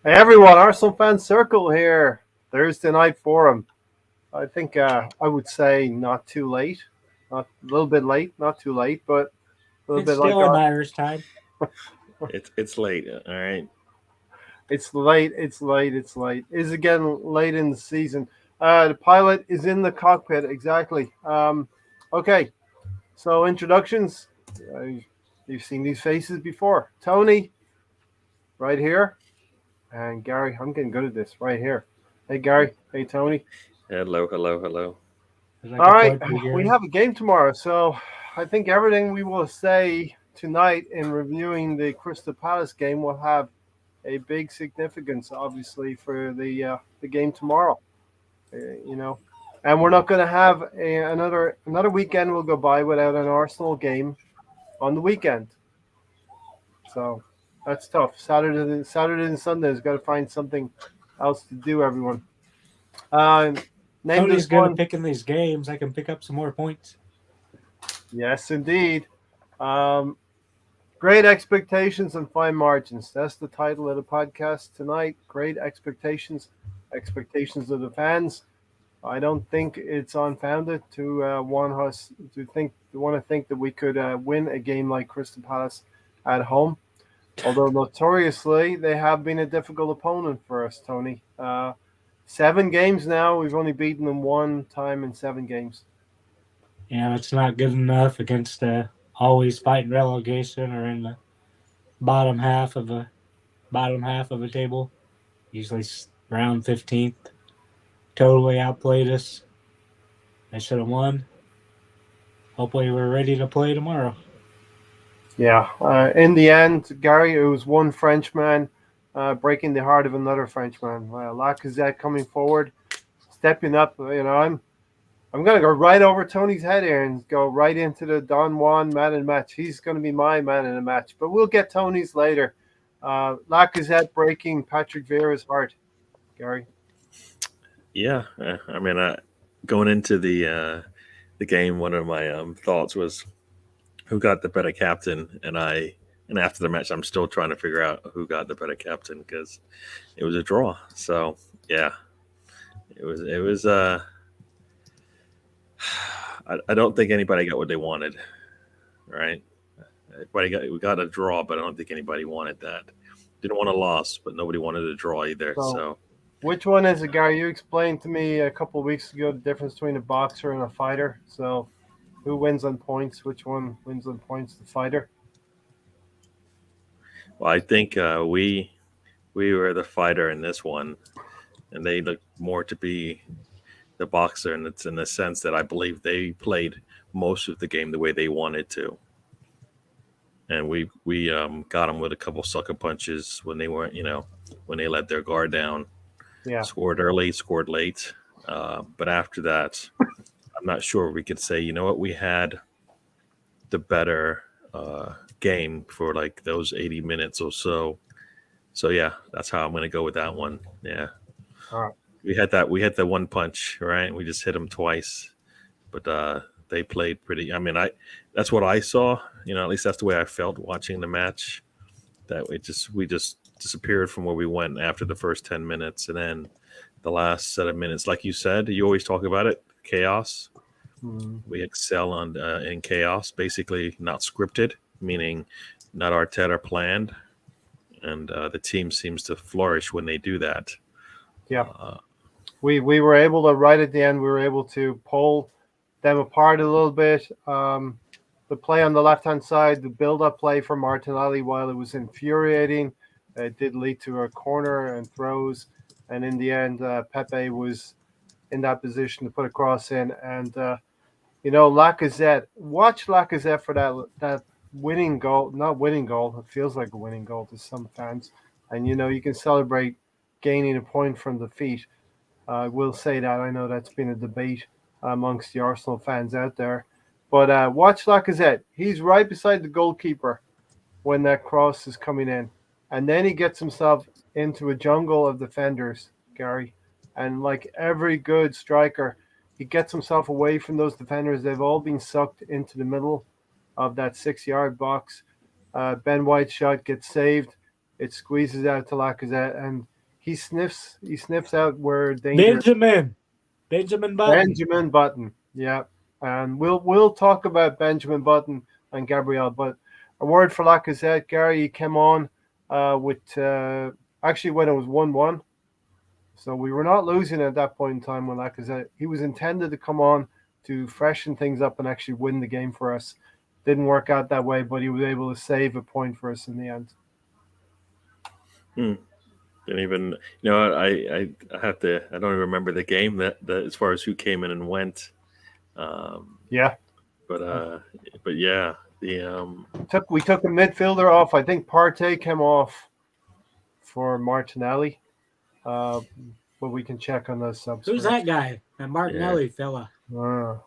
Hey everyone, Arsenal fan circle here. Thursday night forum. I think I would say not too late, not a little bit late, not too late, but a little It's bit like still in Irish time. It's late. All right. it's late, it's late, it's late. Is again late in the season. The pilot is in the cockpit exactly. Okay, so introductions. Uh, you've seen these faces before. Tony, right here, and Gary. I'm getting good at this. Right here. Hey Gary. Hey Tony. Hello, hello, hello. As I All can right, point to we Gary. have a game tomorrow, so I think everything we will say tonight in reviewing the Crystal Palace game will have a big significance, obviously, for the game tomorrow. You know, and we're not going to have another weekend will go by without an Arsenal game on the weekend. So that's tough. Saturday and Sunday has got to find something else to do. Everyone, uh, name this Tony's good at one. picking these games. I can pick up some more points. Yes, indeed. Um, Great expectations and fine margins. That's the title of the podcast tonight. Great expectations, expectations of the fans. I don't think it's unfounded to want us to want to think that we could win a game like Crystal Palace at home. Although notoriously they have been a difficult opponent for us, Tony. 7 games now. We've only beaten them one time in 7 games. Yeah, it's not good enough against always fighting relegation or in the bottom half of a table. Usually around 15th. Totally outplayed us. They should have won. Hopefully, we're ready to play tomorrow. Yeah. In the end, Gary, it was one Frenchman breaking the heart of another Frenchman. Lacazette coming forward, stepping up. I'm gonna go right over Tony's head here and go right into the Don Juan man in the match. He's gonna be my man in the match, but we'll get Tony's later. Lacazette breaking Patrick Vieira's heart. Gary. Yeah, I mean, going into the game, one of my thoughts was who got the better captain, and after the match, I'm still trying to figure out who got the better captain because it was a draw. So yeah, it was. I don't think anybody got what they wanted, right? We got a draw, but I don't think anybody wanted that. Didn't want a loss, but nobody wanted a draw either. So, So which one is it, Gary? You explained to me a couple of weeks ago the difference between a boxer and a fighter. So, who wins on points? Which one wins on points? The fighter. well, I think we were the fighter in this one, and they looked more to be the boxer, and it's in the sense that I believe they played most of the game the way they wanted to, and we got them with a couple sucker punches when they weren't, when they let their guard down, Yeah. scored early, scored late, but after that, I'm not sure we could say, you know what, we had the better game for like those 80 minutes or so. So yeah, that's how I'm going to go with that one. Yeah. All right. We had the one punch, right? We just hit them twice, but they played pretty. I mean, I that's what I saw. At least that's the way I felt watching the match. That we just disappeared from where we went after the first 10 minutes, and then the last set of minutes, like you said, you always talk about it, chaos. Hmm. We excel on in chaos, basically not scripted, meaning not Arteta planned, and the team seems to flourish when they do that. Yeah. Uh, We were able to right at the end. We were able to pull them apart a little bit. The play on the left hand side, the build up play for Martinelli, while it was infuriating, it did lead to a corner and throws. And in the end, Pepe was in that position to put a cross in. And Lacazette. Watch Lacazette for that winning goal. Not winning goal. It feels like a winning goal to some fans. And you can celebrate gaining a point from defeat. I will say that. I know that's been a debate amongst the Arsenal fans out there. But watch Lacazette. He's right beside the goalkeeper when that cross is coming in. And then he gets himself into a jungle of defenders, Gary. And like every good striker, he gets himself away from those defenders. They've all been sucked into the middle of that 6 yard box. Ben White's shot gets saved. It squeezes out to Lacazette. And he sniffs out where danger. Benjamin Button. Benjamin Button, yeah, and we'll talk about Benjamin Button and Gabriel, but a word for Lacazette. Gary, he came on with actually when it was 1-1, so we were not losing at that point in time when Lacazette. He was intended to come on to freshen things up and actually win the game for us. Didn't work out that way, but he was able to save a point for us in the end. Didn't even, I have to. I don't even remember the game that as far as who came in and went. Yeah, but yeah, we took a midfielder off. I think Partey came off for Martinelli, but we can check on those subs. Who's that guy? That Martinelli fella. Yeah,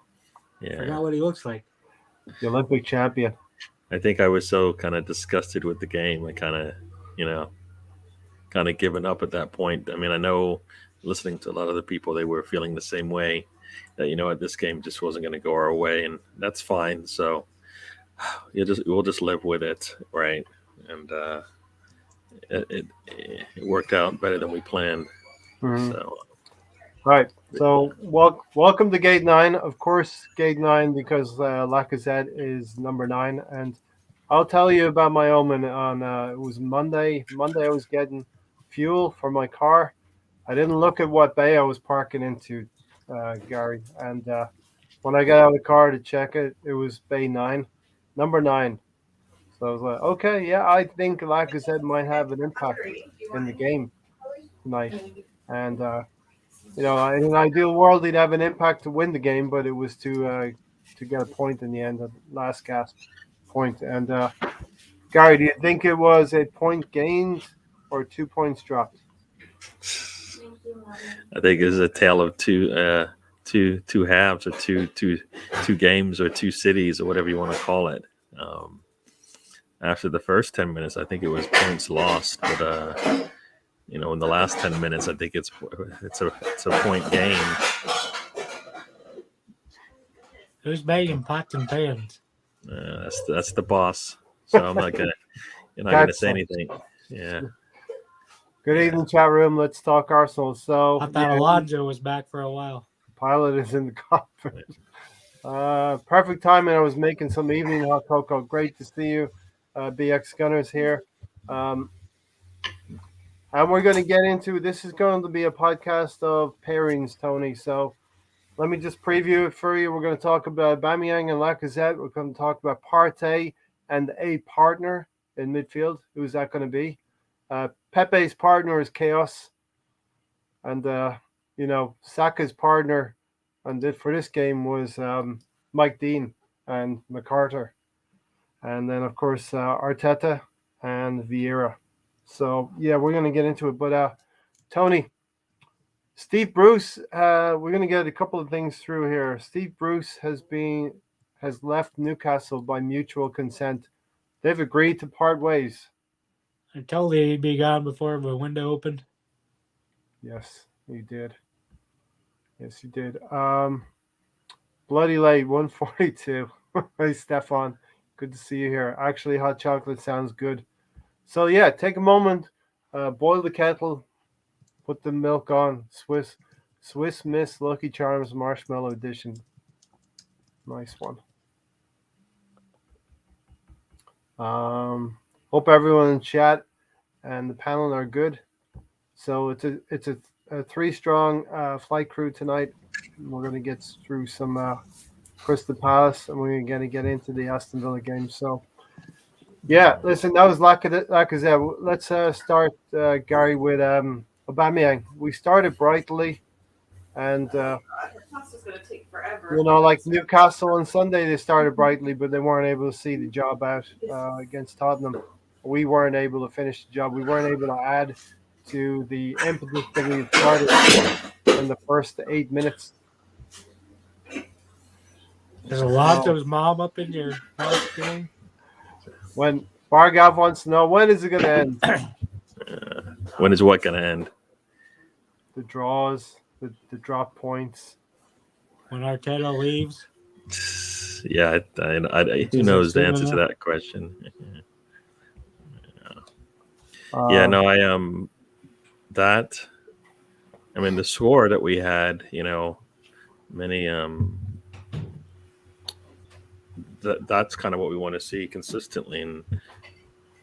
Forgot what he looks like. The Olympic champion. I think I was so kind of disgusted with the game. I kind of given up at that point. I mean, I know listening to a lot of the people, they were feeling the same way, that this game just wasn't going to go our way, and that's fine. So we'll just live with it, right? And it worked out better than we planned. Mm-hmm. So right. So welcome to Gate 9. Of course, Gate 9 because Lacazette is number 9, and I'll tell you about my omen on it was Monday. I was getting fuel for my car. I didn't look at what bay I was parking into, Gary. And when I got out of the car to check it, it was bay 9, number 9. So I was like, okay, yeah, I think Lacazette might have an impact in the game tonight. And in an ideal world, he'd have an impact to win the game, but it was to get a point in the end, at last gasp point. And Gary, do you think it was a point gained or 2 points dropped? I think it's a tale of two halves, or two games, or two cities, or whatever you want to call it. After the first 10 minutes, I think it was points lost, but in the last 10 minutes, I think it's a point gain. Who's banging pots and pans? That's the boss. So I'm not gonna say anything. Yeah. Good evening, chat room. Let's talk Arsenal. So I thought Alonso was back for a while. Pilot is in the conference. Perfect timing. I was making some evening hot cocoa. Great to see you. BX Gunners here. And we're going to get into, this is going to be a podcast of pairings, Tony. So let me just preview it for you. We're going to talk about Aubameyang and Lacazette. We're going to talk about Partey and a partner in midfield. Who's that going to be? Pepe's partner is Chaos. And, Saka's partner for this game was Mike Dean and MacArthur. And then, of course, Arteta and Vieira. So, yeah, we're going to get into it. But, Tony, Steve Bruce, we're going to get a couple of things through here. Steve Bruce has left Newcastle by mutual consent. They've agreed to part ways. I told you he'd be gone before the window opened. Yes, he did. Yes, he did. Bloody late, 142. Hey, Stefan. Good to see you here. Actually, hot chocolate sounds good. So, yeah, take a moment, boil the kettle, put the milk on. Swiss Miss Lucky Charms Marshmallow Edition. Nice one. Hope everyone in chat and the panel are good. So it's a 3-strong flight crew tonight. We're going to get through some Crystal Palace, and we're going to get into the Aston Villa game. So, yeah, listen, that was Lacazette. Let's start, Gary, with Aubameyang. We started brightly, and like Newcastle on Sunday, they started brightly, but they weren't able to see the job out against Tottenham. We weren't able to finish the job. We weren't able to add to the impetus that we started in the first 8 minutes. There's Alonso's mom up in your house today. When Bargav wants to know, when is it going to end? When is what going to end? The draws, the drop points. When Arteta leaves? Yeah, who knows the answer to that question? that, I mean, the score that we had, many that's kind of what we want to see consistently. And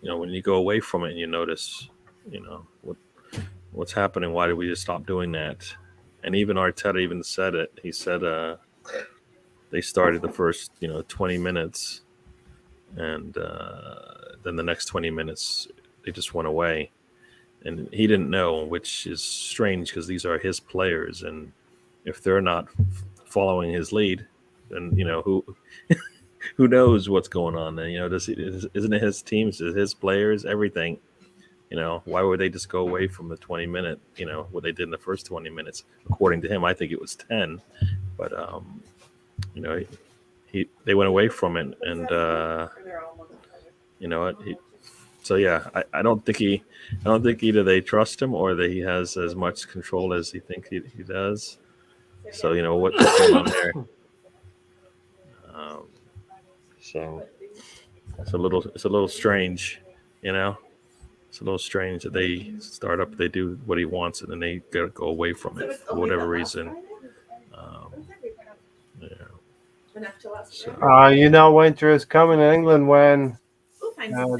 when you go away from it and you notice, what's happening, why did we just stop doing that? And even Arteta even said it. He said they started the first 20 minutes, and then the next 20 minutes they just went away, and he didn't know, which is strange because these are his players, and if they're not following his lead, then who knows what's going on? Then isn't it his teams, his players, everything? Why would they just go away from the 20-minute? What they did in the first 20 minutes, according to him, I think it was 10, but they went away from it, and so yeah, I don't think either they trust him or that he has as much control as he thinks he does. So what's going on there? So it's a little strange, It's a little strange that they start up, they do what he wants, and then they go away from it for whatever reason. So. Winter is coming in England when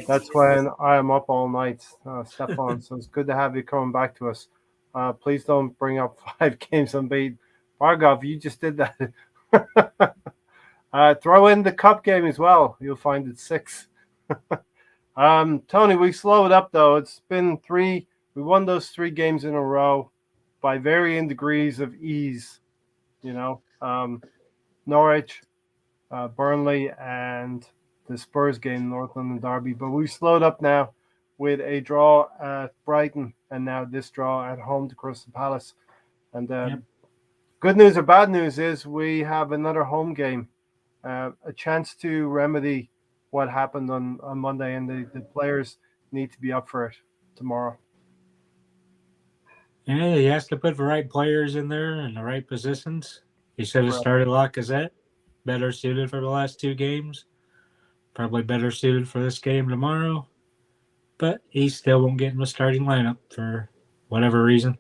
that's when I am up all night, Stefan. So it's good to have you coming back to us. Please don't bring up 5 games unbeaten. Bargov, you just did that. Throw in the cup game as well. You'll find it's 6. Tony, we slowed up though. It's been 3. We won those 3 games in a row by varying degrees of ease. Norwich, Burnley, and the Spurs game, North London Derby. But we slowed up now with a draw at Brighton, and now this draw at home to Crystal Palace. And good news or bad news is we have another home game, a chance to remedy what happened on Monday, and the players need to be up for it tomorrow. Yeah, he has to put the right players in there in the right positions. He should have started Lacazette, better suited for the last 2 games. Probably better suited for this game tomorrow. But he still won't get in the starting lineup for whatever reason.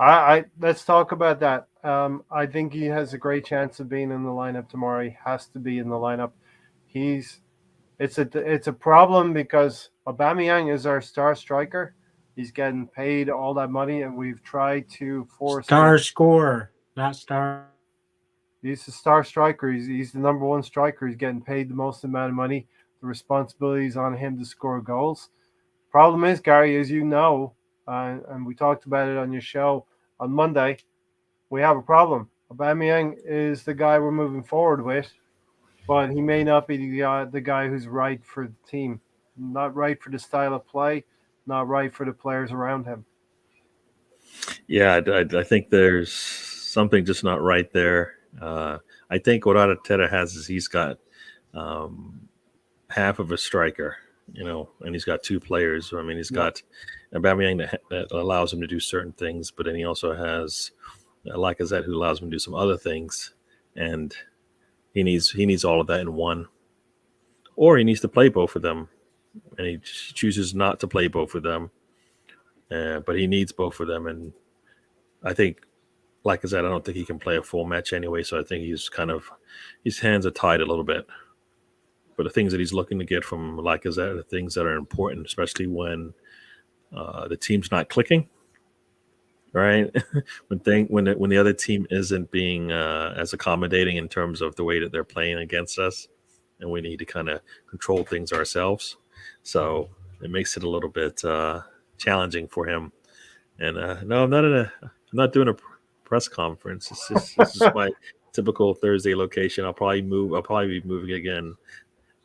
Let's talk about that. I think he has a great chance of being in the lineup tomorrow. He has to be in the lineup. It's a problem because Aubameyang is our star striker. He's getting paid all that money, and we've tried to force star scorer, not star. He's the star striker. He's the number 1 striker. He's getting paid the most amount of money. The responsibility is on him to score goals. Problem is, Gary, as you know, and we talked about it on your show on Monday, we have a problem. Aubameyang is the guy we're moving forward with, but he may not be the guy who's right for the team. Not right for the style of play, not right for the players around him. Yeah, I think there's something just not right there. I think what Arteta has is he's got half of a striker, and he's got 2 players. I mean, he's got Aubameyang that allows him to do certain things, but then he also has Lacazette who allows him to do some other things, and he needs all of that in one, or he needs to play both of them, and he chooses not to play both of them, but he needs both of them, and I think. Like I said, I don't think he can play a full match anyway, so I think his hands are tied a little bit. But the things that he's looking to get from Lacazette are the things that are important, especially when the team's not clicking, right? when the other team isn't being as accommodating in terms of the way that they're playing against us, and we need to kind of control things ourselves. So it makes it a little bit challenging for him. And no, I'm not doing a press conference. This is my typical Thursday location. I'll probably be moving again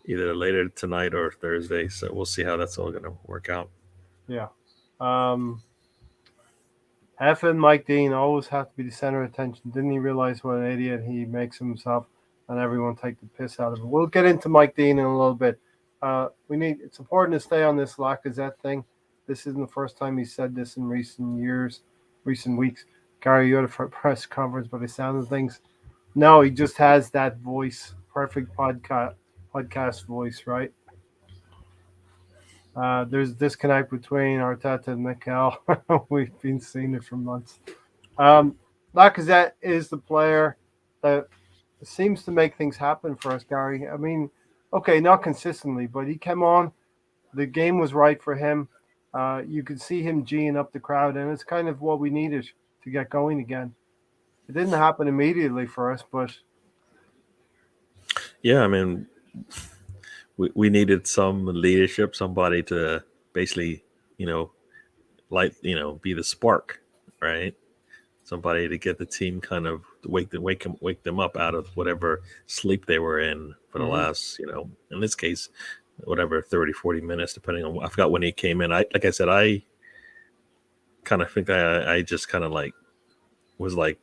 either later tonight or Thursday. So we'll see how that's all going to work out. Yeah. Effing Mike Dean always have to be the center of attention. Didn't he realize what an idiot he makes himself, and everyone take the piss out of him? We'll get into Mike Dean in a little bit. It's important to stay on this Lacazette thing. This isn't the first time he said this in recent weeks. Gary, you had a press conference by the sound of things. No, he just has that voice, perfect podcast voice, right? There's a disconnect between Arteta and Mikel. We've been seeing it for months. Um, Lacazette is the player that seems to make things happen for us, Gary. I mean, okay, not consistently, but he came on. The game was right for him. You could see him geeing up the crowd, and it's kind of what we needed to get going again. It didn't happen immediately for us, but Yeah, I mean, we needed some leadership, somebody to basically, you know, be the spark, right? Somebody to get the team kind of wake them up out of whatever sleep they were in for the last, in this case, whatever 30, 40 minutes, depending on, I forgot when he came in. Like I said, I kind of think I just kind of like was like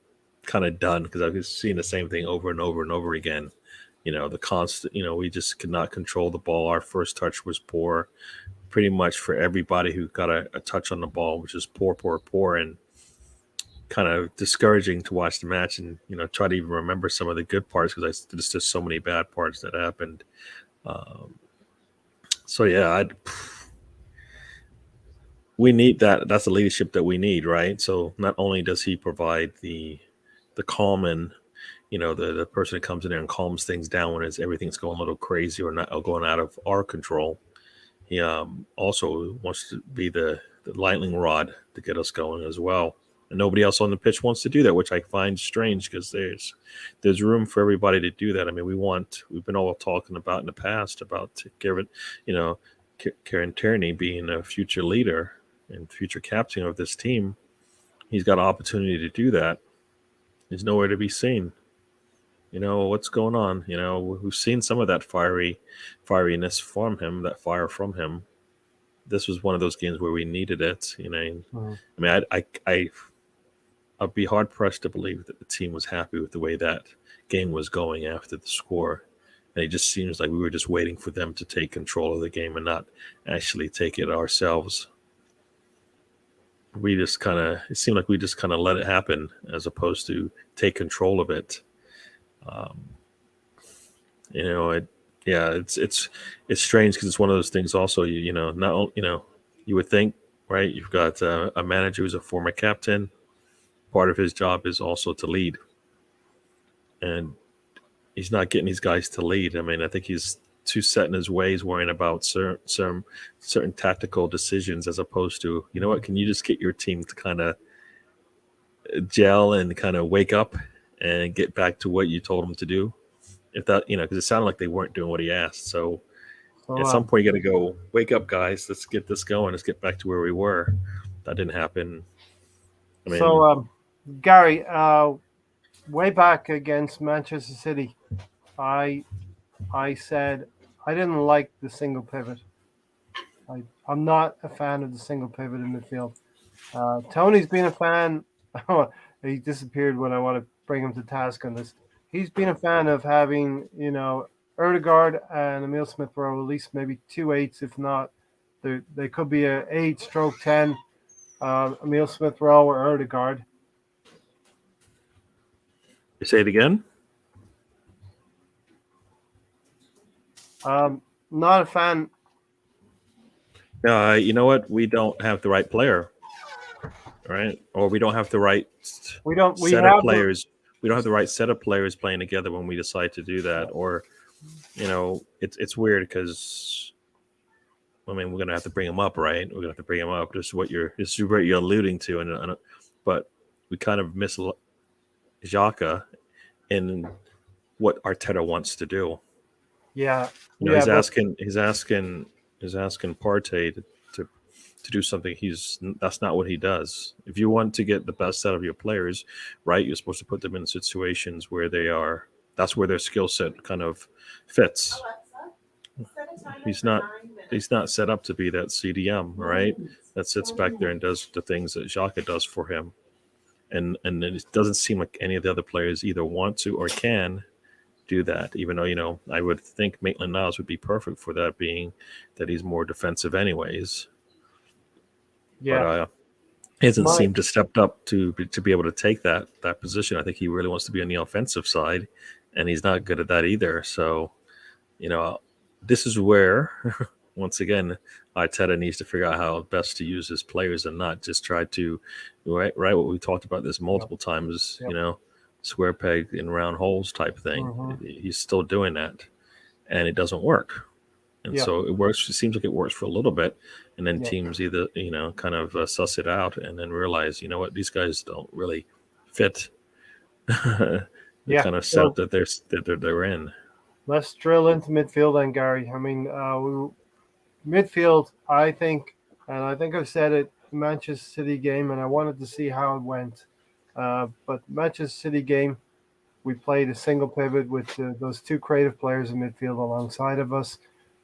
kind of done because I was seeing the same thing over and over and over again. The constant, we just could not control the ball. Our first touch was poor pretty much for everybody who got a touch on the ball, which is poor, and kind of discouraging to watch the match and, try to even remember some of the good parts because there's just so many bad parts that happened. So, yeah, we need that. That's the leadership that we need, right? So not only does he provide the calm and, the person that comes in there and calms things down when everything's going a little crazy or not or going out of our control. He also wants to be the lightning rod to get us going as well. And nobody else on the pitch wants to do that, which I find strange because there's room for everybody to do that. I mean, we've been all talking about in the past about Kieran Tierney being a future leader and future captain of this team. He's got an opportunity to do that. He's nowhere to be seen. What's going on? We've seen some of that fieriness from him, that fire from him. This was one of those games where we needed it. I mean, I'd be hard pressed to believe that the team was happy with the way that game was going after the score. And it just seems like we were just waiting for them to take control of the game and not actually take it ourselves. It seemed like we just kind of let it happen as opposed to take control of it. It's strange because it's one of those things. Also, you would think, right? You've got a manager who's a former captain. Part of his job is also to lead, and he's not getting these guys to lead. I mean, I think he's too set in his ways, worrying about certain tactical decisions, as opposed to, can you just get your team to kind of gel and kind of wake up and get back to what you told them to do? If that, because it sounded like they weren't doing what he asked. So at some point, you got to go, wake up, guys. Let's get this going. Let's get back to where we were. That didn't happen. I mean, Gary, way back against Manchester City, I said I didn't like the single pivot. I'm not a fan of the single pivot in midfield. Tony's been a fan. He disappeared when I want to bring him to task on this. He's been a fan of having, Ødegaard and Emil Smith-Rowe, at least maybe 2 8s, if not. They could be a 8/10, Emil Smith-Rowe or Ødegaard. You say it again? Not a fan. You know what? We don't have the right player, right? Or we don't have the right set of players. We don't have the right set of players playing together when we decide to do that. Or, it's weird because, I mean, we're gonna have to bring him up, right? We're gonna have to bring him up. This is what you're alluding to, but we kind of miss Xhaka in what Arteta wants to do. Yeah, he's asking Partey to do something that's not what he does. If you want to get the best out of your players, right, you're supposed to put them in situations where that's where their skill set kind of fits. He's not set up to be that CDM, right? That sits back there and does the things that Xhaka does for him. And it doesn't seem like any of the other players either want to or can do that, even though, I would think Maitland-Niles would be perfect for that, being that he's more defensive anyways. Yeah. But he hasn't seemed to step up to be able to take that position. I think he really wants to be on the offensive side, and he's not good at that either. So, this is where once again, Arteta needs to figure out how best to use his players and not just try to right what we talked about this multiple times. Yep. Square peg in round holes type thing. Mhm. He's still doing that, and it doesn't work. And Yeah. so it works. It seems like it works for a little bit, and then Yeah. teams either kind of suss it out and then realize, what, these guys don't really fit the kind of setup that they're in. Let's drill into midfield then, Gary. I mean, midfield, I think I've said it, Manchester City game, and I wanted to see how it went. But Manchester City game, we played a single pivot with those two creative players in midfield alongside of us.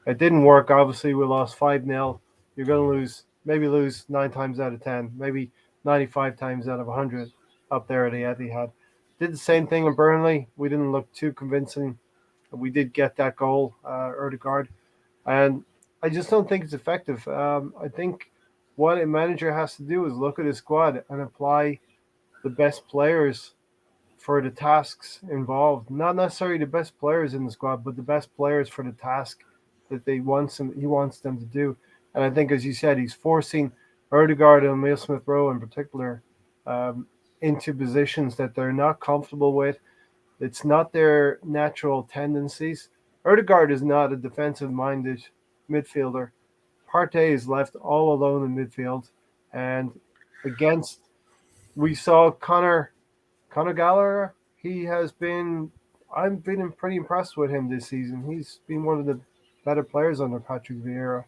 It didn't work. Obviously, we lost 5-0. You're going to lose 9 times out of 10, maybe 95 times out of 100 up there at the Etihad. Did the same thing in Burnley. We didn't look too convincing. We did get that goal, Odegaard. And I just don't think it's effective. I think what a manager has to do is look at his squad and apply the best players for the tasks involved. Not necessarily the best players in the squad, but the best players for the task that he wants them to do. And I think, as you said, he's forcing Odegaard and Emile Smith-Rowe in particular into positions that they're not comfortable with. It's not their natural tendencies. Odegaard is not a defensive-minded midfielder. Partey is left all alone in midfield. And we saw Conor Gallagher. I've been pretty impressed with him this season. He's been one of the better players under Patrick Vieira.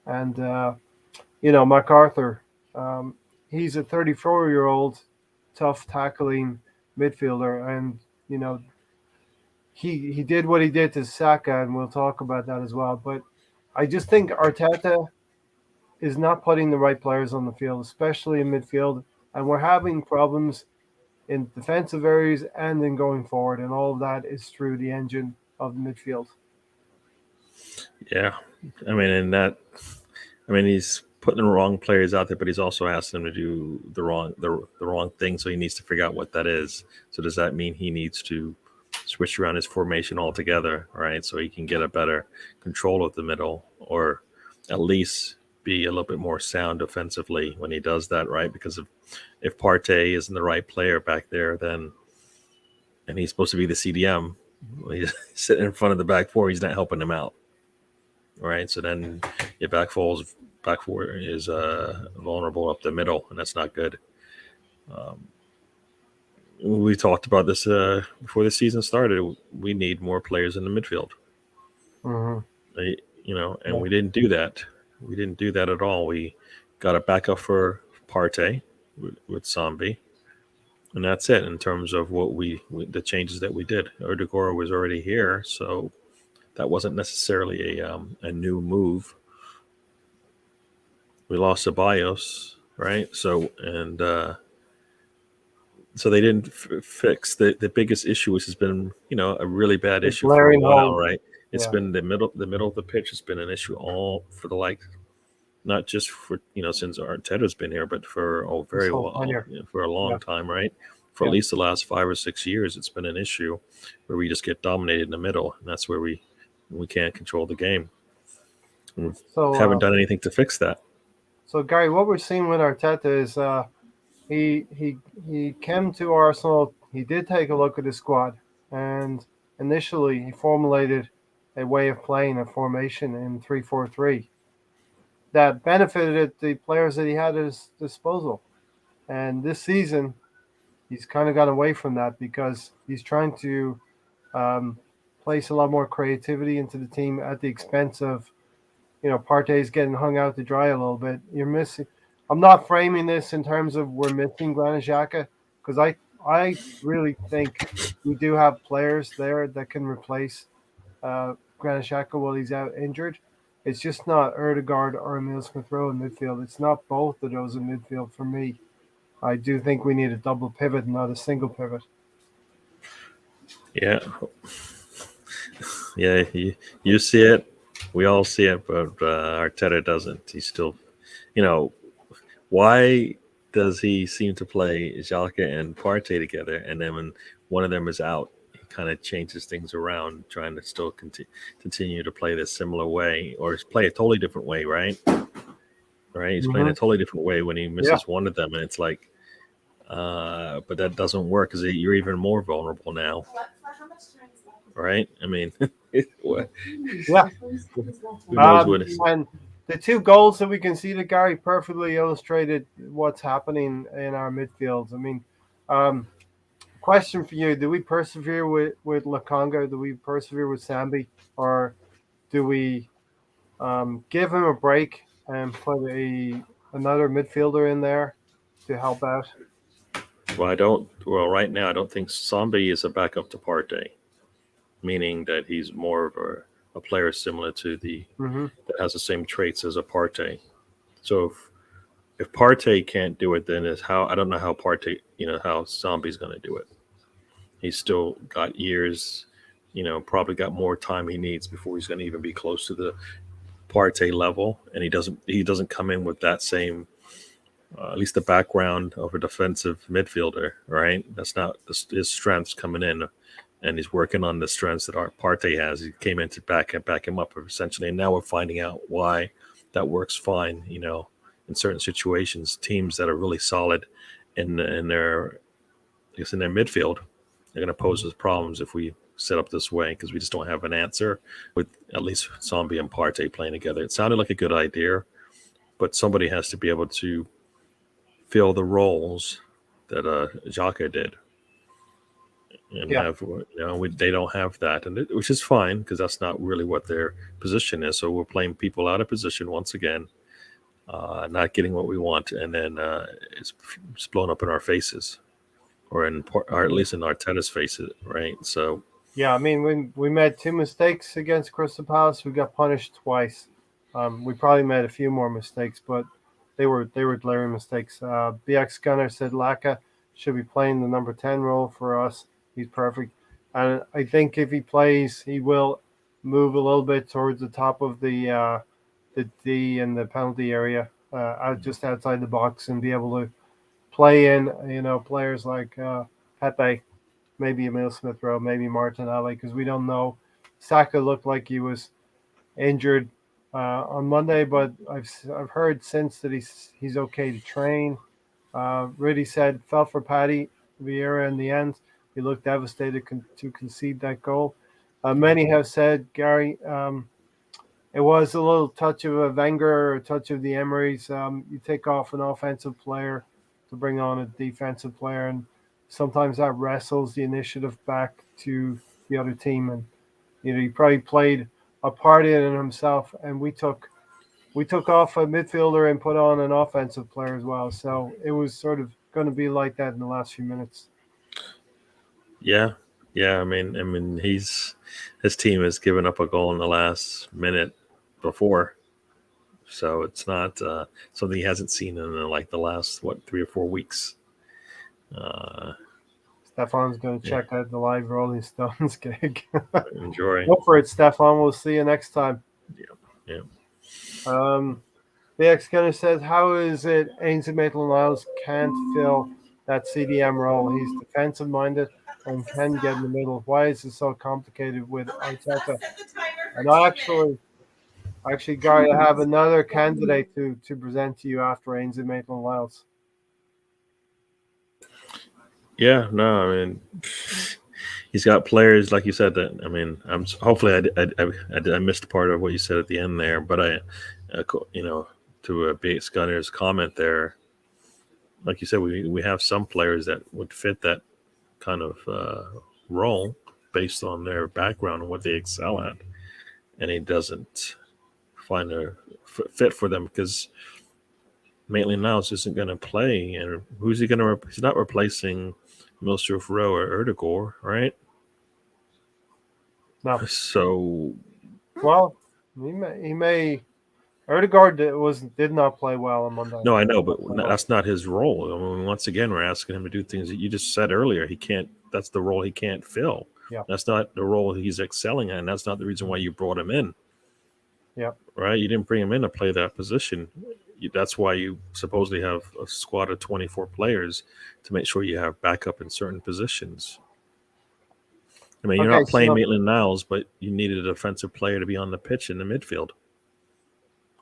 And, MacArthur, he's a 34-year-old tough tackling midfielder. And, he did what he did to Saka, and we'll talk about that as well. But I just think Arteta is not putting the right players on the field, especially in midfield. And we're having problems in defensive areas and in going forward. And all of that is through the engine of the midfield. Yeah. He's putting the wrong players out there, but he's also asking them to do the wrong thing. So he needs to figure out what that is. So does that mean he needs to switch around his formation altogether, right? So he can get a better control of the middle, or at least be a little bit more sound offensively when he does that, right? Because if Partey isn't the right player back there, and he's supposed to be the CDM, he's sitting in front of the back four, he's not helping him out, right? So then your back four is vulnerable up the middle, and that's not good. We talked about this before the season started. We need more players in the midfield. Mm-hmm. And we didn't do that. We didn't do that at all. We got a backup for Partey with Sambi, and that's it in terms of what the changes that we did. Odegaard was already here, so that wasn't necessarily a new move. We lost Ceballos, right? So they didn't fix the biggest issue, which has been a really bad issue for a while, right? It's been the middle of the pitch has been an issue all for not just for since Arteta's been here, but for for a long time, right? For at least the last 5 or 6 years, it's been an issue where we just get dominated in the middle, and that's where we can't control the game. We haven't done anything to fix that. So Gary, what we're seeing with Arteta is he came to Arsenal. He did take a look at his squad, and initially he formulated a way of playing, a formation in 3-4-3 that benefited the players that he had at his disposal. And this season, he's kind of gone away from that because he's trying to place a lot more creativity into the team at the expense of, Partey's getting hung out to dry a little bit. You're missing. I'm not framing this in terms of we're missing Granit Xhaka, because I really think we do have players there that can replace Granit Xhaka while he's out injured. It's just not Odegaard or Emile Smith-Rowe in midfield. It's not both of those in midfield for me. I do think we need a double pivot, not a single pivot. Yeah. Yeah, you see it. We all see it, but Arteta doesn't. He's still, why does he seem to play Xhaka and Partey together, and then when one of them is out, he kind of changes things around, trying to still continue to play this similar way or play a totally different way, right? Right? He's playing a totally different way when he misses one of them, and it's like, but that doesn't work because you're even more vulnerable now, right? I mean, what? Yeah. Who knows what it's. And the two goals that we can see that Gary perfectly illustrated what's happening in our midfields. I mean, question for you: do we persevere with Laconga? Do we persevere with Sambi, or do we give him a break and put another midfielder in there to help out? Well, right now I don't think Sambi is a backup to Partey, meaning that he's more of a player similar to that has the same traits as a Partey. So if Partey can't do it, then I don't know how Partey, how Sambi's going to do it. He's still got years, probably got more time he needs before he's going to even be close to the Partey level, and he doesn't come in with that same, at least the background of a defensive midfielder, right? That's not his strengths coming in, and he's working on the strengths that Partey has. He came in to back him up essentially, and now we're finding out why that works fine. In certain situations, teams that are really solid in their midfield, they're going to pose us problems if we set up this way because we just don't have an answer with at least Sambi and Partey playing together. It sounded like a good idea, but somebody has to be able to fill the roles that Xhaka did, and they don't have that, which is fine because that's not really what their position is. So we're playing people out of position once again, not getting what we want, and then it's blown up in our faces, or at least in Arteta's faces, right? So. Yeah, I mean, we made two mistakes against Crystal Palace. We got punished twice. We probably made a few more mistakes, but they were glaring mistakes. BX Gunner said Laca should be playing the number 10 role for us. He's perfect. And I think if he plays, he will move a little bit towards the top of the D in the penalty area, just outside the box, and be able to play in, players like Pepe, maybe Emil Smith-Rowe, maybe Martinelli, because we don't know. Saka looked like he was injured on Monday, but I've heard since that he's okay to train. Rudy said felt for Partey Vieira in the end. He looked devastated to concede that goal. Many have said, Gary, it was a little touch of a Wenger or a touch of the Emery's. You take off an offensive player to bring on a defensive player, and sometimes that wrestles the initiative back to the other team. And he probably played a part in it himself, and we took off a midfielder and put on an offensive player as well. So it was sort of going to be like that in the last few minutes. Yeah. I mean, his team has given up a goal in the last minute before, so it's not something he hasn't seen in the last 3 or 4 weeks. Stefan's going to check out the live Rolling Stones gig. Enjoy. Go for it, Stefan. We'll see you next time. Yeah. The ex-gunner says, how is it Ainsley Maitland-Niles can't fill that CDM role? He's defensive-minded and can get in the middle. Why is it so complicated with Arteta? And actually, Gary, I have another candidate to present to you after Ainsley Maitland-Niles. Yeah, no, I mean, he's got players like you said. That I mean, hopefully I missed part of what you said at the end there, but to a base Gunner's comment there, like you said, we have some players that would fit that kind of role based on their background and what they excel at, and he doesn't find a fit for them because Maitland-Niles isn't going to play, and who's he going to? He's not replacing Smith-Rowe or Erdegaard, right? No. So, well, he may. Erdegaard did not play well on Monday. No, I know, but that's not his role. I mean, once again, we're asking him to do things that you just said earlier. He can't. That's the role he can't fill. Yeah. That's not the role he's excelling at, and that's not the reason why you brought him in. Yeah. Right? You didn't bring him in to play that position. That's why you supposedly have a squad of 24 players to make sure you have backup in certain positions. I mean, you're Okay, not playing so- Maitland-Niles, but you needed a defensive player to be on the pitch in the midfield.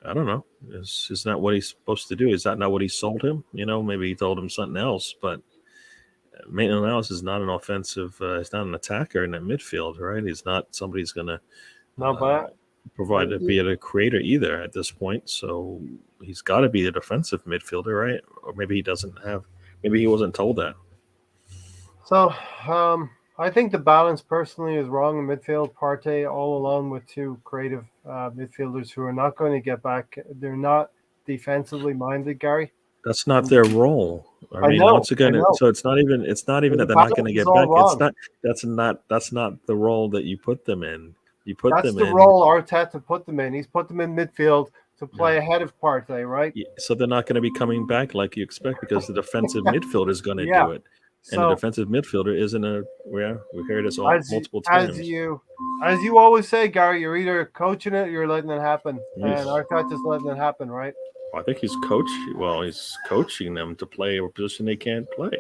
I don't know. Is that what he's supposed to do? Is that not what he sold him? Maybe he told him something else, but Maitland-Niles is not an offensive. He's not an attacker in that midfield, right? He's not somebody who's going to No, but provide to be a creator either at this point. So he's got to be a defensive midfielder, right? Or maybe he doesn't have. Maybe he wasn't told that. So I think the balance personally is wrong in midfield. Partey all alone with two creative midfielders who are not going to get back. They're not defensively minded, Gary. That's not their role. I mean, know, once again, I know. so it's not even that The they're not going to balance get is all back. wrong. That's not the role that you put them in. You put That's them the in. role Arteta put them in. He's put them in midfield to play ahead of Partey, right? So they're not going to be coming back like you expect because the defensive midfielder is going to Yeah. do it, and So the defensive midfielder isn't a. Yeah, we heard this multiple times. As you always say, Gary, you're either coaching it or you're letting it happen. Yes. And Arteta's letting it happen, right? I think he's coaching them to play a position they can't play.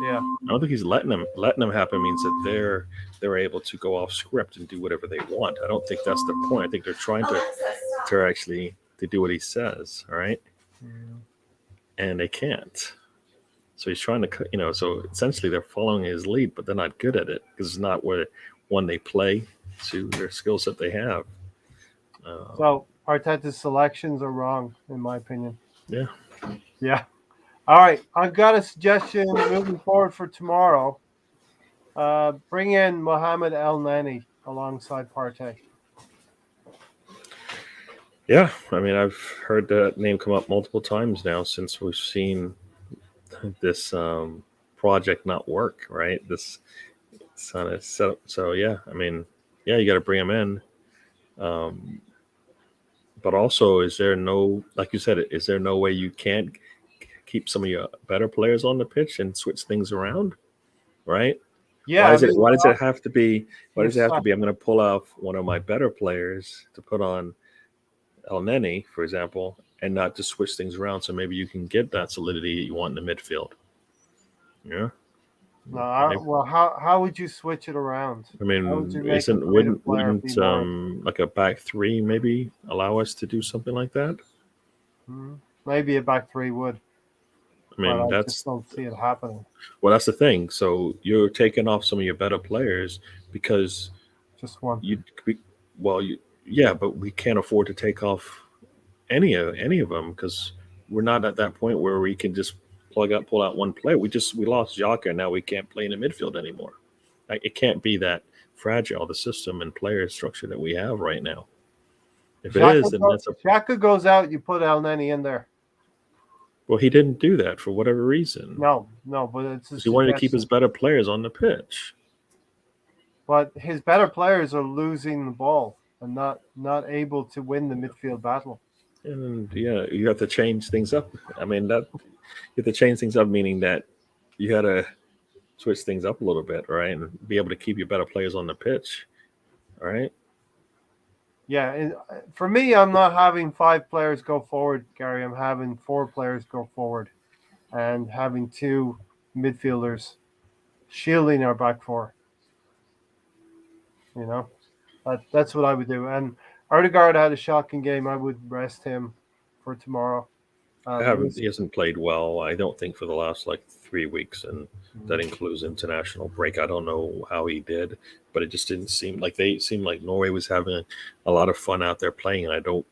Yeah. I don't think he's letting them happen means that they're able to go off script and do whatever they want. I don't think that's the point. I think they're trying to actually to do what he says, all right? And they can't. So he's trying to, so essentially they're following his lead, but they're not good at it because it's not where one they play to their skill set they have. So Arteta's selections are wrong, in my opinion. Yeah. Yeah. All right. I've got a suggestion moving forward for tomorrow. Bring in Mohamed El Neni alongside Partey. Yeah. I mean, I've heard that name come up multiple times now since we've seen this project not work, right? This kind of setup. So, yeah, I mean, yeah, you got to bring him in. But also, is there no, like you said, is there no way you can't keep some of your better players on the pitch and switch things around, right? Yeah. Why does it have to be? I'm going to pull off one of my better players to put on El Neni, for example, and not just switch things around. So maybe you can get that solidity you want in the midfield. Yeah. Well, how would you switch it around? I mean, wouldn't like a back three maybe allow us to do something like that? Maybe a back three would. I mean, I just don't see it happening. Well, that's the thing. So you're taking off some of your better players because just one. But we can't afford to take off any of them because we're not at that point where we can just pull out one player. We lost Xhaka, and now we can't play in the midfield anymore. Like, it can't be that fragile, the system and player structure that we have right now. If it is, then that's Xhaka goes out, you put El Neni in there. Well, he didn't do that for whatever reason. No, but it's he wanted to keep his better players on the pitch. But his better players are losing the ball and not able to win the midfield battle. And yeah, you have to change things up. I mean, you have to change things up, meaning that you got to switch things up a little bit, right, and be able to keep your better players on the pitch, all right? Yeah, and for me, I'm not having 5 players go forward, Gary. I'm having 4 players go forward and having 2 midfielders shielding our back four. That's what I would do. And Odegaard had a shocking game. I would rest him for tomorrow. He hasn't played well, I don't think, for the last 3 weeks, and that includes international break. I don't know how he did, but it just didn't seem like Norway was having a lot of fun out there playing, and I don't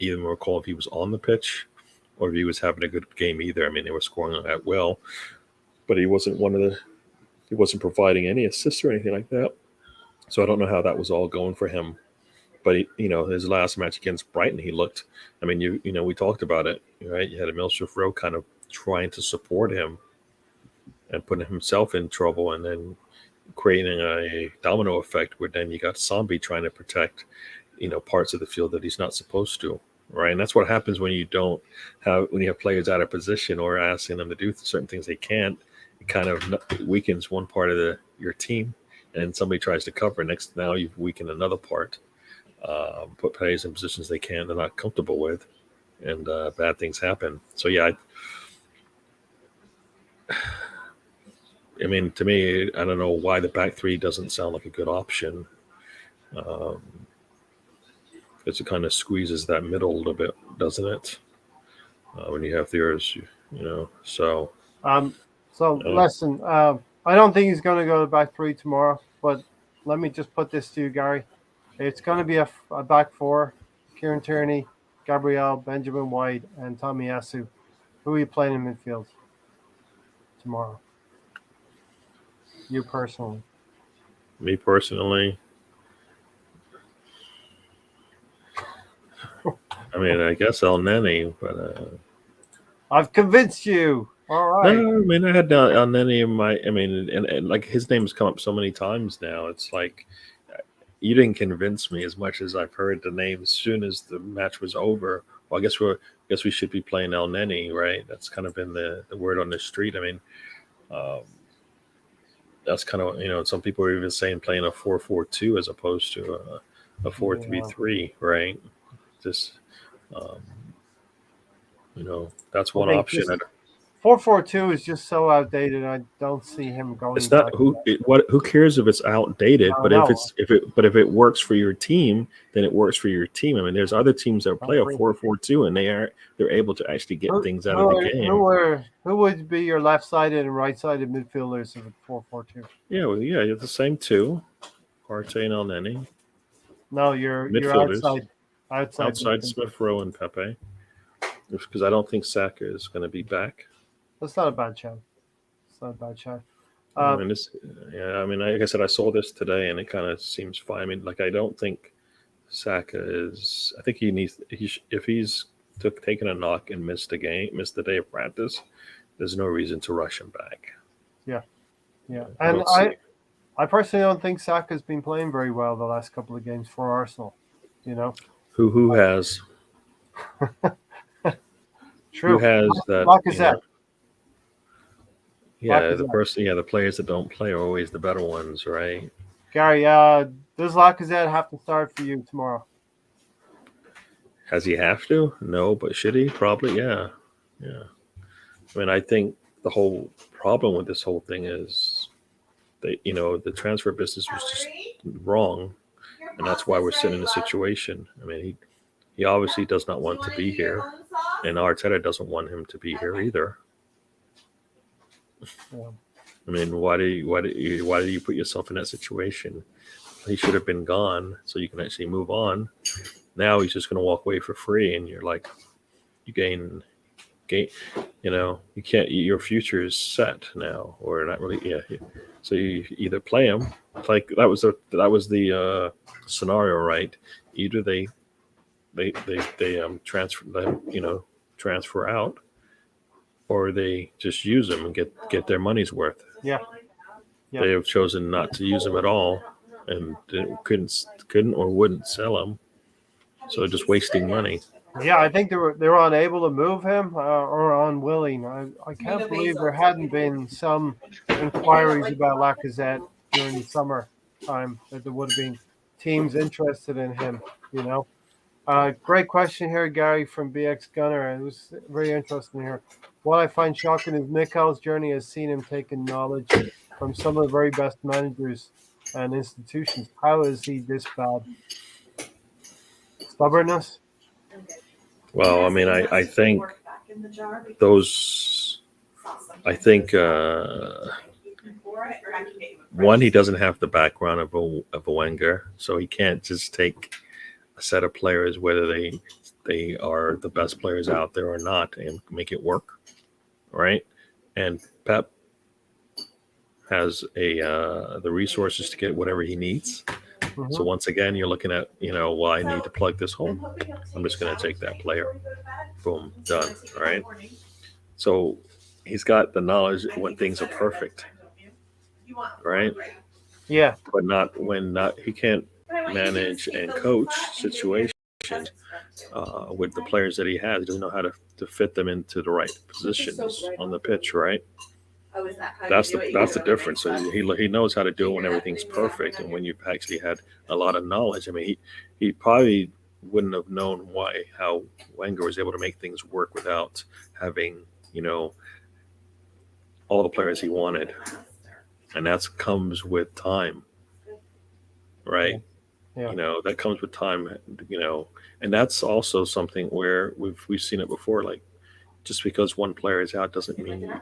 even recall if he was on the pitch or if he was having a good game either. I mean, they were scoring at will, but he wasn't he wasn't providing any assists or anything like that. So I don't know how that was all going for him. But his last match against Brighton, he looked. I mean, we talked about it, right? You had a Milsrif Rowe kind of trying to support him and putting himself in trouble, and then creating a domino effect where then you got Sambi trying to protect, parts of the field that he's not supposed to, right? And that's what happens when you have players out of position or asking them to do certain things they can't. It kind of weakens one part of your team, and somebody tries to cover. Now you've weakened another part. Put players in positions they're not comfortable with, and bad things happen. So yeah, I mean, to me, I don't know why the back three doesn't sound like a good option. Because it kind of squeezes that middle a little bit, doesn't it? When you have yours, so. So listen, I don't think he's going to go to back three tomorrow, but let me just put this to you, Gary. It's going to be a back four: Kieran Tierney, Gabriel, Benjamin White, and Tommy Asu. Who are you playing in midfield tomorrow? You personally. Me personally, I mean, I guess El Neni, but I've convinced you. All right. no, I mean, I had El Neni in my. I mean, and like his name's come up so many times now. It's like you didn't convince me as much as I've heard the name as soon as the match was over. Well, I guess we should be playing El Neni, right? That's kind of been the word on the street. I mean, that's kind of some people are even saying playing a 4-4-2 as opposed to a 4-3-3, right? Just that's one option. 4-4-2 is just so outdated. I don't see him going. It's not who cares if it's outdated, but if it works for your team, then it works for your team. I mean, there's other teams that play a 4-4-2 and they're able to actually get things out of the game. Who would be your left-sided and right-sided midfielders of a 4-4-2? Yeah, you have the same two, Partey and El Neni. No, you're outside Smith Rowe and Pepe, because I don't think Saka is going to be back. That's not a bad shot. It's not a bad shot. I mean, like I said, I saw this today, and it kind of seems fine. I mean, like I don't think Saka is. I think he needs. If he's taken a knock and missed the day of practice, there's no reason to rush him back. Yeah. And I personally don't think Saka's been playing very well the last couple of games for Arsenal. Who has? True. Who has that? Lacazette. The players that don't play are always the better ones, right? Gary, does Lacazette have to start for you tomorrow? Has he have to? No, but should he? Probably, yeah. I mean, I think the whole problem with this whole thing is that, the transfer business was just wrong, and that's why we're sitting in a situation. I mean, he obviously does not want to be here, and Arteta doesn't want him to be here either. Yeah. I mean, why do you put yourself in that situation? He should have been gone so you can actually move on. Now he's just going to walk away for free, and you're like, you gain. You can't. Your future is set now, or not really. Yeah. So you either play him, like that was the scenario, right? Either they transfer out, or they just use them and get their money's worth. Yeah. They have chosen not to use them at all, and couldn't or wouldn't sell them, so just wasting money. Yeah, I think they were unable to move him or unwilling. I can't believe there hadn't been some inquiries about Lacazette during the summer time that there would have been teams interested in him. Great question here, Gary from BX Gunner. It was very interesting here. What I find shocking is Mikel's journey has seen him taking knowledge from some of the very best managers and institutions. How is he this bad? Stubbornness? Well, I mean, I think those. I think one, he doesn't have the background of a Wenger, so he can't just take a set of players, whether they are the best players out there or not, and make it work, right? And Pep has the resources to get whatever he needs. Mm-hmm. So once again, you're looking at, well, I need to plug this hole. I'm just going to take that player. Boom, done. All right. So he's got the knowledge when things are perfect, right? Yeah. But not when he can't manage and coach situations with the players that he has. He doesn't know how to fit them into the right positions on the pitch, right? That's the difference. So he knows how to do it when everything's perfect, and when you've actually had a lot of knowledge. I mean, he probably wouldn't have known how Wenger was able to make things work without having all the players he wanted, and that comes with time, right? Yeah. That comes with time. And that's also something where we've seen it before. Like, just because one player is out doesn't mean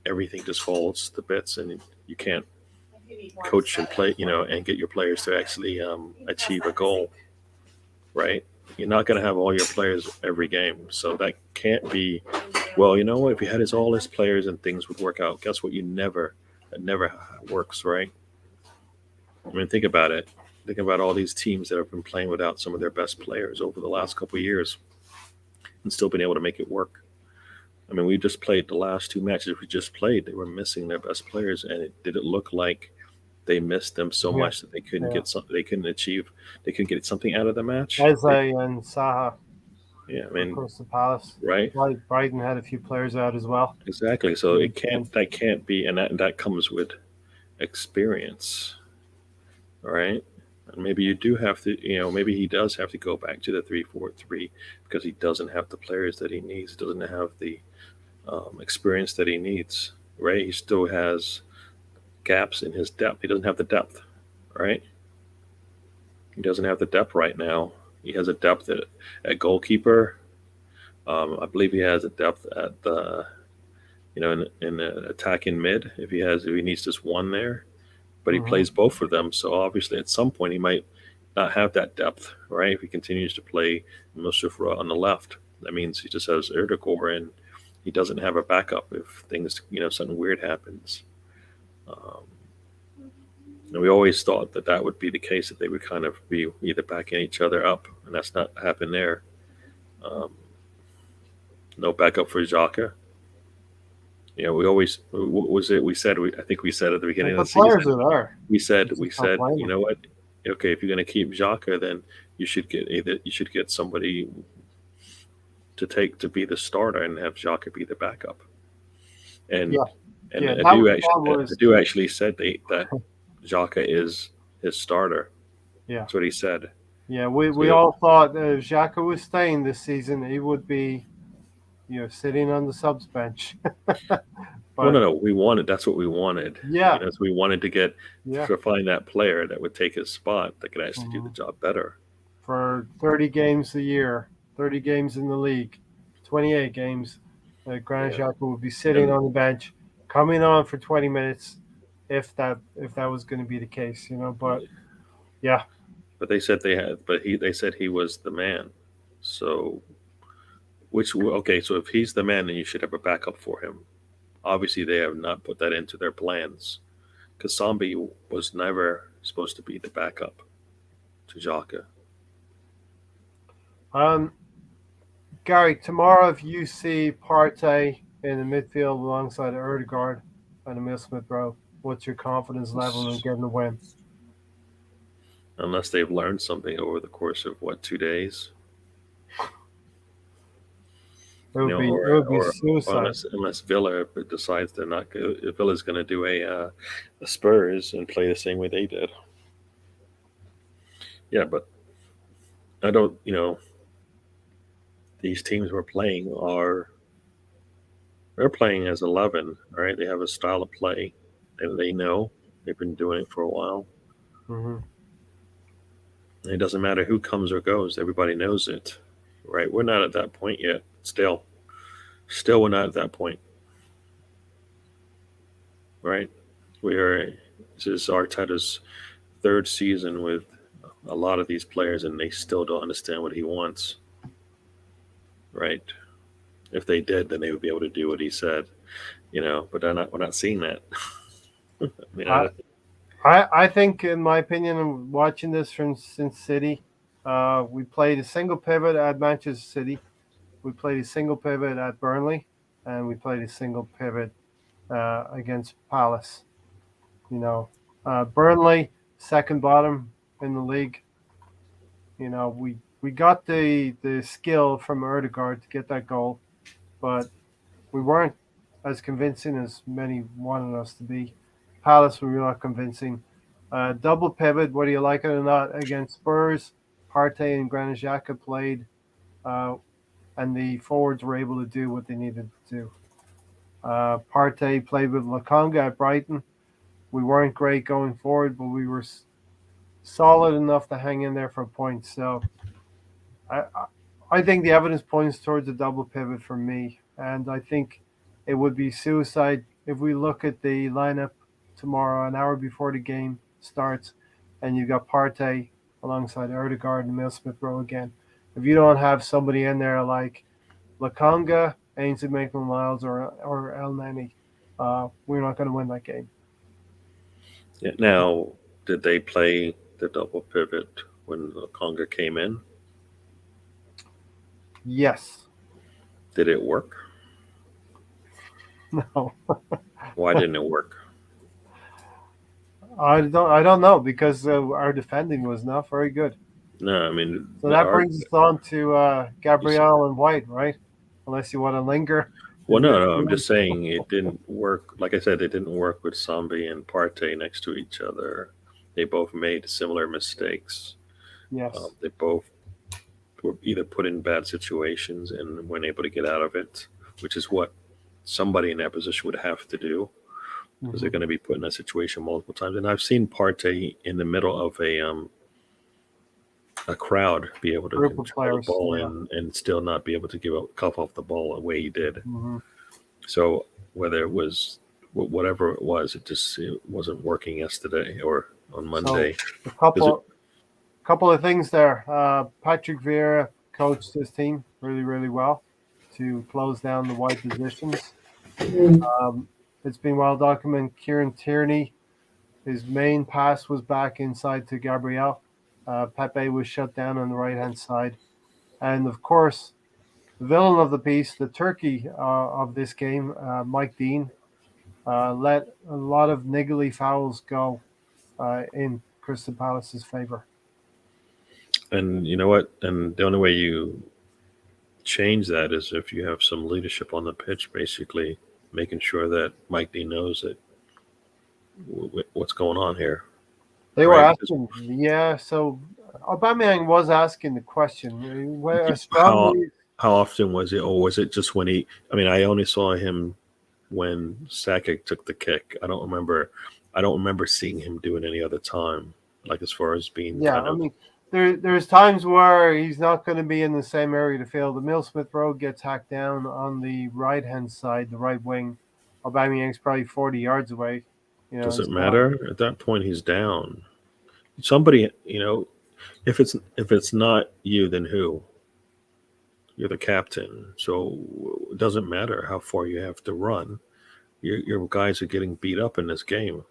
everything just falls to bits, and you can't coach and play, and get your players to actually achieve a goal, right? You're not going to have all your players every game, so that can't be. Well, you know what? If you had all his players and things would work out, guess what? That never works, right? I mean, think about it. Think about all these teams that have been playing without some of their best players over the last couple of years and still been able to make it work. I mean, we just played the last two matches we just played. They were missing their best players, and did it look like they missed them so Yeah. much that they couldn't get something. They couldn't get something out of the match. Eze and Saha, Yeah, I of mean, course, the Palace. right? Brighton had a few players out as well. Exactly. So that can't be, and that comes with experience, right? And maybe you do have to, maybe he does have to go back to the 3-4-3 because he doesn't have the players that he needs. He doesn't have the experience that he needs, right? He still has gaps in his depth. He doesn't have the depth, right? He doesn't have the depth right now. He has a depth at goalkeeper. I believe he has a depth at the, in the attacking mid. If he needs just one there, but he plays both of them. So obviously, at some point, he might not have that depth, right? If he continues to play Mustafa on the left, that means he just has Erdogan and he doesn't have a backup if things, something weird happens. And we always thought that would be the case, that they would kind of be either backing each other up, and that's not happened there. No backup for Xhaka. We always, what was it? I think we said at the beginning of the season. Players are there. We said, you know what? Okay, if you're going to keep Xhaka, then you should get somebody to be the starter and have Xhaka be the backup. And I do actually said that Xhaka is his starter. Yeah, that's what he said. Yeah, we all thought if Xhaka was staying this season, he would be, sitting on the subs bench. But, no, we wanted. That's what we wanted. Yeah, so we wanted to find that player that would take his spot, that could actually do the job better. For 30 games a year, 30 games in the league, 28 games, Granit Xhaka would be sitting on the bench, coming on for 20 minutes, if that was going to be the case, But yeah. But they said they said he was the man. So, so if he's the man, then you should have a backup for him. Obviously, they have not put that into their plans, because Sambi was never supposed to be the backup to Xhaka. Gary, tomorrow if you see Partey in the midfield alongside Erdegaard and Emil Smith-Rowe, what's your confidence level in getting the win? Unless they've learned something over the course of 2 days. It would be suicide. Unless Villa decides they're not good. If Villa's going to do a Spurs and play the same way they did. Yeah, but I don't. These teams we're playing they're playing as 11. All right, they have a style of play. They know they've been doing it for a while. Mm-hmm. It doesn't matter who comes or goes. Everybody knows it, right? We're not at that point yet. Still we're not at that point, right? This is Arteta's third season with a lot of these players, and they still don't understand what he wants, right? If they did, then they would be able to do what he said, but we're not seeing that. I think, in my opinion, I'm watching this from Sin City. We played a single pivot at Manchester City. We played a single pivot at Burnley, and we played a single pivot against Palace. Burnley, second bottom in the league. We got the skill from Erdegaard to get that goal, but we weren't as convincing as many wanted us to be. Palace were not convincing. Double pivot, whether you like it or not, against Spurs, Partey and Granit Xhaka played, and the forwards were able to do what they needed to do. Partey played with Lokonga at Brighton. We weren't great going forward, but we were solid enough to hang in there for points. So I think the evidence points towards a double pivot for me, and I think it would be suicide if we look at the lineup tomorrow, an hour before the game starts, and you've got Partey alongside Erdegaard and Emile Smith Rowe again. If you don't have somebody in there like Lakonga, Ainsley Maitland-Niles, or El Neni, we're not going to win that game. Yeah. Now, did they play the double pivot when Conga came in? Yes. Did it work? No. Why didn't it work? I don't know because our defending was not very good. No, I mean, So that brings us on to Gabriel and White, right? Unless you want to linger. Well, no, I'm just saying it didn't work. Like I said, it didn't work with Sambi and Partey next to each other. They both made similar mistakes. Yes. They both were either put in bad situations and weren't able to get out of it, which is what somebody in that position would have to do, because they're going to be put in that situation multiple times. And I've seen Partey in the middle of a crowd be able to control the ball and still not be able to give a cuff off the ball the way he did. Mm-hmm. So whether it was whatever it was, it wasn't working yesterday or on Monday. So a couple of things there. Patrick Vieira coached his team really, really well to close down the wide positions. It's been well documented. Kieran Tierney, his main pass was back inside to Gabriel. Pepe was shut down on the right-hand side. And, of course, the villain of the piece, the turkey of this game, Mike Dean, let a lot of niggly fouls go in Crystal Palace's favor. And you know what? And the only way you change that is if you have some leadership on the pitch, basically making sure that Mike Dean knows that what's going on here. They were asking, so Aubameyang was asking the question. How often was it, or was it just when I only saw him when Saka took the kick. I don't remember seeing him do it any other time, like as far as being there's times where he's not going to be in the same area of the field. Emile Smith Rowe gets hacked down on the right-hand side, the right wing. Aubameyang's probably 40 yards away. Does it matter? At that point, he's down. Somebody, if it's not you, then who? You're the captain, so it doesn't matter how far you have to run. Your guys are getting beat up in this game.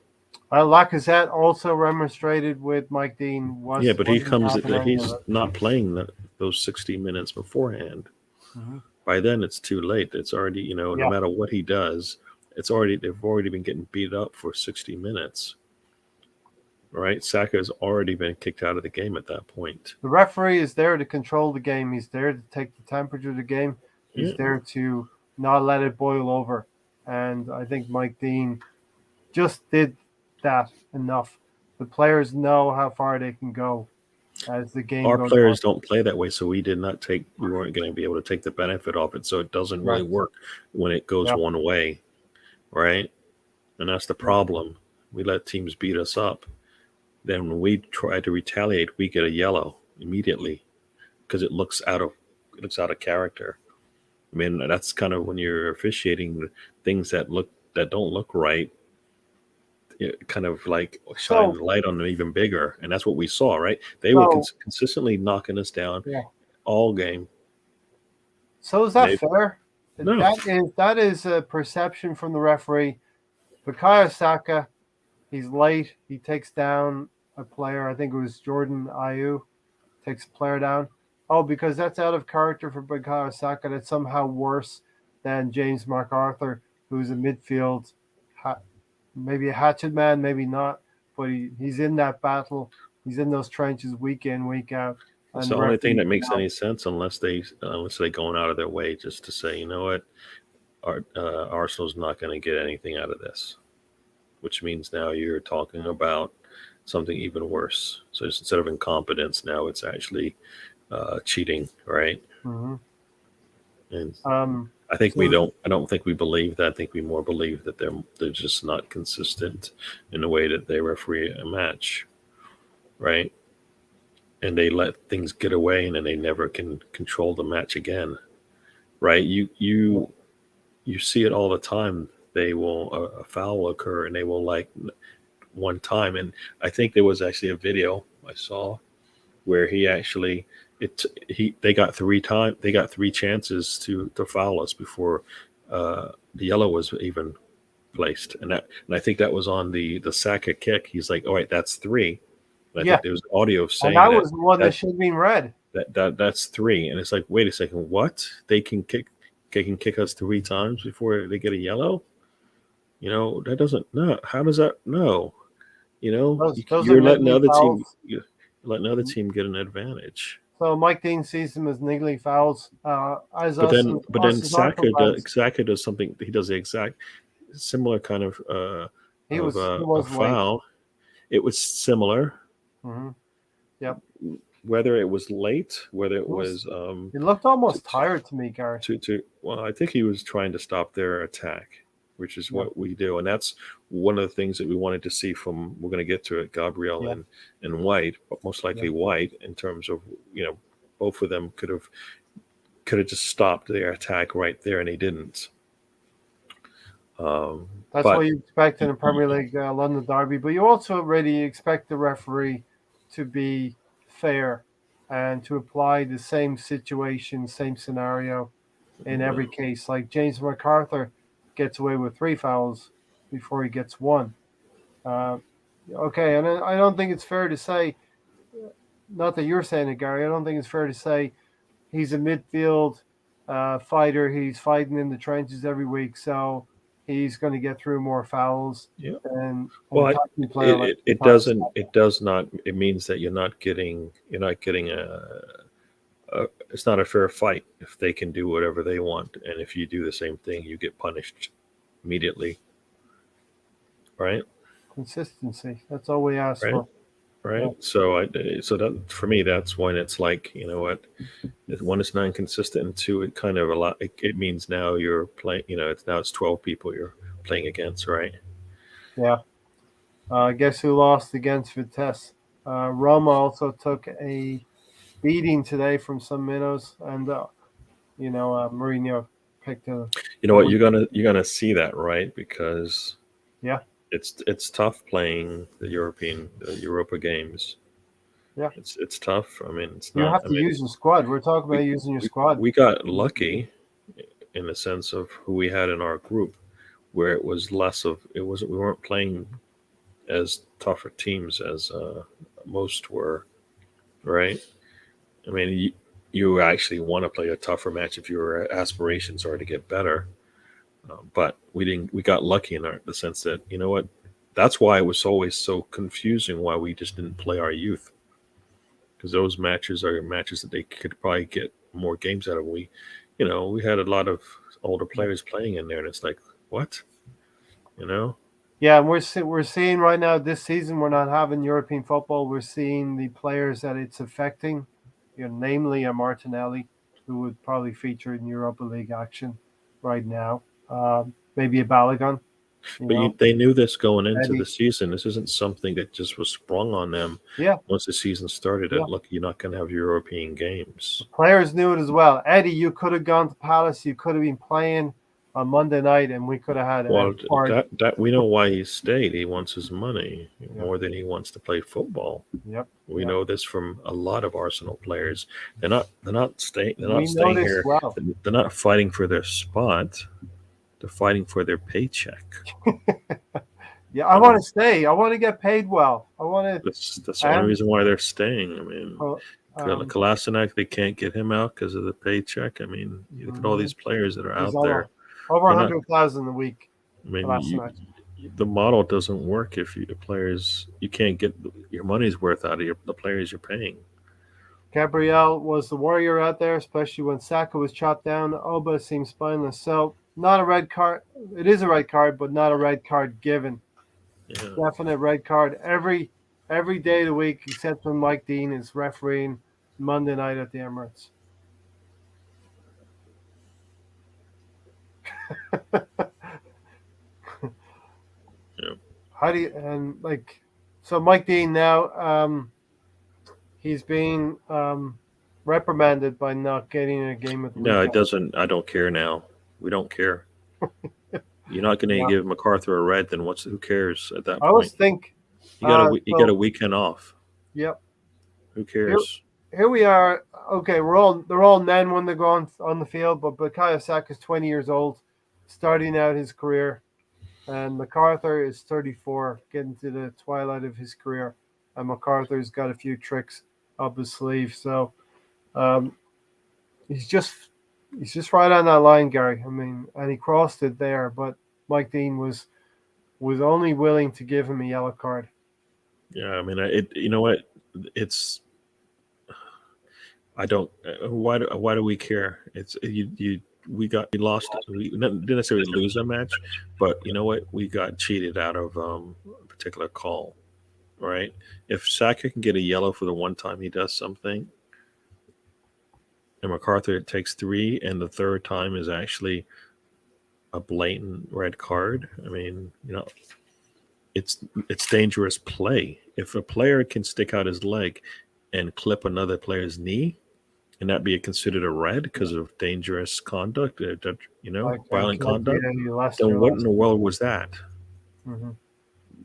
Lacazette also remonstrated with Mike Dean. But he's not playing those 60 minutes beforehand. Mm-hmm. By then, it's too late. It's already, no matter what he does, they've already been getting beat up for 60 minutes. Right? Saka has already been kicked out of the game at that point. The referee is there to control the game. He's there to take the temperature of the game. He's there to not let it boil over. And I think Mike Dean just did that enough. The players know how far they can go as the game goes on. Our players don't play that way, so we weren't going to be able to take the benefit of it. So it doesn't really work when it goes one way. Right? And that's the problem. We let teams beat us up. Then when we try to retaliate, we get a yellow immediately because it looks out of character. I mean, that's kind of when you're officiating things that don't look right. It kind of like shines light on them even bigger, and that's what we saw. Right? They were consistently knocking us down all game. So is that fair? No. That is a perception from the referee. Bukayo Saka, he's late. He takes down a player. I think it was Jordan Ayew. Takes a player down. Oh, because that's out of character for Bukayo Saka. That's somehow worse than James MacArthur, who's a midfield, maybe a hatchet man, maybe not. But he's in that battle. He's in those trenches week in, week out. It's the only thing that makes any sense unless they going out of their way just to say, you know what, Arsenal's not going to get anything out of this, which means now you're talking about something even worse. So instead of incompetence, now it's actually cheating, right? Mm-hmm. And I think we So- don't. I don't think we believe that. I think we more believe that they're just not consistent in the way that they referee a match, right? And they let things get away, and then they never can control the match again, right? You see it all the time. They will a foul will occur, and they will like one time. And I think there was actually a video I saw where he actually they got three chances to foul us before the yellow was even placed, and I think that was on the Saka kick. He's like, all right, that's three. And I yeah, think there was audio and saying that that was the one that that, should have been red. that's three, and it's like, wait a second, what? They can kick us three times before they get a yellow. That doesn't no. How does that no? Those are You're letting the niggly other team. fouls. You're letting the other team get an advantage. So Mike Dean sees them as niggly fouls. As But us, then as Arsenal fans, Saka does something. He does the exact similar kind he of a was late. foul. It was similar. Mm-hmm. Yep. Whether it was late, whether it was He looked almost tired to me, Gary. well, I think he was trying to stop their attack, which is Yeah. what we do, and that's one of the things that we wanted to see from. We're going to get to it, Gabriel Yeah. and White, but most likely White, in terms of both of them could have just stopped their attack right there, and they didn't. That's but what you expect in a Premier League London derby, but you also really expect the referee to be fair and to apply the same situation, same scenario in every case. Like James McArthur gets away with 3 fouls before he gets 1. Okay, and I don't think it's fair to say, not that you're saying it, Gary, I don't think it's fair to say he's a midfield fighter. He's fighting in the trenches every week, so he's going to get through more fouls. Yeah. Than Well, an attacking player like it doesn't. It does not. It means that you're not getting it's not a fair fight if they can do whatever they want, and if you do the same thing, you get punished immediately, right? Consistency. That's all we ask Right. for. Right. Yeah. So that for me, that's when it's like, what, one, it's not inconsistent, and two, it kind of it means now you're playing. It's 12 people you're playing against, right? Yeah. Guess who lost against Vitesse? Roma also took a beating today from some minnows, and Mourinho picked a. You know what? You're gonna see that, right? Because Yeah. it's tough playing the Europa games. Yeah. It's tough. I mean, it's You not. have to use your squad. We're talking about using your squad. We got lucky in the sense of who we had in our group, where it was less of it wasn't. We weren't playing as tougher teams as most were, right? I mean, you actually want to play a tougher match if your aspirations are to get better. But we didn't. We got lucky in the sense that, what, that's why it was always so confusing why we just didn't play our youth, because those matches are matches that they could probably get more games out of. We had a lot of older players playing in there, and it's like, what, Yeah, and we're seeing right now this season we're not having European football. We're seeing the players that it's affecting, namely a Martinelli, who would probably feature in Europa League action right now. Maybe a Balogun. But they knew this going into Eddie. the season. This isn't something that just was sprung on them. Yeah. Once the season started, Yeah. that look, you're not going to have European games. Players knew it as well. Eddie, you could have gone to Palace. You could have been playing on Monday night, and we could have had. Well, that we know why he stayed. He wants his money more than he wants to play football. Yep. We know this from a lot of Arsenal players. They're not staying. They're not We know staying this here. well. They're not fighting for their spot. They're fighting for their paycheck. Yeah, I want to stay. I want to get paid well. I want to. That's the only reason why they're staying. I mean, Kolasinac, they can't get him out because of the paycheck. I mean, you look at all these players that are out there. Over 100,000 a week. I mean, the model doesn't work if the players, you can't get your money's worth out of the players you're paying. Gabriel was the warrior out there, especially when Saka was chopped down. Auba seems spineless. So, not a red card. It is a red card, but not a red card given. Yeah. Definite red card every day of the week, except when Mike Dean is refereeing Monday night at the Emirates. Yeah. How do you so Mike Dean now? He's being reprimanded by not getting a game at the No, it weekend. doesn't. I don't care now. We don't care. You're not going to Yeah. give MacArthur a red, then who cares at that I always point? think. You got a So weekend off. yep. Who Here, cares? here we are. Okay, they're all men when they go on the field, but Bukayo Saka is 20 years old, starting out his career, and MacArthur is 34, getting to the twilight of his career, and MacArthur's got a few tricks up his sleeve. So um, he's just right on that line, Gary. I mean, and he crossed it there, but Mike Dean was only willing to give him a yellow card. Yeah, I mean, You know what? It's. I don't. Why do we care? It's you. We lost. We didn't necessarily lose a match, but you know what? We got cheated out of a particular call, right? If Saka can get a yellow for the one time he does something, and MacArthur takes 3, and the third time is actually a blatant red card. I mean, it's dangerous play. If a player can stick out his leg and clip another player's knee, and that be considered a red because of dangerous conduct, violent conduct, then what in the world was that? Mm-hmm.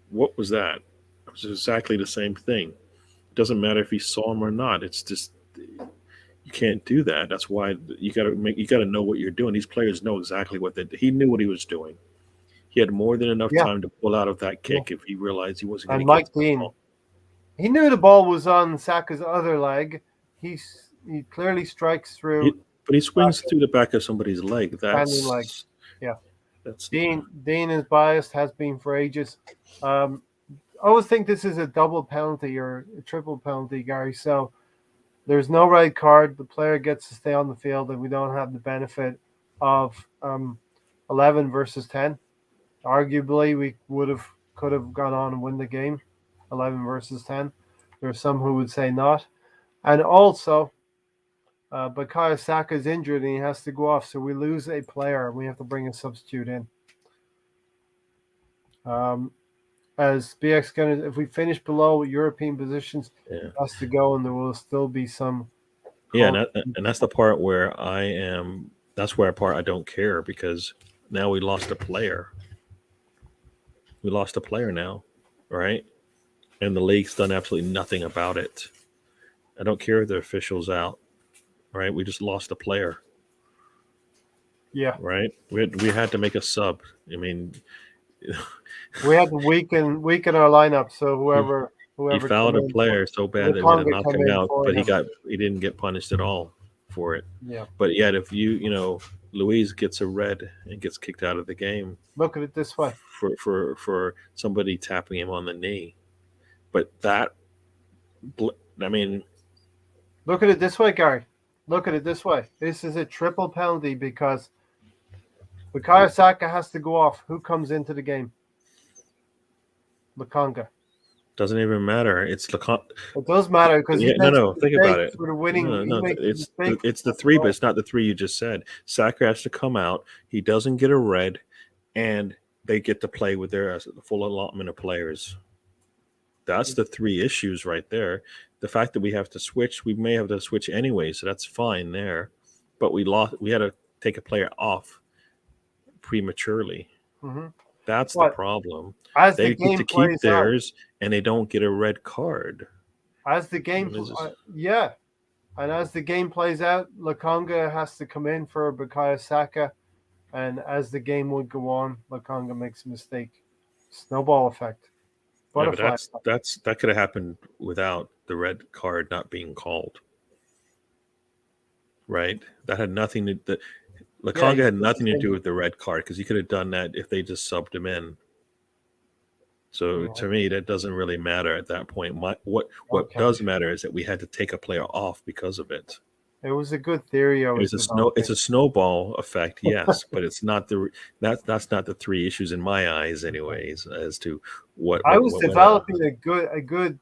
What was that? It was exactly the same thing. It doesn't matter if he saw him or not. It's just you can't do that. That's why you got to know what you're doing. These players know exactly what he knew what he was doing. He had more than enough time to pull out of that kick if he realized he wasn't going to get Mike Dean, he knew the ball was on Saka's other leg. He clearly strikes through. But he swings through the back of somebody's leg. Standing leg. Yeah. Dean is biased, has been for ages. I always think this is a double penalty or a triple penalty, Gary. So there's no red card. The player gets to stay on the field, and we don't have the benefit of 11 versus 10. Arguably, we could have gone on and win the game, 11 versus 10. There are some who would say not. And also, Bukayo Saka is injured and he has to go off, so we lose a player and we have to bring a substitute in. As BX if we finish below European positions, it has to go, and there will still be some. Yeah, and that's the part where I am. That's where I don't care, because now we lost a player. We lost a player now, right? And the league's done absolutely nothing about it. I don't care if the official's out, right? We just lost a player. Yeah. Right? We had to make a sub. I mean, we had to weaken our lineup, so whoever he fouled a player so bad that we had to knock him out, but he didn't get punished at all for it. Yeah. But yet, if Luis gets a red and gets kicked out of the game, look at it this way, for somebody tapping him on the knee. But that, I mean, look at it this way, Gary. Look at it this way. This is a triple penalty because Bukayo Saka has to go off. Who comes into the game? Lokonga. Doesn't even matter. It's Lokonga. It does matter because think about it. For the winning, it's the 3, but it's not the 3 you just said. Saka has to come out. He doesn't get a red, and they get to play with their full allotment of players. That's the 3 issues right there. The fact that we have to switch, we may have to switch anyway, so that's fine there. But we had to take a player off prematurely. Mm-hmm. That's the problem. As they the game get to keep theirs, out, and they don't get a red card. As the game, and as the game plays out, Lokonga has to come in for Bukayo Saka, and as the game would go on, Lokonga makes a mistake. Snowball effect. Yeah, but that could have happened without the red card not being called, right? That had nothing to. Lokonga had nothing to do with the red card, because he could have done that if they just subbed him in. So to me, that doesn't really matter at that point. What does matter is that we had to take a player off because of it. It was a good theory. It's a snowball effect, yes, but it's not that's not the 3 issues in my eyes, anyways. As to what I was developing a good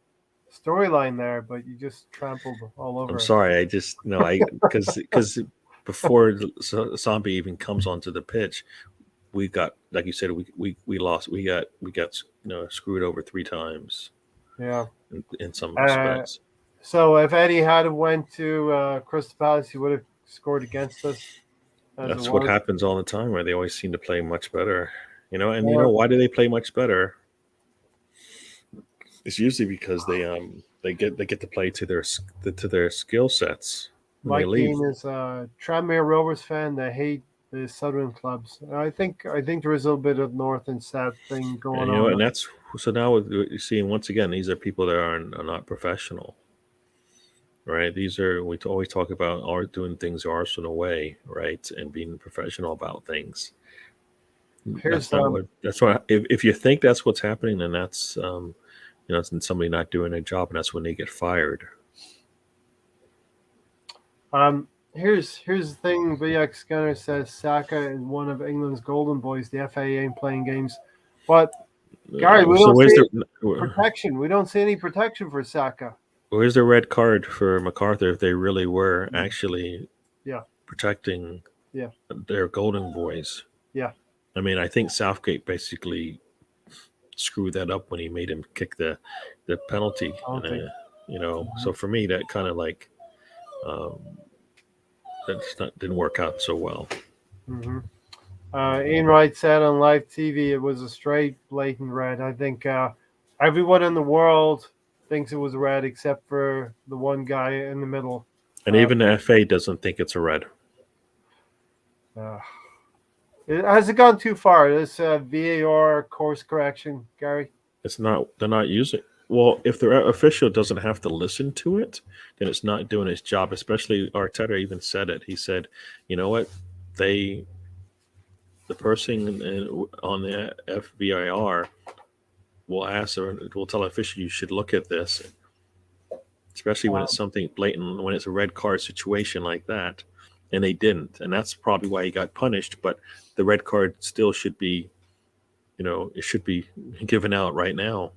storyline there, but you just trampled all over. I'm sorry, I just because before Zombie even comes onto the pitch, we got, like you said, we lost. We got screwed over 3 times Yeah. in some respects. So if Eddie had went to Crystal Palace, he would have scored against us. That's what happens all the time, right? They always seem to play much better, And Yeah. why do they play much better? It's usually because they get to play to their skill sets. Mike Dean is a Tranmere Rovers fan. They hate the southern clubs. I think there is a little bit of north and south thing going on. And that's so now you're seeing once again, these are people that are not professional, right? We always talk about doing things Arsenal way, right, and being professional about things. That's why if you think that's what's happening, then that's it's somebody not doing their job, and that's when they get fired. Here's the thing. VX Gunner says Saka is one of England's golden boys. The FA ain't playing games, but Gary, we don't see protection. We don't see any protection for Saka. Where's the red card for MacArthur if they really were actually protecting their golden boys? Yeah. I mean, I think Southgate basically screwed that up when he made him kick the penalty. So for me, that kind of like didn't work out so well. Mm-hmm. Ian Wright said on live TV it was a straight blatant red. I think everyone in the world thinks it was red except for the one guy in the middle. And even the FA doesn't think it's a red. Has it gone too far? This VAR course correction, Gary? It's not. They're not using. Well, if the official doesn't have to listen to it, then it's not doing its job. Especially Arteta even said it. He said, "You know what? The person on the FVIR will tell official you should look at this, especially when it's something blatant, when it's a red card situation like that." And they didn't, and that's probably why he got punished. But the red card still should be, it should be given out right now.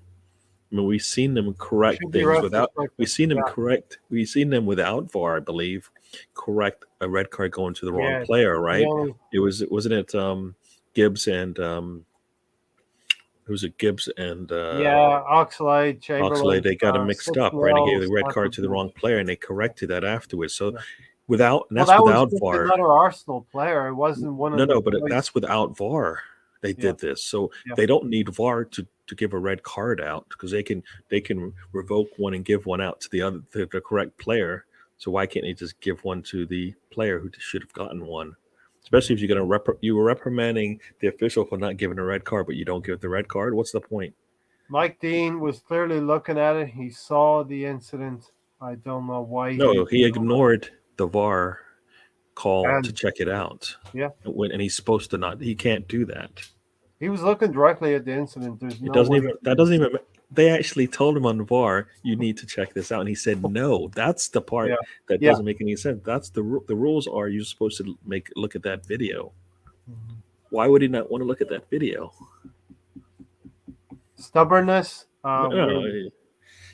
I mean, we've seen them correct things without. We've seen them correct. We've seen them without VAR, I believe, correct a red card going to the wrong player. Right? Wasn't it Gibbs and who's it? Gibbs and Oxlade, Chamberlain. Oxlade. They got them mixed up, right? They gave the red card to the wrong player, and they corrected that afterwards. So. Without VAR. Another Arsenal player. It wasn't one of but that's without VAR. They did this, so they don't need VAR to give a red card out because they can revoke one and give one out to the correct player. So why can't they just give one to the player who should have gotten one? Especially if you're going to you were reprimanding the official for not giving a red card, but you don't give the red card. What's the point? Mike Dean was clearly looking at it. He saw the incident. I don't know why. No, he ignored the VAR call to check it out. Yeah. And he's supposed to not. He can't do that. He was looking directly at the incident. They actually told him on the VAR, you need to check this out. And he said, no, that's the part that doesn't make any sense. That's the rules are you're supposed to look at that video. Mm-hmm. Why would he not want to look at that video? Stubbornness.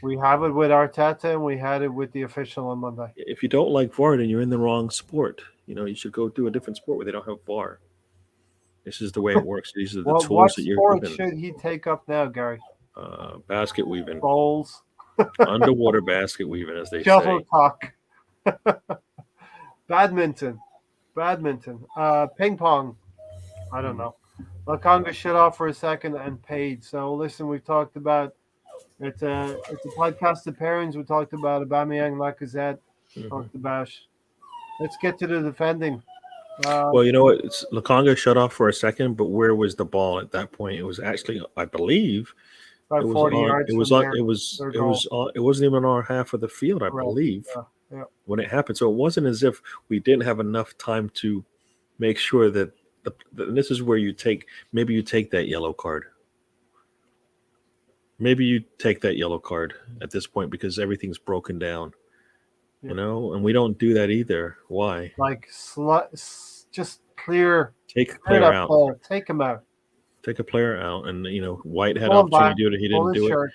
We have it with Arteta, and we had it with the official on Monday. If you don't like VAR, then you're in the wrong sport. You should go do a different sport where they don't have VAR. This is the way it works. These are the tools that you're given. What sport should he take up now, Gary? Basket weaving. Bowls. Underwater basket weaving, as they say. Shuttlecock. Badminton. Ping pong. I don't know. Lacazette shut off for a second and paid. So listen, we've talked about it's a podcast of pairings. We talked about Aubameyang, Lacazette. Talked about. Let's get to the defending. Well, you know what? Lacazette shut off for a second, but where was the ball at that point? It was actually, I believe, about 40 yards. It wasn't even on our half of the field, I believe, when it happened. So it wasn't as if we didn't have enough time to make sure that. And this is where you take that yellow card. Maybe you take that yellow card at this point because everything's broken down, and we don't do that either. Why? Just clear. Take a player out. Player. Take him out. Take a player out, and White had opportunity to do it. He didn't do it.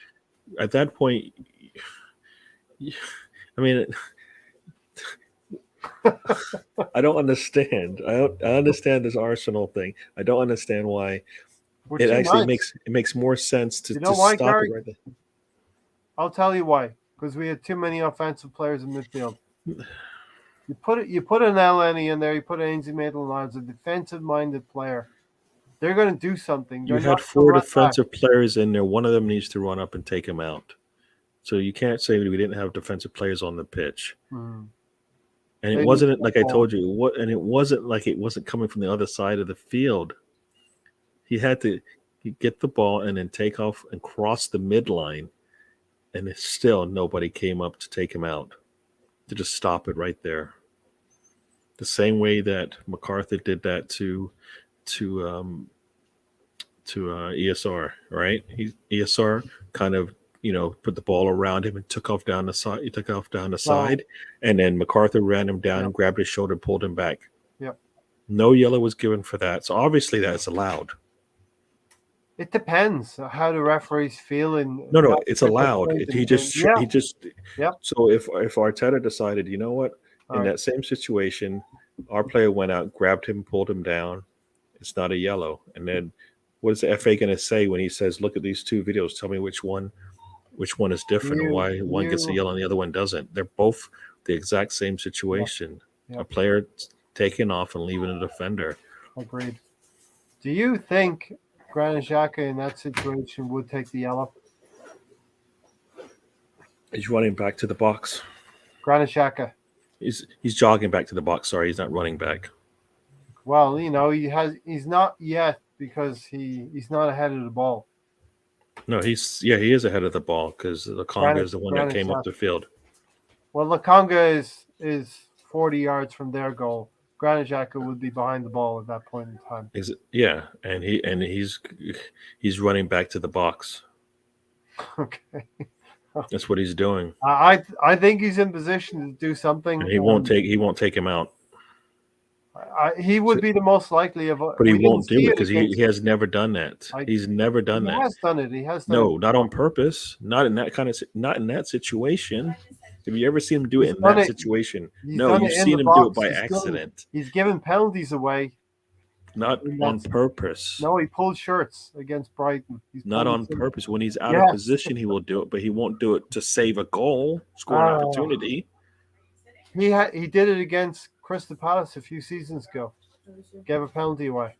At that point, I mean, I don't understand. I understand this Arsenal thing. I don't understand why. We're It too actually nice. makes more sense to, You to know why, stop it Gary? right there. I'll tell you why. Because we had too many offensive players in midfield. You put an Elneny in there. You put an Ainsley Maitland-Niles, a defensive-minded player. They're going to do something. You They're had not going to 4 run back. defensive players in there. One of them needs to run up and take him out. So you can't say we didn't have defensive players on the pitch. Hmm. And it They need wasn't like I football. told you. And it wasn't like it wasn't coming from the other side of the field. He had to get the ball and then take off and cross the midline, and it's still nobody came up to take him out, to just stop it right there. The same way that MacArthur did that to ESR, right? ESR kind of put the ball around him and took off down the side. He took off down the side, and then MacArthur ran him down and grabbed his shoulder, and pulled him back. Yep. No yellow was given for that, so obviously that's allowed. It depends how the referees feel. No, it's allowed. He just. Yep. So if Arteta decided, you know what, in that same situation, our player went out, grabbed him, pulled him down, it's not a yellow. And then what is the FA going to say when he says, "Look at these 2 videos. Tell me which one is different, and why one gets a yellow and the other one doesn't?" They're both the exact same situation. Yep. A player taking off and leaving a defender. Agreed. Do you think Granit Xhaka in that situation would take the yellow? He's running back to the box. Granit Xhaka. He's jogging back to the box. Sorry, he's not running back. Well, he's not yet because he's not ahead of the ball. No, he is ahead of the ball because Lacazette is the one that came up the field. Well, Lacazette is 40 yards from their goal. Granit Xhaka would be behind the ball at that point in time. Yeah, and he's running back to the box. Okay. That's what he's doing. I think he's in position to do something. And he won't take him out. He would be the most likely of. But he won't do it because he has never done that. He's never done that. He has done it. No, not on purpose. Not in that situation. Have you ever seen him do it in that situation? No, you've seen him do it by accident. He's given penalties away. Not on purpose. No, he pulled shirts against Brighton. Not on purpose. When he's out of position, he will do it, but he won't do it to save a goal, score an opportunity. He did it against Crystal Palace a few seasons ago. Gave a penalty away.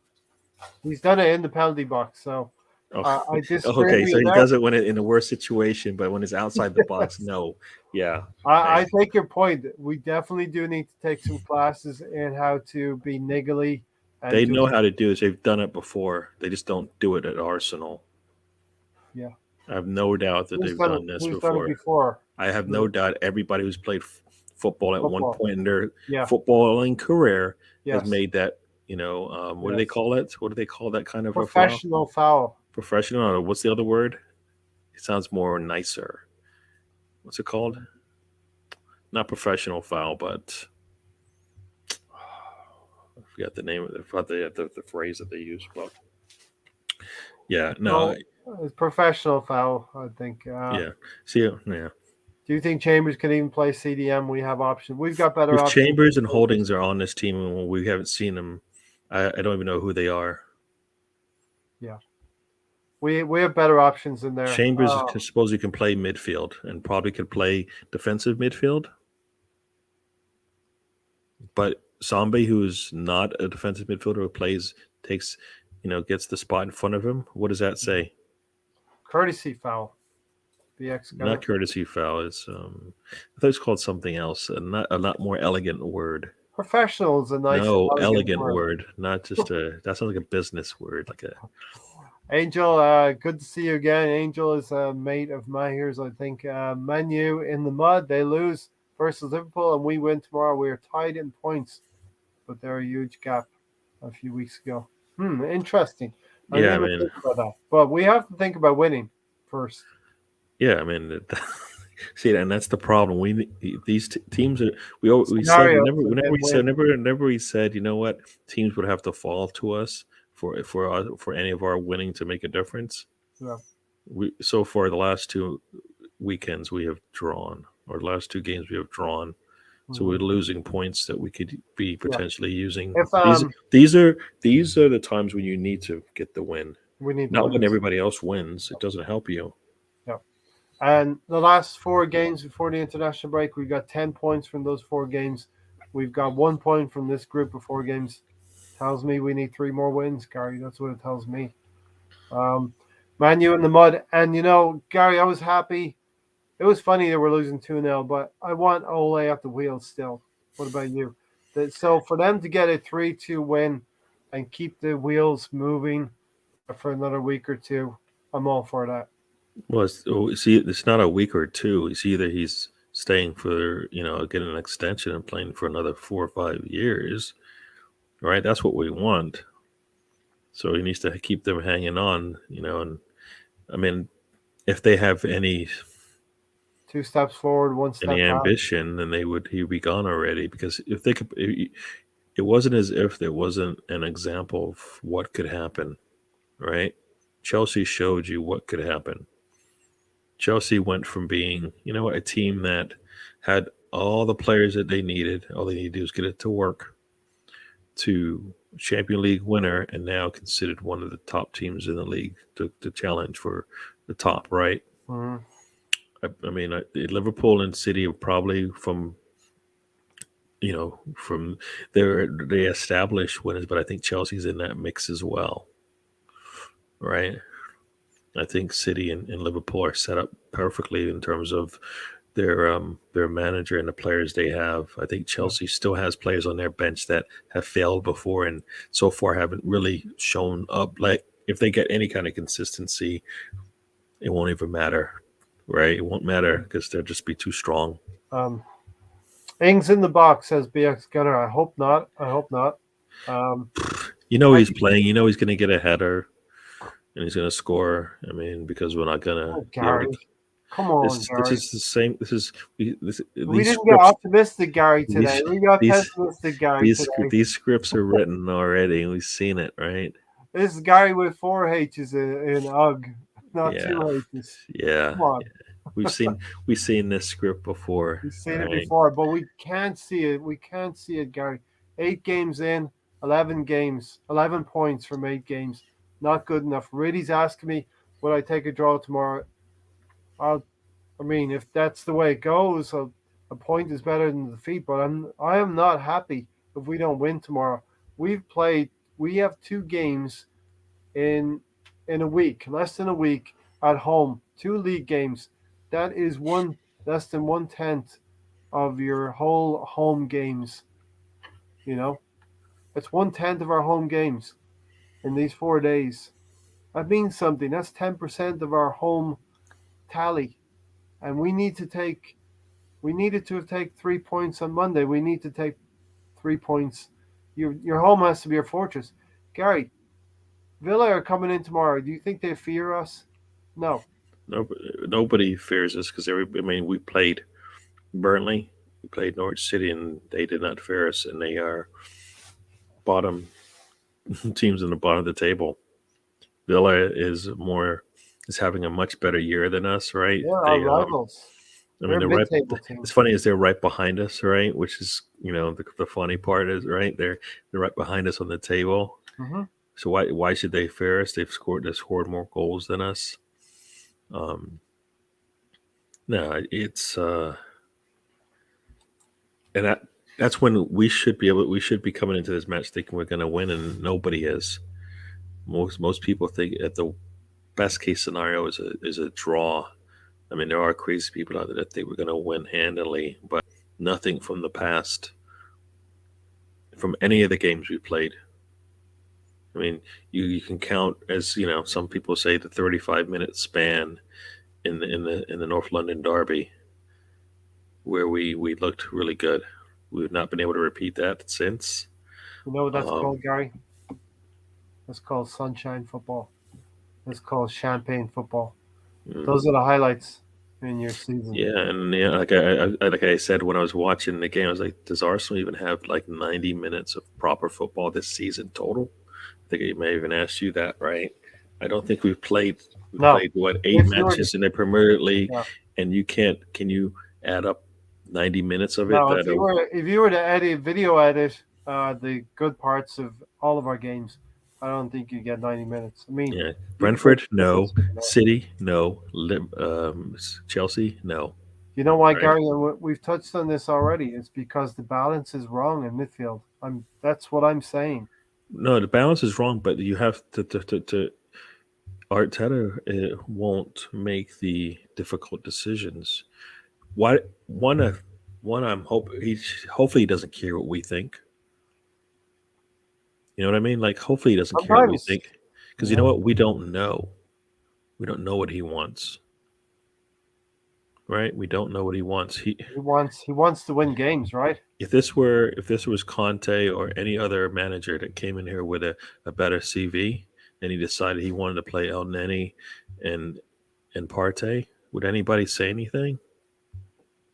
He's done it in the penalty box, so I disagree. Okay, so he does it when in the worst situation, but when it's outside the box, no. Yeah. I take your point. We definitely do need to take some classes in how to be niggly. They know how to do this. They've done it before. They just don't do it at Arsenal. Yeah. I have no doubt that they've done this before. I have no doubt everybody who's played football at one point in their footballing career has made that, what do they call it? What do they call that kind of professional foul? Professional. What's the other word? It sounds more nicer. What's it called? Not professional foul, but I forgot the name of it. The phrase that they use. But yeah, no. It's professional foul, I think. Yeah. See, yeah. Do you think Chambers can even play CDM? We have options. We've got better options. Chambers and Holdings are on this team, and we haven't seen them. I don't even know who they are. Yeah. We have better options in there. Chambers, I suppose he can play midfield and probably could play defensive midfield. But Sambi, who's not a defensive midfielder, gets the spot in front of him. What does that say? Courtesy foul. Not courtesy foul. It's I thought it was called something else. A lot more elegant word. Professional is a nice. No, elegant word. Not just that sounds like a business word. Angel, good to see you again. Angel is a mate of Mahir's, I think. Man U in the mud. They lose versus Liverpool, and we win tomorrow. We are tied in points, but they're a huge gap a few weeks ago. Interesting. I didn't think about that. But we have to think about winning first. Yeah, I mean, see, and that's the problem. These teams are. We said whenever we said, you know what, teams would have to fall to us for any of our winning to make a difference. Yeah. So far the last 2 weekends we have drawn, or the last 2 games we have drawn. So we're losing points that we could be potentially using. If These are the times when you need to get the win. we need Not when wins. everybody else wins. It doesn't help you. And the last 4 games before the international break, we got 10 points from those 4 games. We've got 1 point from this group of 4 games. Tells me we need 3 more wins, Gary. That's what it tells me. Man U in the mud. And, Gary, I was happy. It was funny that we're losing 2-0, but I want Ole at the wheel still. What about you? So for them to get a 3-2 win and keep the wheels moving for another week or two, I'm all for that. Well, it's not a week or 2. It's either he's staying for, getting an extension and playing for another 4 or 5 years, right? That's what we want. So he needs to keep them hanging on, and I mean, if they have any 2 steps forward, 1 step back. ambition, then he'd be gone already. Because if they could, it wasn't as if there wasn't an example of what could happen, right? Chelsea showed you what could happen. Chelsea went from being, a team that had all the players that they needed, all they needed to do was get it to work, to Champions League winner, and now considered one of the top teams in the league to challenge for the top, right? Mm-hmm. I mean, Liverpool and City are probably from they established winners, but I think Chelsea's in that mix as well, right? I think City and Liverpool are set up perfectly in terms of their manager and the players they have. I think Chelsea still has players on their bench that have failed before and so far haven't really shown up. Like, if they get any kind of consistency, it won't even matter, right? It won't matter because they'll just be too strong. Ings in the box, says BX Gunner. I hope not. He's playing. He's going to get a header. And he's going to score. I mean, because we're not going to. Oh, Gary. Come on, Gary. This is the same. We didn't get optimistic, Gary, today. We got pessimistic, Gary, today. These scripts are written already. We've seen it, right? This is Gary with 4 H's in UG, not 2 H's. Yeah. Come on. Yeah. We've seen this script before. We've seen it before, but we can't see it. We can't see it, Gary. 8 games in, 11 points from 8 games. Not good enough. Riddy's asking me, would I take a draw tomorrow? If that's the way it goes, a point is better than defeat. But I am not happy if we don't win tomorrow. We have 2 games in a week, less than a week at home. 2 league games. That is less than 1/10 of your whole home games. It's 1/10 of our home games in these 4 days. That means something. That's 10% of our home tally. And we needed to have taken 3 points on Monday. We need to take 3 points. Your home has to be your fortress. Gary, Villa are coming in tomorrow. Do you think they fear us? No. Nobody fears us because we played Burnley, we played Norwich City, and they did not fear us, and they are bottom teams in the bottom of the table. Villa is having a much better year than us, right? Yeah, our rivals. They're right. It's funny is they're right behind us, right? Which is the funny part is right they're right behind us on the table. Mm-hmm. So why should they fear us? They've scored more goals than us. No, it's and that's when we should be coming into this match thinking we're going to win, and nobody is. Most people think at the best case scenario is a draw. I mean, there are crazy people out there that think we're going to win handily, but nothing from the past, from any of the games we played. I mean, you can count, as some people say, the 35-minute span in the North London derby where we looked really good. We've not been able to repeat that since. You know what that's called, Gary? That's called sunshine football. It's called champagne football. Those are the highlights in your season. Yeah, and like I said when I was watching the game, I was like, does Arsenal even have like 90 minutes of proper football this season total? I think I may even ask you that, right? I don't think we've played. Played 8 matches in the Premier League, and can you add up 90 minutes of it. No, if you were to video edit the good parts of all of our games, I don't think you get 90 minutes. I mean, yeah, you could Brentford, make no. difference from there. City, no. Chelsea, no. You know why, Right. Gary? And we've touched on this already. It's because the balance is wrong in midfield. That's what I'm saying. No, the balance is wrong, but you have to Arteta won't make the difficult decisions. Why? One, hopefully he doesn't care what we think. You know what I mean? Like, hopefully he doesn't care what we Sometimes, think, because you know what? We don't know. We don't know what he wants. Right? We don't know what he wants. he wants to win games, right? If this was Conte or any other manager that came in here with a better CV and he decided he wanted to play El Neni and Partey, would anybody say anything?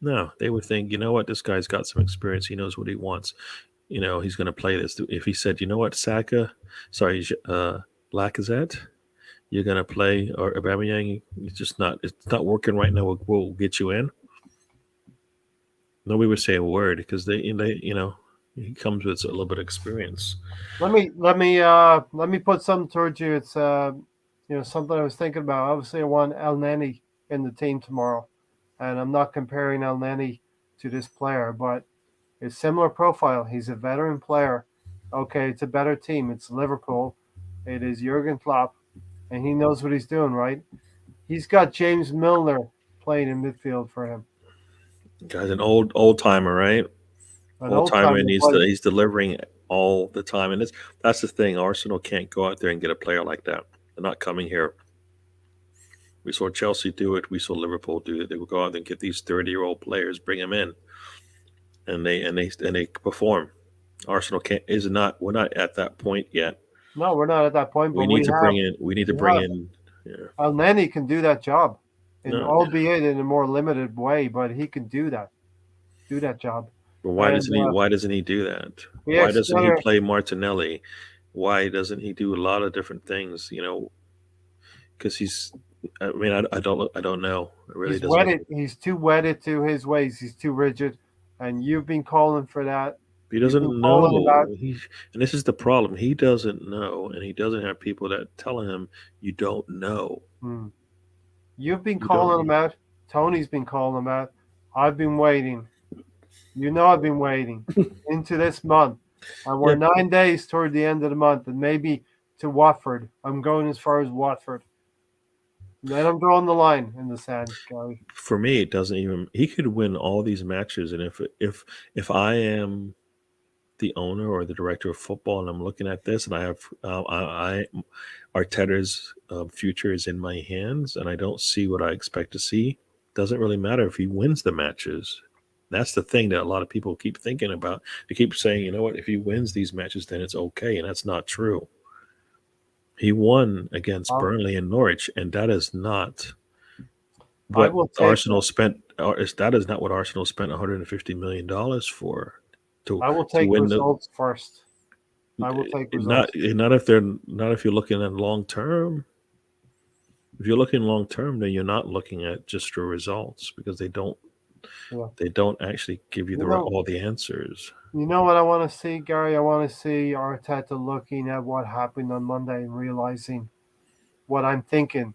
No, they would think, you know what, this guy's got some experience. He knows what he wants. You know, he's going to play this. If he said, you know what, Lacazette, you're going to play, or Aubameyang, it's not working right now. We'll get you in. Nobody would say a word because they he comes with a little bit of experience. Let me put something towards you. It's something I was thinking about. Obviously, I want El Neni in the team tomorrow, and I'm not comparing El Neni to this player, but it's similar profile. He's a veteran player. Okay, it's a better team. It's Liverpool. It is Jurgen Klopp, and he knows what he's doing, right? He's got James Milner playing in midfield for him. Guy's an old timer, right? Old timer, and he's delivering all the time. And that's the thing. Arsenal can't go out there and get a player like that. They're not coming here. We saw Chelsea do it. We saw Liverpool do it. They would go out and get these 30-year-old players, bring them in, and they perform. Arsenal we're not at that point yet. No, we're not at that point. But we need to bring in. Yeah. El Neni can do that job, albeit in a more limited way, but he can do that job. But why doesn't he do that? Why doesn't he play Martinelli? Why doesn't he do a lot of different things? You know, because I don't know. It really doesn't. He's too wedded to his ways. He's too rigid, and you've been calling for that. He doesn't know. And this is the problem. He doesn't know, and he doesn't have people that tell him, you don't know. You've been calling him out. Tony's been calling him out. I've been waiting. You know I've been waiting into this month. And we're 9 days toward the end of the month, and maybe to Watford. I'm going as far as Watford. Then I'm drawing the line in the sand, Gary. For me, it doesn't even. He could win all these matches, and if I am the owner or the director of football, and I'm looking at this, and I have Arteta's future is in my hands, and I don't see what I expect to see. Doesn't really matter if he wins the matches. That's the thing that a lot of people keep thinking about. They keep saying, you know what, if he wins these matches, then it's okay, and that's not true. He won against Burnley and Norwich, and that is not what Arsenal spent. That is not what Arsenal spent $150 million for. I will take results first. I will take results. Not if you're looking at long term. If you're looking long term, then you're not looking at just your results because they don't actually give you all the answers. You know what I want to see, Gary? I want to see Arteta looking at what happened on Monday and realizing what I'm thinking.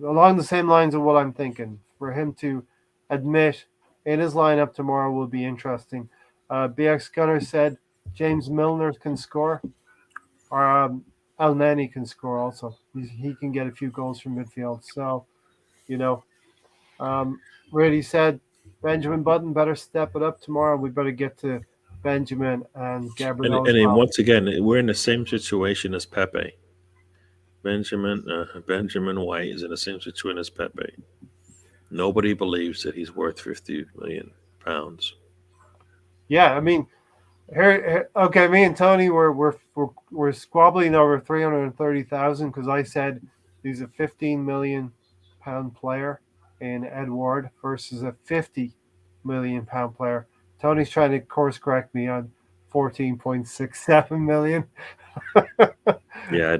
Along the same lines of what I'm thinking. For him to admit in his lineup tomorrow will be interesting. BX Gunner said James Milner can score, or El Neni can score also. He can get a few goals from midfield. So, Brady said Benjamin Button better step it up tomorrow. We better get to Benjamin and Gabriel. And once again, we're in the same situation as Pepe. Benjamin White is in the same situation as Pepe. Nobody believes that he's worth £50 million. Yeah, I mean, here, okay. Me and Tony we're squabbling over 330,000 because I said he's a £15 million player in Edward versus a £50 million player. Tony's trying to course correct me on 14.67 million. Yeah, I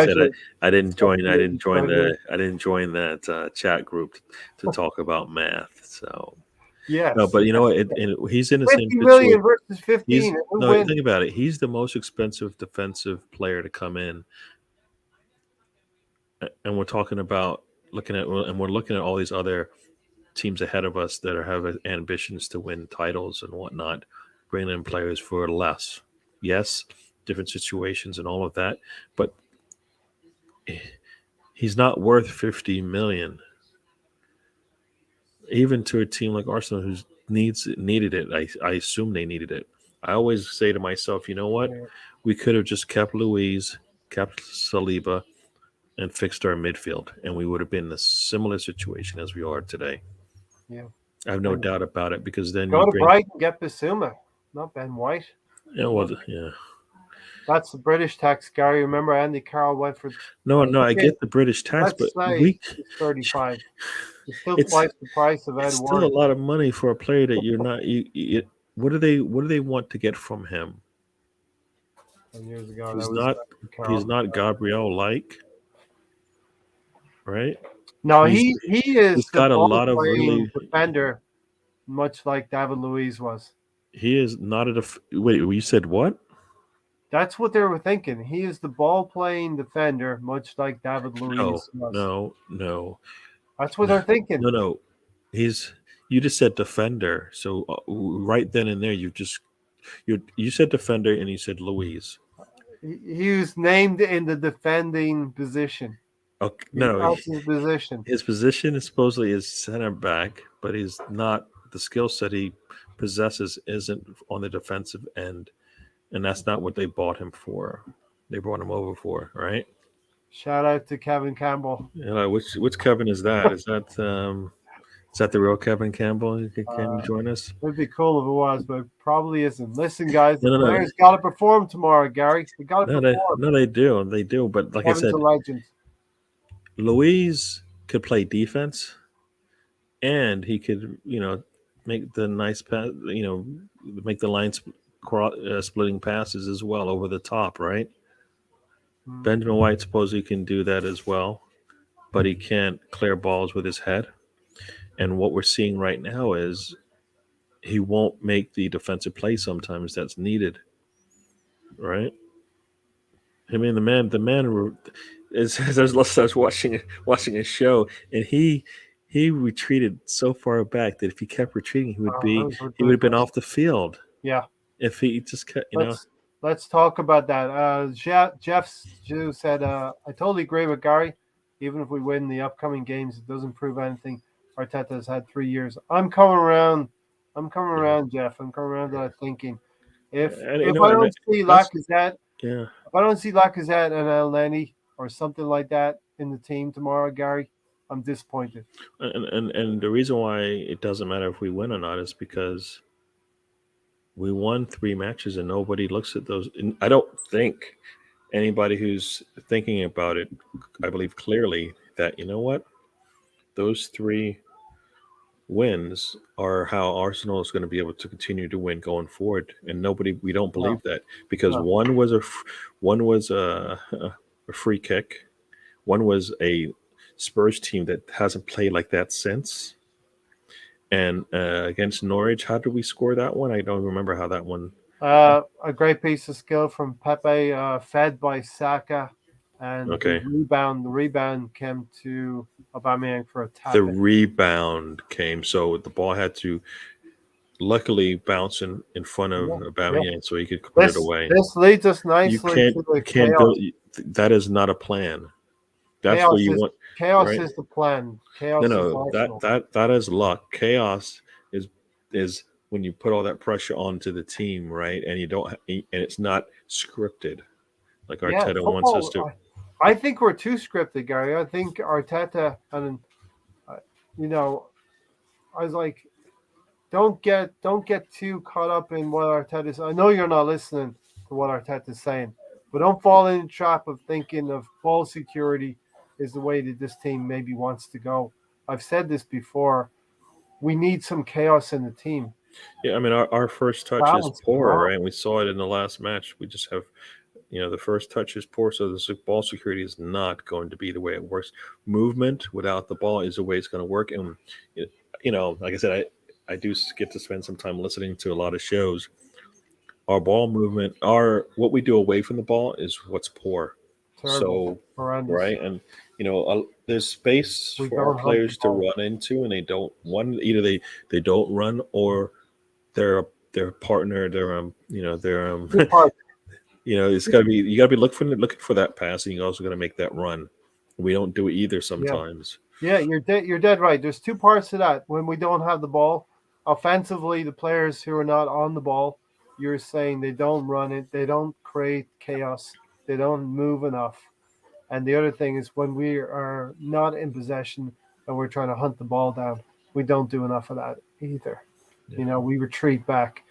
said, I didn't join that chat group to talk about math. So Yes. No, but you know what? He's in the same 50 million situation. versus 15. No, think about it. He's the most expensive defensive player to come in, and we're talking about we're looking at all these other teams ahead of us that have ambitions to win titles and whatnot, bringing in players for less. Yes, different situations and all of that, but he's not worth 50 million. Even to a team like Arsenal, who needed it. I assume they needed it. I always say to myself, you know what? Yeah. We could have just kept Luiz, kept Saliba, and fixed our midfield, and we would have been in a similar situation as we are today. Yeah. I have no doubt about it, because then Go you to bring. Brighton, get Basuma, not Ben White. Yeah, well, yeah. That's the British tax, Gary. Remember, Andy Carroll went for. No, I get the British tax, Let's but say it's 35. It's still twice the price of Ed it's Ward. still a lot of money for a player that you're not. What do they want to get from him? Years ago, He's not Gabriel like, right? No, He's is got a lot of really defender, much like David Luiz was. He is not a wait. You said what? That's what they were thinking. He is the ball-playing defender, much like David Luiz was. No. That's what they're thinking. No. You just said defender. So right then and there, you said defender and you said Luiz. He was named in the defending position. Okay, no, his position. His position is supposedly is center back, but he's not. The skill set he possesses isn't on the defensive end, and that's not what they bought him for. They brought him over for, right? Shout out to Kevin Campbell. Which Kevin is that? Is that the real Kevin Campbell? Can you join us? It would be cool if it was, but it probably isn't. Listen, guys, the players got to perform tomorrow, Gary. They got to perform. They do. But like Kevin's I said, a legend. Luiz could play defense, and he could, make the nice pass, make the lines splitting passes as well over the top, right? Mm-hmm. Benjamin White supposedly can do that as well, but he can't clear balls with his head. And what we're seeing right now is he won't make the defensive play sometimes that's needed, right? I mean, the man. I was watching a show, and he retreated so far back that if he kept retreating, he would have been off the field. Yeah. If he just kept, Let's talk about that. Jeff said, I totally agree with Gary. Even if we win the upcoming games, it doesn't prove anything. Arteta has had 3 years. I'm coming around, Jeff. I'm coming around to that thinking. If I don't see Lacazette, if I don't see Lacazette and Elneny or something like that in the team tomorrow, Gary, I'm disappointed. And the reason why it doesn't matter if we win or not is because we won 3 matches and nobody looks at those. And I don't think anybody who's thinking about it, I believe clearly that, you know what, those 3 wins are how Arsenal is going to be able to continue to win going forward. And we don't believe that, because one was a free kick. One was a Spurs team that hasn't played like that since. And against Norwich, how did we score that one? I don't remember how that one. A great piece of skill from Pepe, fed by Saka, and the rebound came to Aubameyang for a tap. The rebound came, so the ball had to luckily bounce in front of Aubameyang so he could put it away. This leads us nicely to the chaos. That is not a plan. That's chaos what you want. Chaos is the plan. Chaos. No, that is luck. Chaos is when you put all that pressure onto the team, right? And it's not scripted, like Arteta wants us to. I think we're too scripted, Gary. I think Arteta and I was like, don't get too caught up in what Arteta's. I know you're not listening to what Arteta's saying, but don't fall in the trap of thinking of ball security is the way that this team maybe wants to go. I've said this before. We need some chaos in the team. Yeah, I mean, our first touch is poor, right? And we saw it in the last match. We just have, the first touch is poor, so the ball security is not going to be the way it works. Movement without the ball is the way it's going to work. And, like I said, I do get to spend some time listening to a lot of shows. Our ball movement, our what we do away from the ball is what's poor. Terrible, So, horrendous. right, and there's space We for our don't hunt the players to ball. run into, and they don't. One, either they don't run, or their partner, their Good part. it's got to be you got to be looking for that pass, and you also got to make that run. We don't do it either Yeah. sometimes. Yeah, you're dead right. There's two parts to that. When we don't have the ball, offensively, the players who are not on the ball, you're saying they don't run it, they don't create chaos, they don't move enough. And the other thing is when we are not in possession and we're trying to hunt the ball down, we don't do enough of that either. Yeah. We retreat back.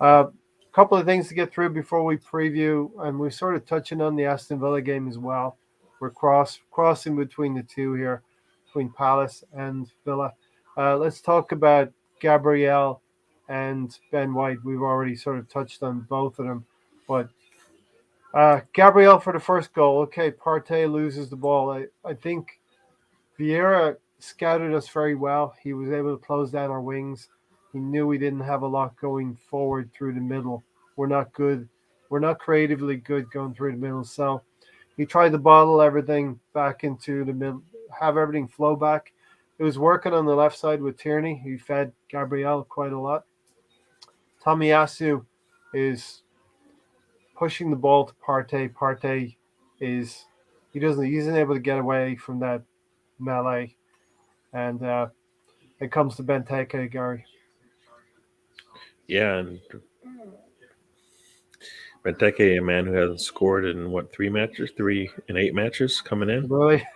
A couple of things to get through before we preview, and we're sort of touching on the Aston Villa game as well. We're crossing between the two here, between Palace and Villa. Let's talk about Gabriel and Ben White. We've already sort of touched on both of them, but Gabriel for the first goal. Okay, Partey loses the ball. I think Vieira scouted us very well. He was able to close down our wings. He knew we didn't have a lot going forward through the middle. We're not good. We're not creatively good going through the middle. So he tried to bottle everything back into the middle, have everything flow back. It was working on the left side with Tierney. He fed Gabriel quite a lot. Tomiyasu is pushing the ball to Partey. Partey he isn't able to get away from that melee, and it comes to Benteke, Gary. Yeah, and Benteke, a man who hasn't scored in 3 in 8 matches coming in. Really,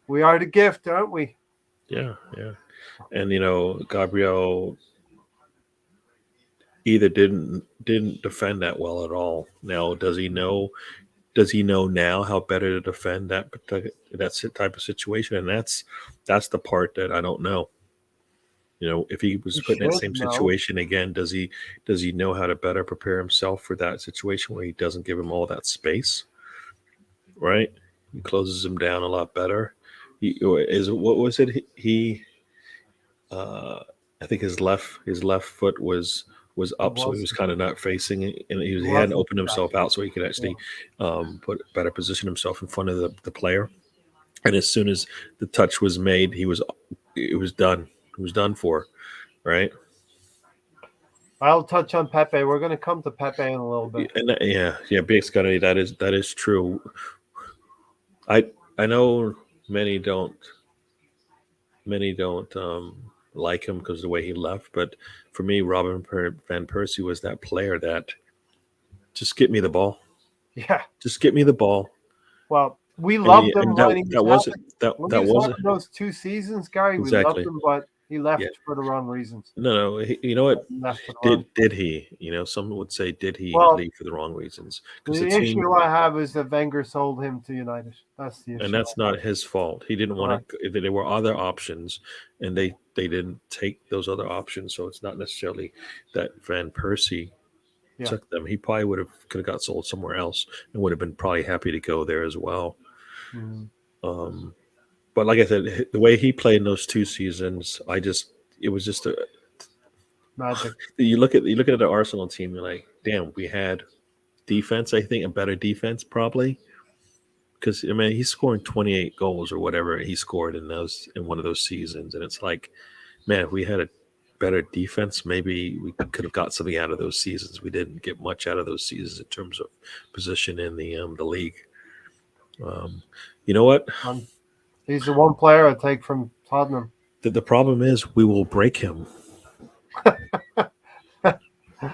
we are the gift, aren't we? Yeah, yeah, and Gabriel either didn't defend that well at all. Now, does he know? Does he know now how better to defend that type of situation? And that's the part that I don't know. If he was He put in that should same know. situation again, does he know how to better prepare himself for that situation where he doesn't give him all that space? Right? He closes him down a lot better. What was it? I think his left foot was up, so he was kind of not facing it, and he hadn't opened himself out so he could actually better position himself in front of the player. And as soon as the touch was made, it was done. It was done for, right? I'll touch on Pepe. We're going to come to Pepe in a little bit. And basically that is true. I know many don't like him because of the way he left, but for me, Robin van Persie was that player that just get me the ball. Yeah, just get me the ball. Well, we loved him when he was wasn't those 2 seasons, Gary. Exactly. We loved him, but he left for the wrong reasons. No. You know what? Did he? Some would say, did he leave for the wrong reasons? The issue I have is that Wenger sold him to United. That's the issue. And that's not his fault. He didn't want to. There were other options, and they didn't take those other options. So it's not necessarily that Van Persie took them. He probably could have got sold somewhere else and would have been probably happy to go there as well. Mm-hmm. But like I said, the way he played in those 2 seasons, it was just a magic. You look at the Arsenal team, you're like, damn, we had defense. I think a better defense probably, because he's scoring 28 goals or whatever he scored in one of those seasons, and it's like, man, if we had a better defense, maybe we could have got something out of those seasons. We didn't get much out of those seasons in terms of position in the league. You know what? He's the one player I take from Tottenham. The problem is we will break him.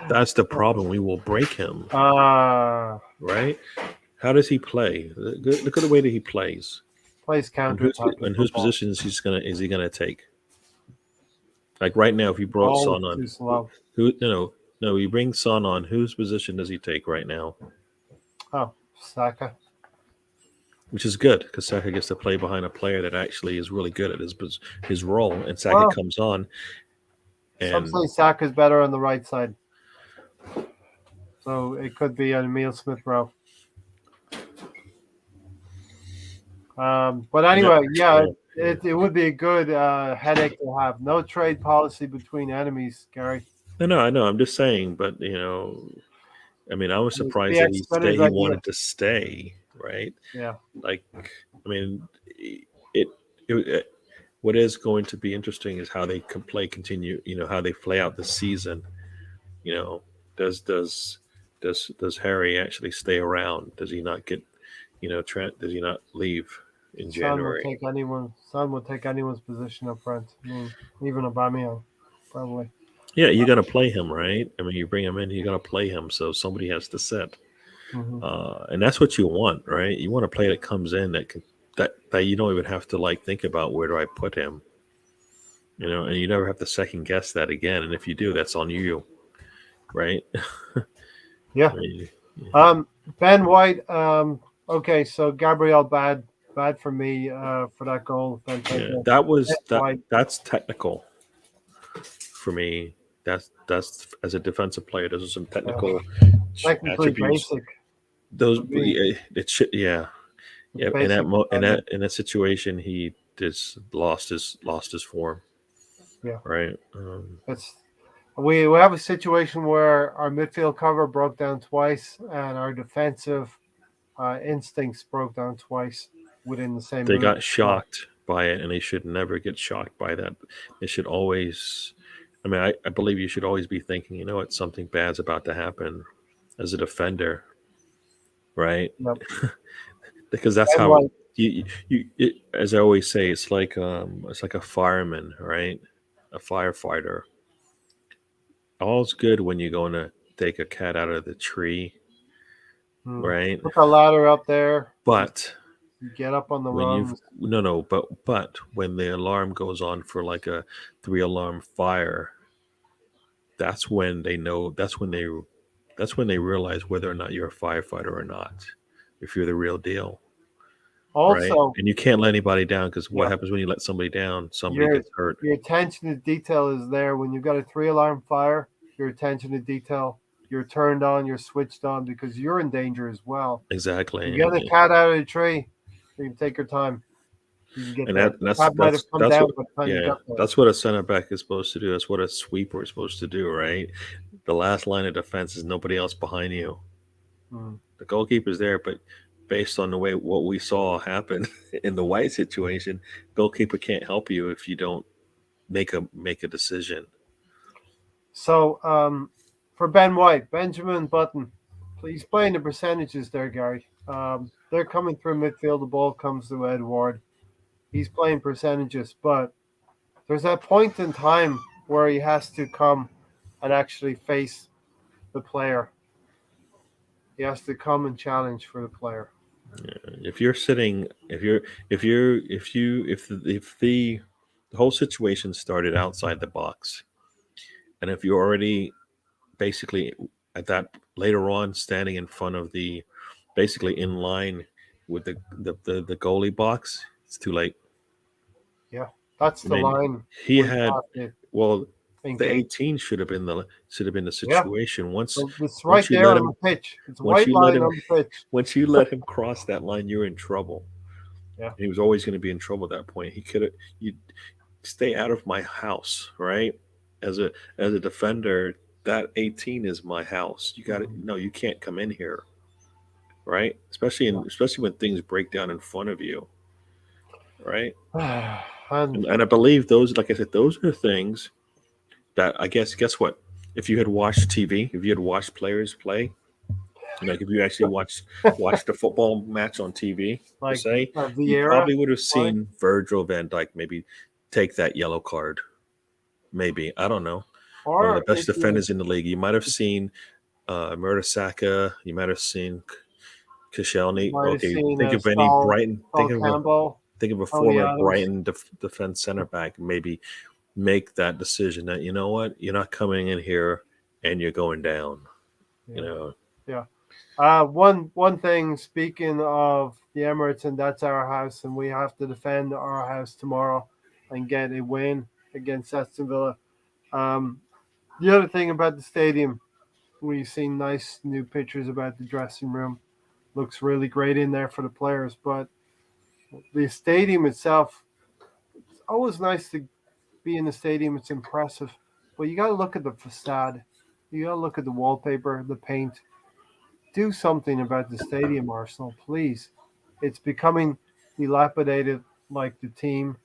That's the problem. We will break him. Right? How does he play? Look at the way that he plays. Plays counter. And whose position is he gonna take? Like right now, if you brought Son on, you bring Son on, whose position does he take right now? Oh, Saka. Which is good because Saka gets to play behind a player that actually is really good at his role, and Saka comes on. And some say Saka's better on the right side, so it could be an Emile Smith-Rowe. But anyway, it would be a good headache to have. No trade policy between enemies, Gary. No, I know. I'm just saying, but I mean, I was It'd surprised be that expedited he idea. wanted to stay, right? Yeah. Like, I mean, it what is going to be interesting is how they can continue. How they play out the season. You know, does Harry actually stay around? Does he not get? Trent? Does he not leave in Son will January? take anyone's position up front. I mean, even Aubameyang, probably. Yeah, you're gonna play him, right? I mean, you bring him in, you're gonna play him, so somebody has to sit. Hmm. And that's what you want, right? You want a player that comes in that can that you don't even have to like think about where do I put him, and you never have to second guess that again. And if you do, that's on you, right? Yeah. I mean, Ben White. Okay, so Gabriel bad for me for that goal. yeah, Benteke. that was Ben White. that's technical for me. That's as a defensive player, those are some technical Technically attributes. basic. Those For me. it should yeah. It's Yeah, basic. in that situation, he just lost his form. Yeah. Right. It's we have a situation where our midfield cover broke down twice, and our defensive instincts broke down twice within the same They move. got shocked by it, and they should never get shocked by that. They should always. I mean, I believe you should always be thinking, what, something bad's about to happen as a defender, right? Yep. Because that's Ben how White. as I always say, it's like a fireman, right? A firefighter. All's good when you're going to take a cat out of the tree, right? Put the ladder up there. But You get up on the when you've rungs. no, but when the alarm goes on for like a 3 alarm fire, that's when they know. That's when they realize whether or not you're a firefighter or not. If you're the real deal, right? Also, And you can't let anybody down because what yeah, happens when you let somebody down? Somebody your gets hurt. your attention to detail is there. When you've got a 3 alarm fire, your attention to detail, you're turned on, you're switched on because you're in danger as well. Exactly. You get a cat out of the tree, you can take your time. You can get And there. The cat might have come that's down what by the time you yeah, got there. that's what a center back is supposed to do. That's what a sweeper is supposed to do, right? The last line of defense is nobody else behind you. Mm. The goalkeeper's there, but based on the way what we saw happen in the White situation, goalkeeper can't help you if you don't make a decision. So, for Ben White, Benjamin Button, he's playing the percentages there, Gary. They're coming through midfield. The ball comes to Edward. He's playing percentages, but there's that point in time where he has to come and actually face the player. He has to come and challenge for the player. If you're sitting, if the whole situation started outside the box, and if you're already basically at that later on standing in front of basically in line with the goalie box, it's too late. Yeah, that's I the mean, line. he where you had have to well, the engage. 18 should have been the Yeah, situation. so it's right Once you there let on him the pitch. It's a once white you let line him on the pitch. once you let him cross that line, you're in trouble. Yeah. He was always going to be in trouble at that point. He could have you stay out of my house, right? As a defender, that 18 is my house. You got to no, you can't come in here, right? Especially when things break down in front of you, right? And And I believe those, like I said, those are things that I guess what, if you had watched TV, if you had watched players play, like if you actually watched the football match on TV per like se, you Vieira, probably would have why? seen Virgil van Dijk maybe take that yellow card. Maybe, I don't know. One of the Or best if you defenders in the league. You might have seen Arthur Saka. You might have seen Koscielny. might have Okay, seen think of any Saul Brighton. Campbell, Think of a Tony former Adams. Brighton defense center back. Maybe make that decision that you know what, you're not coming in here and you're going down. Yeah. Yeah. One thing. Speaking of the Emirates, and that's our house, and we have to defend our house tomorrow and get a win against Aston Villa. The other thing about the stadium, we've seen nice new pictures about the dressing room. Looks really great in there for the players, but the stadium itself always nice to be in the stadium. It's impressive, but you got to look at the facade. You got to look at the wallpaper, the paint. Do something about the stadium, Arsenal, please. It's becoming dilapidated, like the team,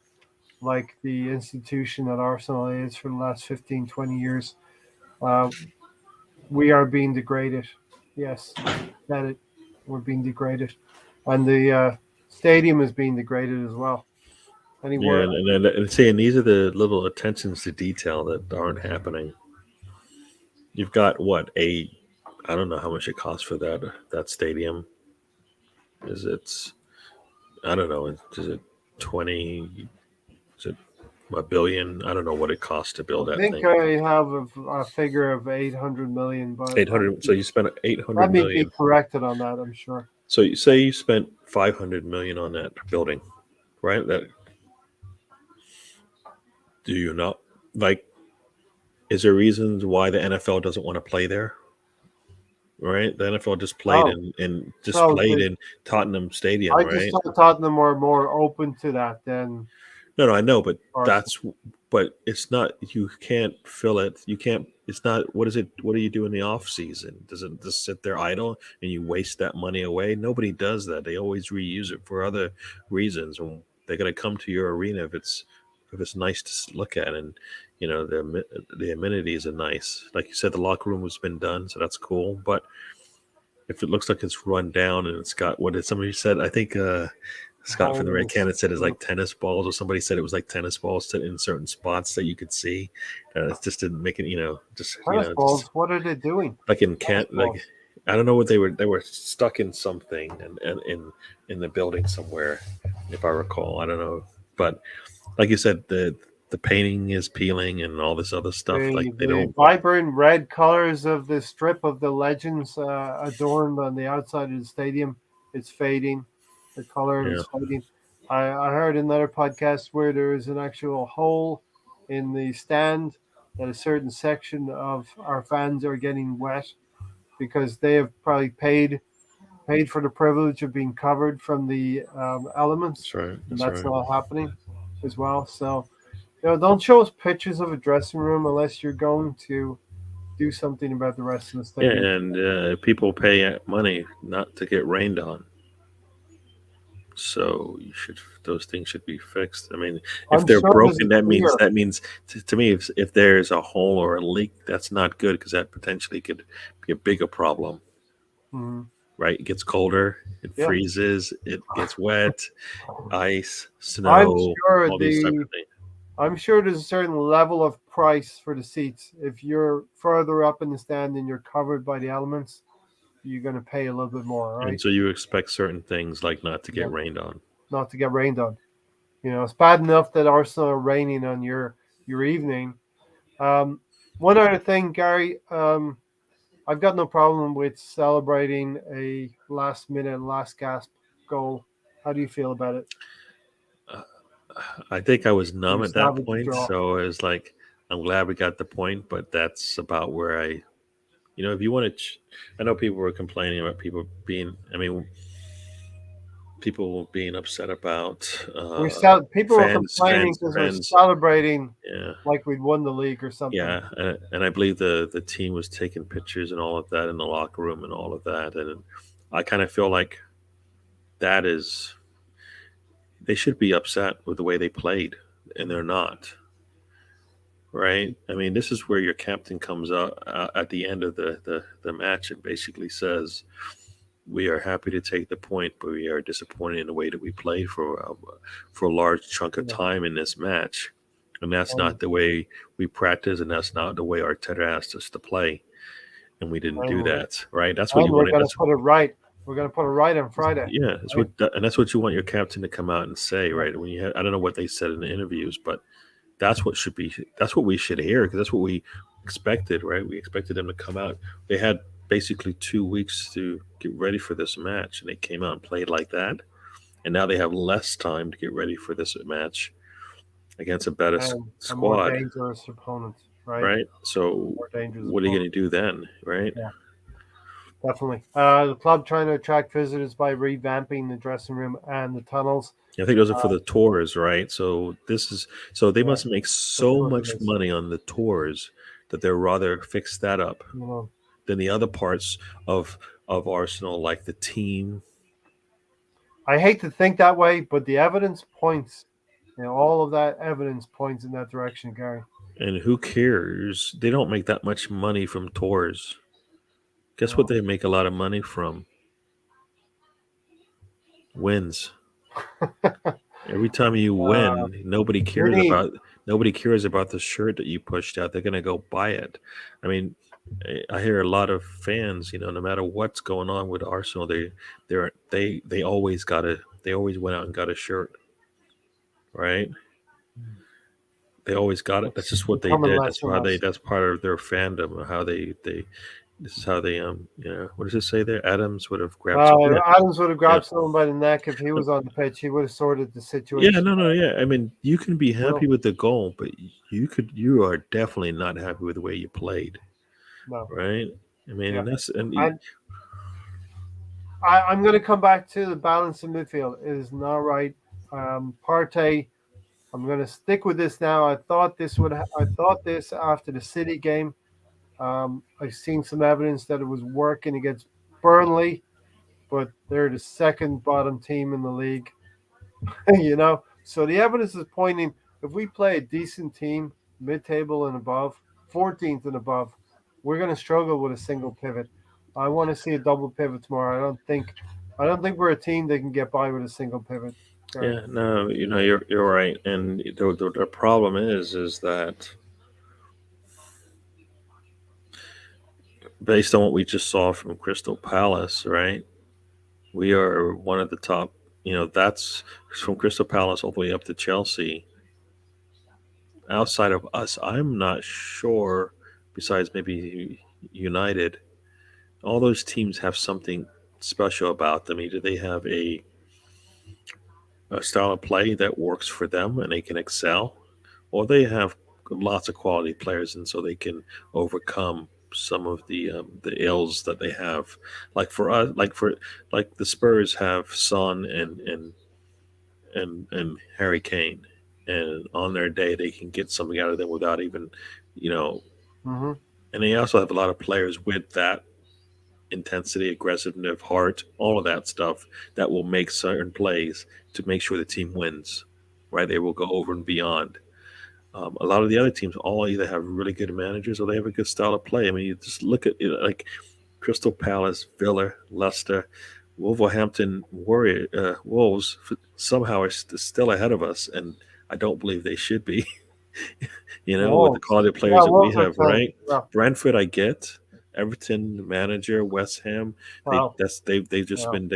like the institution that Arsenal is for the last 15, 20 years. Uh, we are being degraded. Yes, that it. We're being degraded, and the stadium is being degraded as well. Yeah, Anywhere, and saying these are the little attentions to detail that aren't happening. You've got what I don't know how much it costs for that stadium. Is it? I don't know. Is it 20? Is it a billion? I don't know what it costs to I build that think thing. I have a figure of 800 million, but 800. So you spent 800 let me be million. corrected on that. I'm sure. So you say you spent 500 million on that building, right? That do you not like? Is there reasons why the NFL doesn't want to play there? Right, the NFL just played Oh, so in Tottenham Stadium, I just right? thought Tottenham were more open to that than No, I know, but Arsenal. but it's not. You can't fill it. You can't. It's not. What is it? What do you do in the off season? Does it just sit there idle and you waste that money away? Nobody does that. They always reuse it for other reasons. And they're gonna come to your arena if it's nice to look at, and the amenities are nice. Like you said, the locker room has been done, so that's cool. But if it looks like it's run down and it's got what did somebody said? I think Scott from the Red Holes. Cannon said it's like tennis balls, or somebody said it was like tennis balls in certain spots that you could see. It just didn't make it, Tennis just balls. What are they doing? like in Tennis can't like balls. I don't know what they were stuck in something and in the building somewhere, if I recall. I don't know, but like you said, the painting is peeling and all this other stuff. Like they The don't. vibrant red colors of the strip of the legends adorned on the outside of the stadium, it's fading. The color Yeah, is fading. I heard another podcast where there is an actual hole in the stand that a certain section of our fans are getting wet because they have probably paid for the privilege of being covered from the elements, that's right. and That's that's right. not happening as well. So don't show us pictures of a dressing room unless you're going to do something about the rest of the Yeah, stadium. and people pay money not to get rained on. So those things should be fixed. I mean, if I'm they're sure there's a broken, clear. that means to me, if there's a hole or a leak, that's not good because that potentially could be a bigger problem. Mhm. Right? It gets colder, it Yeah, freezes, it gets wet, ice, I'm snow, sure all these type of the things. I'm sure there's a certain level of price for the seats. If you're further up in the stand and you're covered by the elements, you're going to pay a little bit more, And right? so you expect certain things like not to Yeah, get rained on. not to get rained on. It's bad enough that Arsenal are raining on your evening. Um, One other thing, Gary. I've got no problem with celebrating a last minute, last gasp goal. How do you feel about it? Uh, I think I was numb You at that salvage the point, draw. so it was like, I'm glad we got the point, but that's about where if you want to, I know people were complaining about people being upset about People were complaining because we're fans. celebrating Yeah, like we'd won the league or something. yeah, and I believe the team was taking pictures and all of that in the locker room and all of that, and I kind of feel like that is they should be upset with the way they played, and they're not. Right? I mean, this is where your captain comes out at the end of the match and basically says, "We are happy to take the point, but we are disappointed in the way that we played for a large chunk of Yeah. time in this match, and that's And, not the way we practice, and that's not the way Arteta asked us to play, and we didn't do and, that. Right? That's what and you we're wanted. going to put it right. We're going to put it right on Friday. Yeah, Right? that's what you want your captain to come out and say, Yeah. right? I don't know what they said in the interviews, but that's what we should hear because that's what we expected, right? We expected them to come out. They had basically 2 weeks to get ready for this match, and they came out and played like that. And now they have less time to get ready for this match against a better And a more squad, dangerous opponent, right? right? So More dangerous what are you opponent. going to do then, right? Yeah. Definitely. The club trying to attract visitors by revamping the dressing room and the tunnels. I think those are for the tours, right? So they Yeah, must make so what it much is. money on the tours that they'd rather fix that up You know, than the other parts of Arsenal, like the team. I hate to think that way, but the evidence points. All of that evidence points in that direction, Gary. And who cares? They don't make that much money from tours. Guess what No. they make a lot of money from? Wins. Every time you Uh, win, you need. nobody cares about the shirt that you pushed out. They're gonna go buy it. I mean, I hear a lot of fans. No matter what's going on with Arsenal, they always went out and got a shirt, right? They always got it. That's It's just what they becoming did. less and less. That's part of their fandom. How they this is how they what does it say there? Adams would have grabbed some. Yeah, Adams would have yeah. grabbed someone by the neck if he was on the pitch. He would have sorted the Yeah, situation. no, yeah. I mean, you can be happy Well, with the goal, but you are definitely not happy with the way you played, no. right? I mean, Yeah. and that's And I'm going to come back to the balance in midfield. It is not right. Partey, I'm going to stick with this now. I thought this after the City game. I've seen some evidence that it was working against Burnley, but they're the second bottom team in the league. So the evidence is pointing. If we play a decent team, mid-table and above, 14th and above, we're going to struggle with a single pivot. I want to see a double pivot tomorrow. I don't think we're a team that can get by with a single pivot. Sorry. yeah. No, you're right, and the problem is that based on what we just saw from Crystal Palace, right? We are one of the top. That's from Crystal Palace all the way up to Chelsea. Outside of us, I'm not sure. Besides maybe United, all those teams have something special about them. Either they have a style of play that works for them and they can excel, or they have lots of quality players and so they can overcome some of the ills that they have. Like for us, like the Spurs have Son and Harry Kane, and on their day they can get something out of them without even, you know. Mm-hmm. And they also have a lot of players with that intensity, aggressiveness, heart, all of that stuff that will make certain plays to make sure the team wins. Right, they will go over and beyond. A lot of the other teams all either have really good managers or they have a good style of play. I mean, you just look at it like Crystal Palace, Villa, Leicester, Wolverhampton, Wolves somehow are still ahead of us, and I don't believe they should be. With the Wolves. quality of Yeah, players that we Wolves are have, ten. right? Yeah. Brentford, I get. Everton, the manager, West Ham, Wow. they've just Yeah. been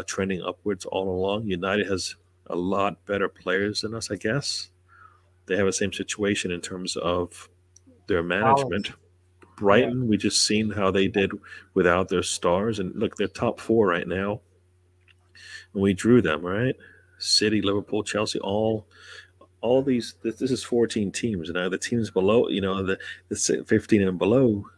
trending upwards all along. United has a lot better players than us, I guess. They have the same situation in terms of their Balance. management. Yeah. Brighton, we just seen how they did without their stars, and look, they're top four right now, and we drew them, right? City, Liverpool, Chelsea, all these. This is 14 teams. Now the teams below, the 15 and below,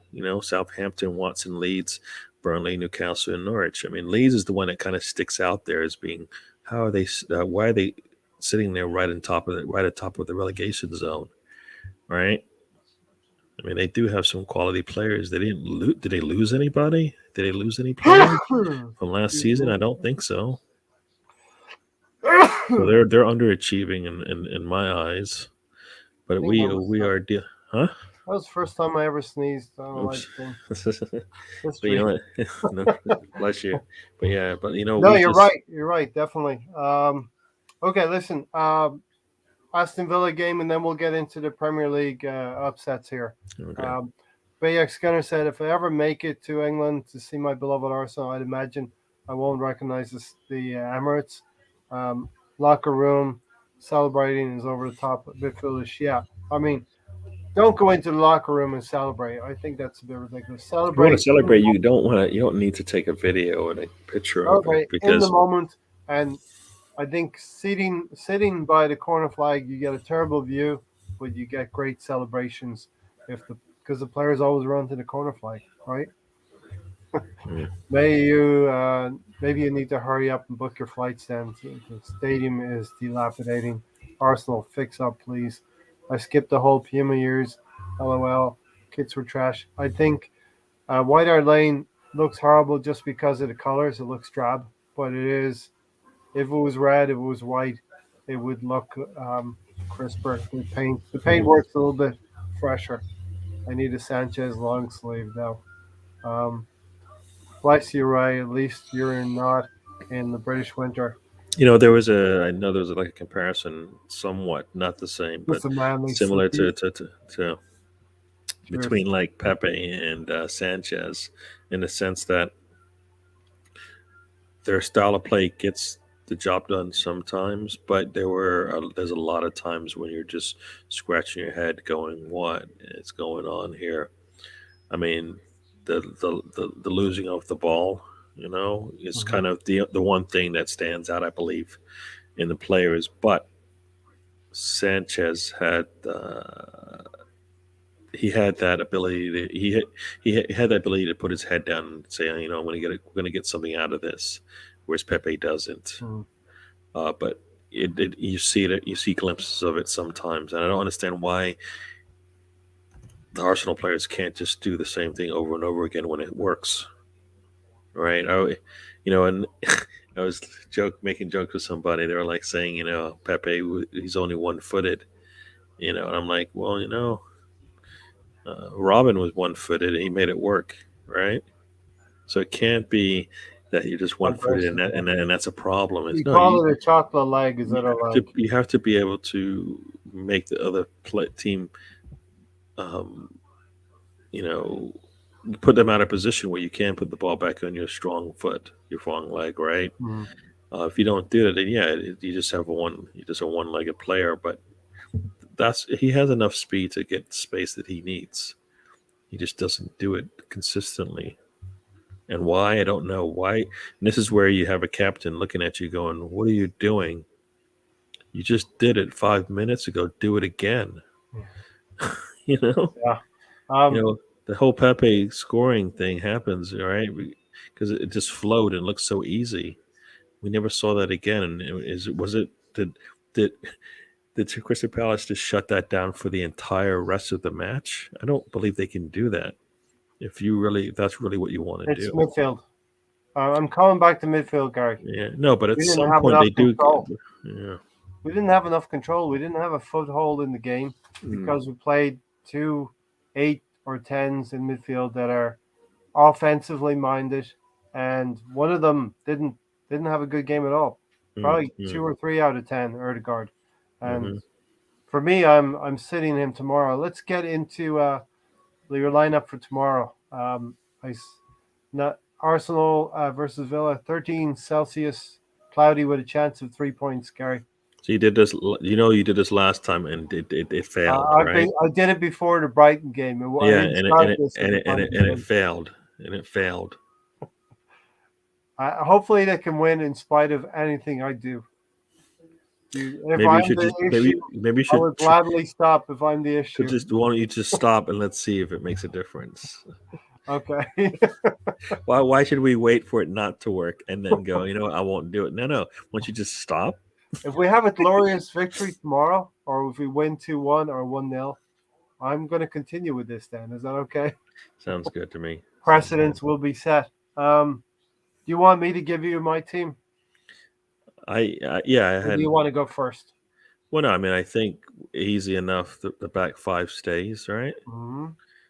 Southampton, Watson, Leeds, Burnley, Newcastle, and Norwich. I mean, Leeds is the one that kind of sticks out there as being how are they? Why are they sitting there right on top of right at top of the relegation zone, right? I mean, they do have some quality players. They didn't lose. Did they lose anybody? Did they lose any players from last Excuse season? me. I don't think so. So they're underachieving in my eyes. But I think that we are, huh? was the first time I ever sneezed. I don't like Oops. thing. But you History. know what? No, bless you. But yeah, but No, we you're just right. You're right. Definitely. Okay, listen. Aston Villa game, and then we'll get into the Premier League upsets here. okay. Bayek Skinner said, "If I ever make it to England to see my beloved Arsenal, I'd imagine I won't recognize the Emirates locker room celebrating is over the top, a bit foolish." Yeah, I mean, don't go into the locker room and celebrate. I think that's a bit ridiculous. If you want to Celebrate, celebrate, you don't need to take a video and a picture of it celebrate in the because moment, and I think sitting by the corner flag, you get a terrible view, but you get great celebrations if because the players always run to the corner flag, right? Mm. Maybe you need to hurry up and book your flights then. The stadium is dilapidating. Arsenal, fix up, please. I skipped the whole Puma years. LOL. Kits were trash. I think White Hart Lane looks horrible just because of the colors. It looks drab, but it is. If it was red, if it was white, it would look crisper. The paint works a little bit fresher. I need a Sanchez long sleeve though. Um, Bless you, Ray. At least you're not in the British winter. I know there was like a comparison, somewhat not the same, but It's a manly similar sleeve. to Sure. between like Pepe and Sanchez, in the sense that their style of play gets the job done sometimes, but there's a lot of times when you're just scratching your head, going, "What is going on here?" I mean, the losing of the ball, is Mhm. kind of the one thing that stands out, I believe, in the players. But Sanchez had that ability he had that ability to put his head down and say, we're going to get something out of this, whereas Pepe doesn't. Mhm. But you see glimpses of it sometimes, and I don't understand why the Arsenal players can't just do the same thing over and over again when it works, right? And I was making jokes with somebody. They were like saying, Pepe, he's only one-footed, and I'm like, well, Robin was one-footed and he made it work, right? So it can't be that you're just I'm one-footed and that, versatile. and, that, and that's a problem. It's You no, call it a chocolate leg you instead of have to like. you have to be able to make the other team, um, you know, put them out of position where you can put the ball back on your strong foot, your strong leg, right? Mhm. If you don't do that, then yeah, you just a one-legged player. But he has enough speed to get the space that he needs. He just doesn't do it consistently. And why? I don't know. Why? And this is where you have a captain looking at you going, "What are you doing? You just did it 5 minutes ago. Do it again." you know, Yeah. you Um. know, the whole Pepe scoring thing happens, all right, because it just flowed and looked so easy. We never saw that again. And did did Crystal Palace just shut that down for the entire rest of the match? I don't believe they can do that. If that's really what you want to It's do. midfield. I'm coming back to midfield, Gary. Yeah, no, but at We didn't some have point enough they do. control. Yeah. We didn't have enough control. We didn't have a foothold in the game Mm, because we played two 8 or 10s in midfield that are offensively minded, and one of them didn't have a good game at all. mm, Probably mm, 2 or 3 out of 10, Erdegaard. And mm-hmm. for me, I'm sitting him tomorrow. Let's get into your lineup for tomorrow. Not Arsenal versus Villa, 13 Celsius, cloudy with a chance of 3 points, Gary. So you did this. You did this last time, and it failed, right? I did it before the Brighton game. I Yeah, didn't start this at the time of the and it game. failed, and it failed. Hopefully, they can win in spite of anything I do. If Maybe you I'm should the just issue, maybe you I would gladly stop if I'm the issue. why don't you just stop and let's see if it makes a difference. Okay. Why should we wait for it not to work and then go? I won't do it. No. Why don't you just stop? If we have a glorious victory tomorrow, or if we win 2-1 or 1-0, I'm going to continue with this then. Is that okay? Sounds good to me. Sounds good. Precedents will be set. Do you want me to give you my team? Yeah, I Or do had. you want to go first? Well, no, I mean, I think easy enough. The back five stays, right? Hmm.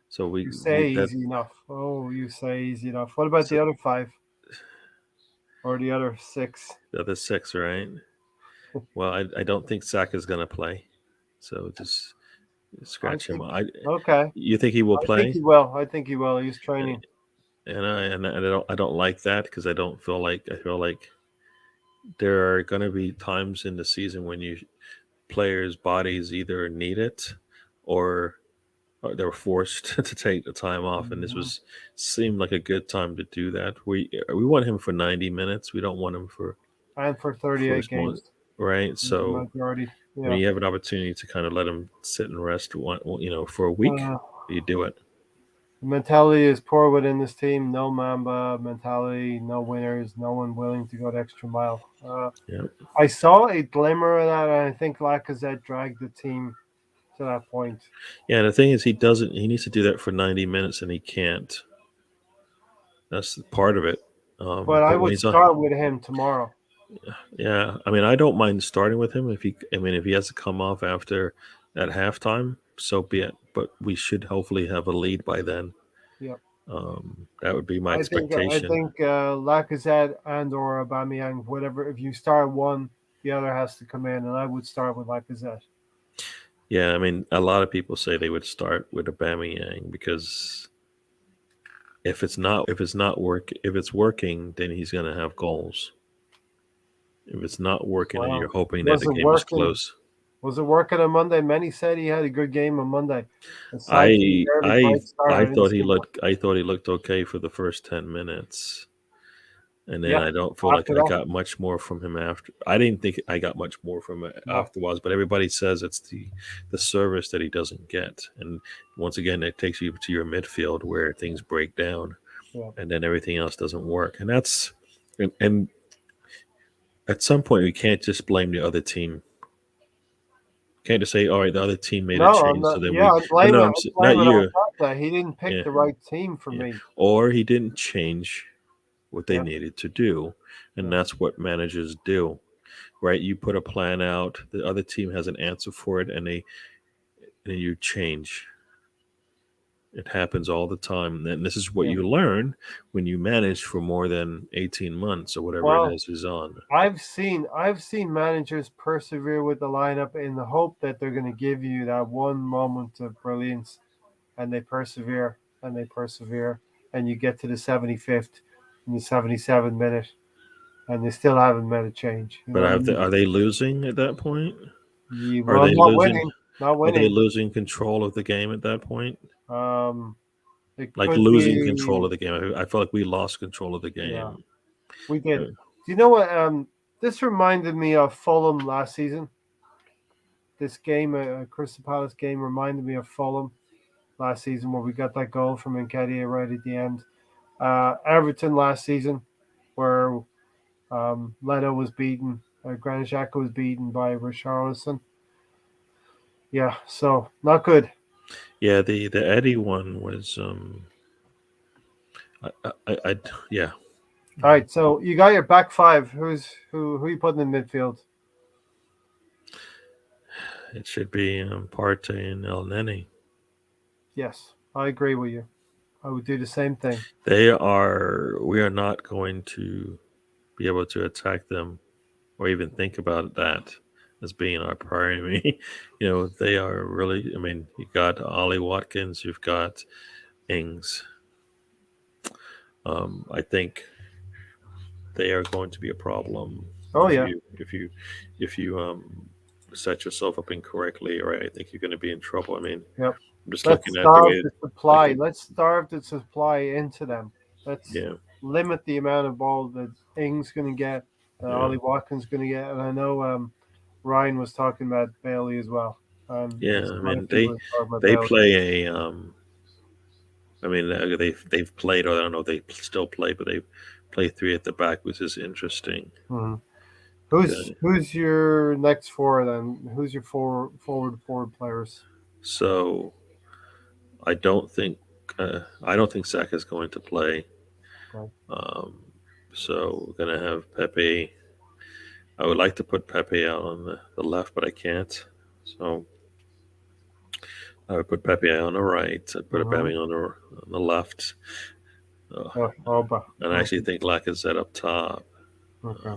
So You say that easy enough. Oh, you say easy enough. What about so the other 5 or the other 6? the other six, right? Well, I don't think Saka's going to play, so just I scratch him. think, okay. You think he will I think he play? will. I think he will. He's training. And I don't like that because I feel like there are going to be times in the season when players' bodies either need it or they're forced to take the time off, and this Mhm. seemed like a good time to do that. We want him for 90 minutes. We don't want him And for for 38 small, games, right? the So majority. when Yeah. you have an opportunity to kind of let him sit and rest, for a week, Uh, you do it. The mentality is poor within this team. No Mamba mentality, no winners, no one willing to go the extra mile. Yeah. I saw a glimmer of that, and I think Lacazette dragged the team to that point. Yeah, the thing is, he doesn't. He needs to do that for 90 minutes, and he can't. That's part of it. But I But when would he's on, start with him tomorrow. yeah, I mean, I don't mind starting with him if he. I mean, if he has to come off after at halftime, so be it. But we should hopefully have a lead by then. Yep. That would be my I expectation. think Lacazette and or Aubameyang, whatever. If you start one, the other has to come in, and I would start with Lacazette. Yeah, I mean, a lot of people say they would start with Aubameyang because if it's working, then he's going to have goals. If it's not working, and you're Well, hoping that was the it game is working? close. Was it working on Monday? Many said he had a good game on Monday. Aside from the early bright start, I didn't see much. I thought he looked okay for the first 10 minutes, and then Yeah, I don't feel like after I that, got much more from him after. I didn't think I got much more from it no. afterwards, but everybody says it's the service that he doesn't get, and once again, it takes you to your midfield where things break down, Yeah. and then everything else doesn't work, and that's and at some point we can't just blame the other team. Can't just say, "All right, the other team made a No, I'm change, not. so then Yeah, we." No, I'm not blaming you. Arteta. He didn't pick Yeah, the right team for yeah. me. Or he didn't change what they Yeah, needed to do, and yeah. that's what managers do, right? You put a plan out, the other team has an answer for it, and then you change. It happens all the time, and this is what Yeah. you learn when you manage for more than 18 months or whatever it Well, is he's on. I've seen managers persevere with the lineup in the hope that they're going to give you that one moment of brilliance, and they persevere and they persevere, and you get to the 75th and the 77th minute, and they still haven't made a change. You know But what I mean? are they losing at that point? Are Well, they not losing? winning, not Are they winning. losing control of the game at that point? Um, it Like could losing control be, of the game. I feel like we lost control of the yeah, game. we did. Uh, Do you know what? This reminded me of Fulham last season. This game, Crystal Palace game, reminded me of Fulham last season where we got that goal from Nketiah right at the end. Everton last season where Leno was beaten, Granit Xhaka was beaten by Richarlison. Yeah, so not good. Yeah, the Eddie one was I yeah. All right, so you got your back five. Who you putting in midfield? It should be Partey and El Neni. Yes, I agree with you. I would do the same thing. We are not going to be able to attack them or even think about that as being our priority. They are really, I mean, you got Ollie Watkins, you've got Ings. I think they are going to be a problem Oh yeah, if you set yourself up incorrectly, or I think you're going to be in trouble. I mean, yep. I'm just Let's looking at the starve way, the supply. looking, Let's starve the supply into them. Let's yeah, limit the amount of ball that Ings going to get, that yeah, Ollie Watkins going to get, and I know Ryan was talking about Bailey as well. yeah. There's I quite a mean, people that talk about they Bailey. play a. I mean, they've played, or I don't know, if they still play, but they play three at the back, which is interesting. Hmm. Okay. Who's your next four then? Who's your forward players? So I don't think Saka is going to play. Okay. Um, so we're gonna have Pepe. I would like to put Pepe out on the left, but I can't. So I would put Pepe on the right. I'd put Mm-hmm. Pepe on the left. Uh, Auba. and I actually think Lacazette up top. Okay.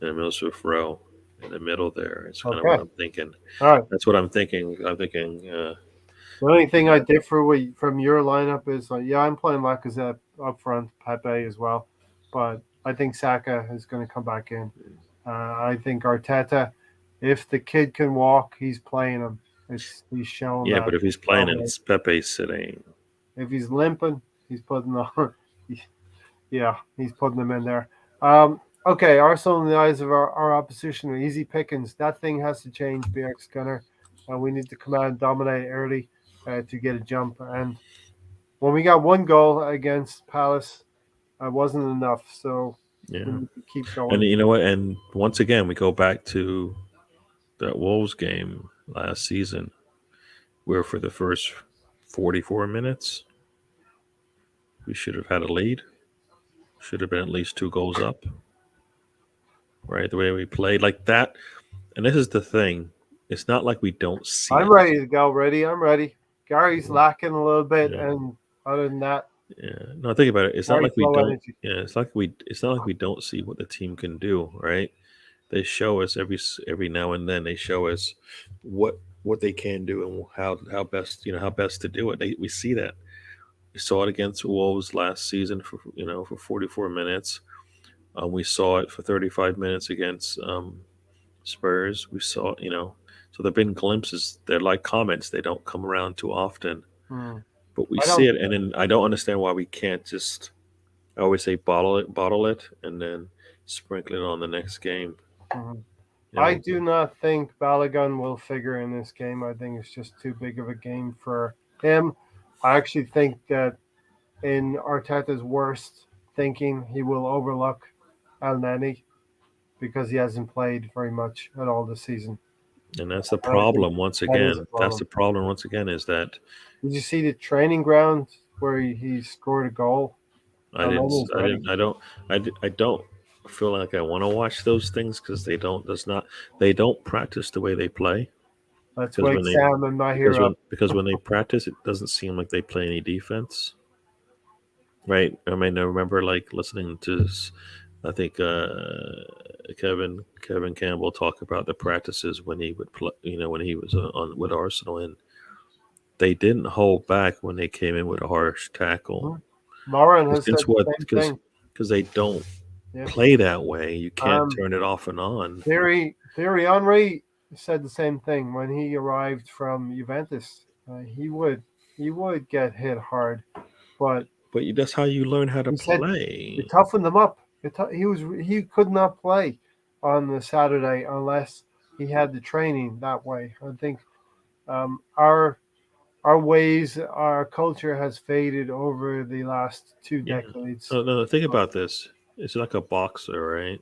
And Milsuf row in the middle there. It's kind of what Okay. I'm thinking. All right. That's what I'm thinking. I'm thinking. The only thing I Yeah, differ from your lineup is yeah, I'm playing Lacazette up front, Pepe as well, but I think Saka is going to come back in. I think Arteta, if the kid can walk, he's playing him. He's showing yeah, that. but if he's playing and it's Pepe sitting, If he's limping, he's putting on. Yeah, he's putting them in there. Okay, Arsenal in the eyes of our opposition are easy pickings. That thing has to change, BX Gunner. We need to come out and dominate early to get a jump. And when we got one goal against Palace, it wasn't enough. So we Yeah. need to keep And going. you know what? And once again, we go back to that Wolves game last season, where for the first 44 minutes, we should have had a lead. Should have been at least 2 goals up, right? The way we played like that. And this is the thing. It's not like we don't see I'm it. ready to go. I'm ready. Gary's lacking a little bit, Yeah. and other than that, Yeah. No, think about it. It's not Gary's like we low don't. energy. Yeah. It's not like we don't see what the team can do, right? They show us every now and then. They show us what they can do and how best how best to do it. We see that. We saw it against Wolves last season for 44 minutes. We saw it for 35 minutes against Spurs. We saw so there've been glimpses. They're like comments. They don't come around too often, Hmm. but we I see don't. it, and then I don't understand why we can't just. I always say bottle it, and then sprinkle it on the next game. Mhm. You I know, do not think Balogun will figure in this game. I think it's just too big of a game for him. I actually think that in Arteta's worst thinking, he will overlook El Neni because he hasn't played very much at all this season. and that's the And I think problem once that is a again. That's problem. the problem once again is that Did you see the training ground where he scored a goal? I El didn't, Neni's I ready. didn't, I don't feel like I want to watch those things because they don't practice the way they play. Let's Because wake when they, Sam and my hero. because when they practice, it doesn't seem like they play any defense, right? I mean, I remember like listening to, I think Kevin Campbell talk about the practices when he would play, when he was on with Arsenal, and they didn't hold back when they came in with a harsh tackle. Mhm. Lauren has Since said the what? same thing. Because they don't Yeah. play that way. You can't Um, turn it off and on. Thierry Henry said the same thing when he arrived from Juventus. He would get hit hard, but But that's how you learn how to he said play. it toughened him up. He could not play on the Saturday unless he had the training that way. I think our ways, our culture has faded over the last two Yeah. decades. No, no, think about this. It's like a boxer, right?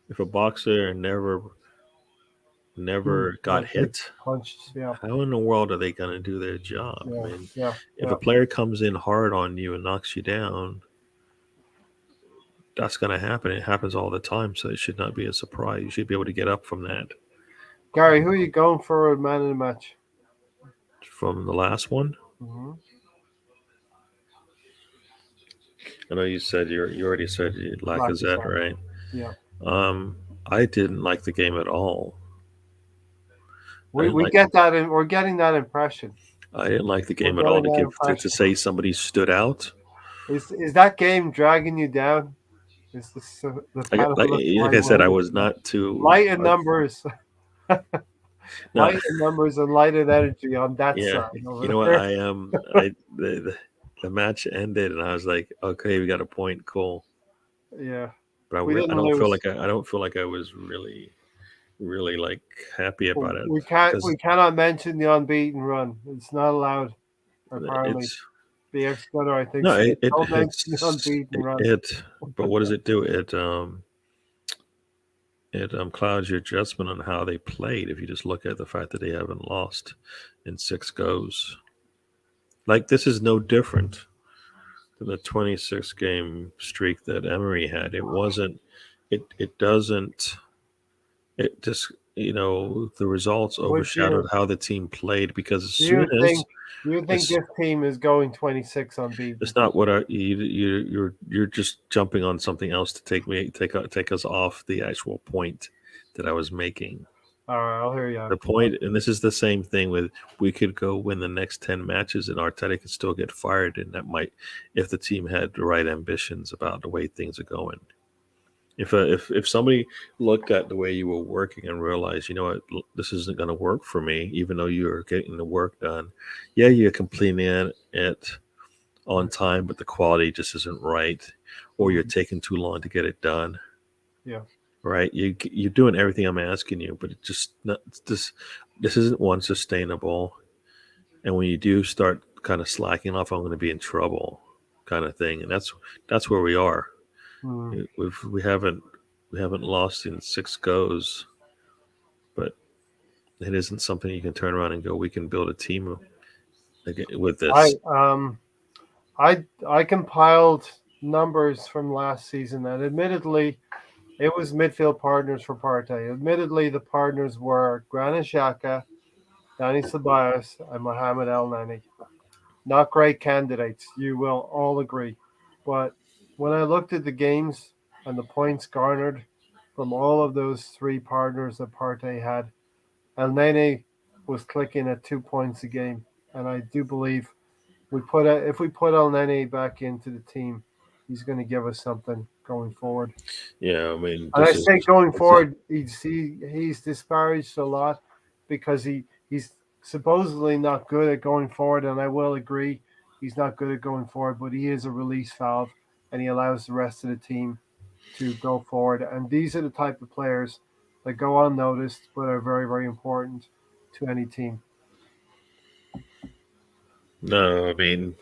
If a boxer never got Gets hit, punched. Yeah, how in the world are they going to do their job? I yeah, mean, yeah, if yeah. a player comes in hard on you and knocks you down, that's going to happen. It happens all the time, so it should not be a surprise. You should be able to get up from that. Gary, who are you going for man of the match? From the last one, Hmm. I know you already said Lacazette, Lacazette. right? Yeah, Um, I didn't like the game at all. I we didn't we like get that, and we're getting that impression. I didn't like the We're game at all getting to that to impression. say somebody stood out. Is that game dragging you down? Is this the Panama Like right I said, I way? was not too. Light in numbers, No, light in numbers, and light in energy on that yeah. side You over know what? there. I I the match ended, and I was like, okay, we got a point, cool. Yeah, But we I didn't don't feel lose. like I don't feel like I was really like happy about it We can't. because We cannot mention the unbeaten run. It's not allowed. Apparently, it's the ex-gunner I think no, said don't mention the it's unbeaten run. it. But what does it do? It clouds your judgment on how they played if you just look at the fact that they haven't lost in 6 goes. Like this is no different than the 26 game streak that Emery had. It wasn't. It doesn't. It just the results Would overshadowed you? how the team played because Do you think? Do you think as this team is going 26 unbeaten? it's not what you're just jumping on something else to take us off the actual point that I was making. All right, I'll hear you The out. point, and this is the same thing with we could go win the next 10 matches and Arteta could still get fired, and that might if the team had the right ambitions about the way things are going. If somebody looked at the way you were working and realized, you know what, this isn't going to work for me, even though you're getting the work done. Yeah, you're completing it on time, but the quality just isn't right, or you're taking too long to get it done. Yeah. Right, you're doing everything I'm asking you, but it just not this isn't one sustainable. And when you do start kind of slacking off, I'm going to be in trouble, kind of thing. And that's where we are. Hmm. We haven't lost in 6 goes, but it isn't something you can turn around and go, we can build a team with I this. I compiled numbers from last season, and admittedly, it was midfield partners for Partey. Admittedly, the partners were Granit Xhaka, Dani Ceballos, and Mohamed El Nani. Not great candidates, you will all agree. But when I looked at the games and the points garnered from all of those three partners that Partey had, El Nene was clicking at 2 points a game, and I do believe if we put El Nene back into the team, he's going to give us something going forward. Yeah, I mean, And I this is say going it's a, forward, he's disparaged a lot because he's supposedly not good at going forward, and I will agree he's not good at going forward, but he is a release valve, and he allows the rest of the team to go forward. And these are the type of players that go unnoticed, but are very, very important to any team. no. I mean,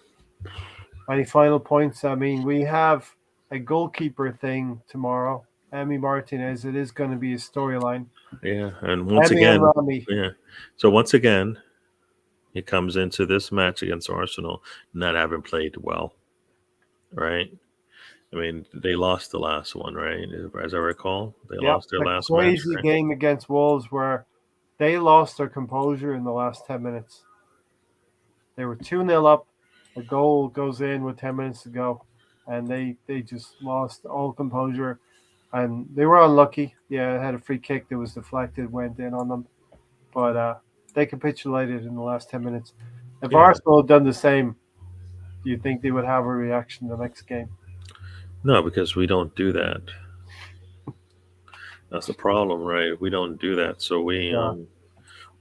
Any final points? I mean, we have a goalkeeper thing tomorrow. Emi Martinez. It is going to be a storyline. yeah, and once Emi and again, Rami. yeah. So once again, he comes into this match against Arsenal not having played well, right? I mean, they lost the last one, right? As I recall, they Yep, lost their a last match, crazy right? game against Wolves where they lost their composure in the last 10 minutes. They were 2-0 up. A goal goes in with 10 minutes to go, and they just lost all composure. And they were unlucky. Yeah, they had a free kick that was deflected, went in on them. But they capitulated in the last 10 minutes. If Yeah. Arsenal had done the same, do you think they would have a reaction the next game? No, because we don't do that. That's the problem, right? We don't do that. So Yeah,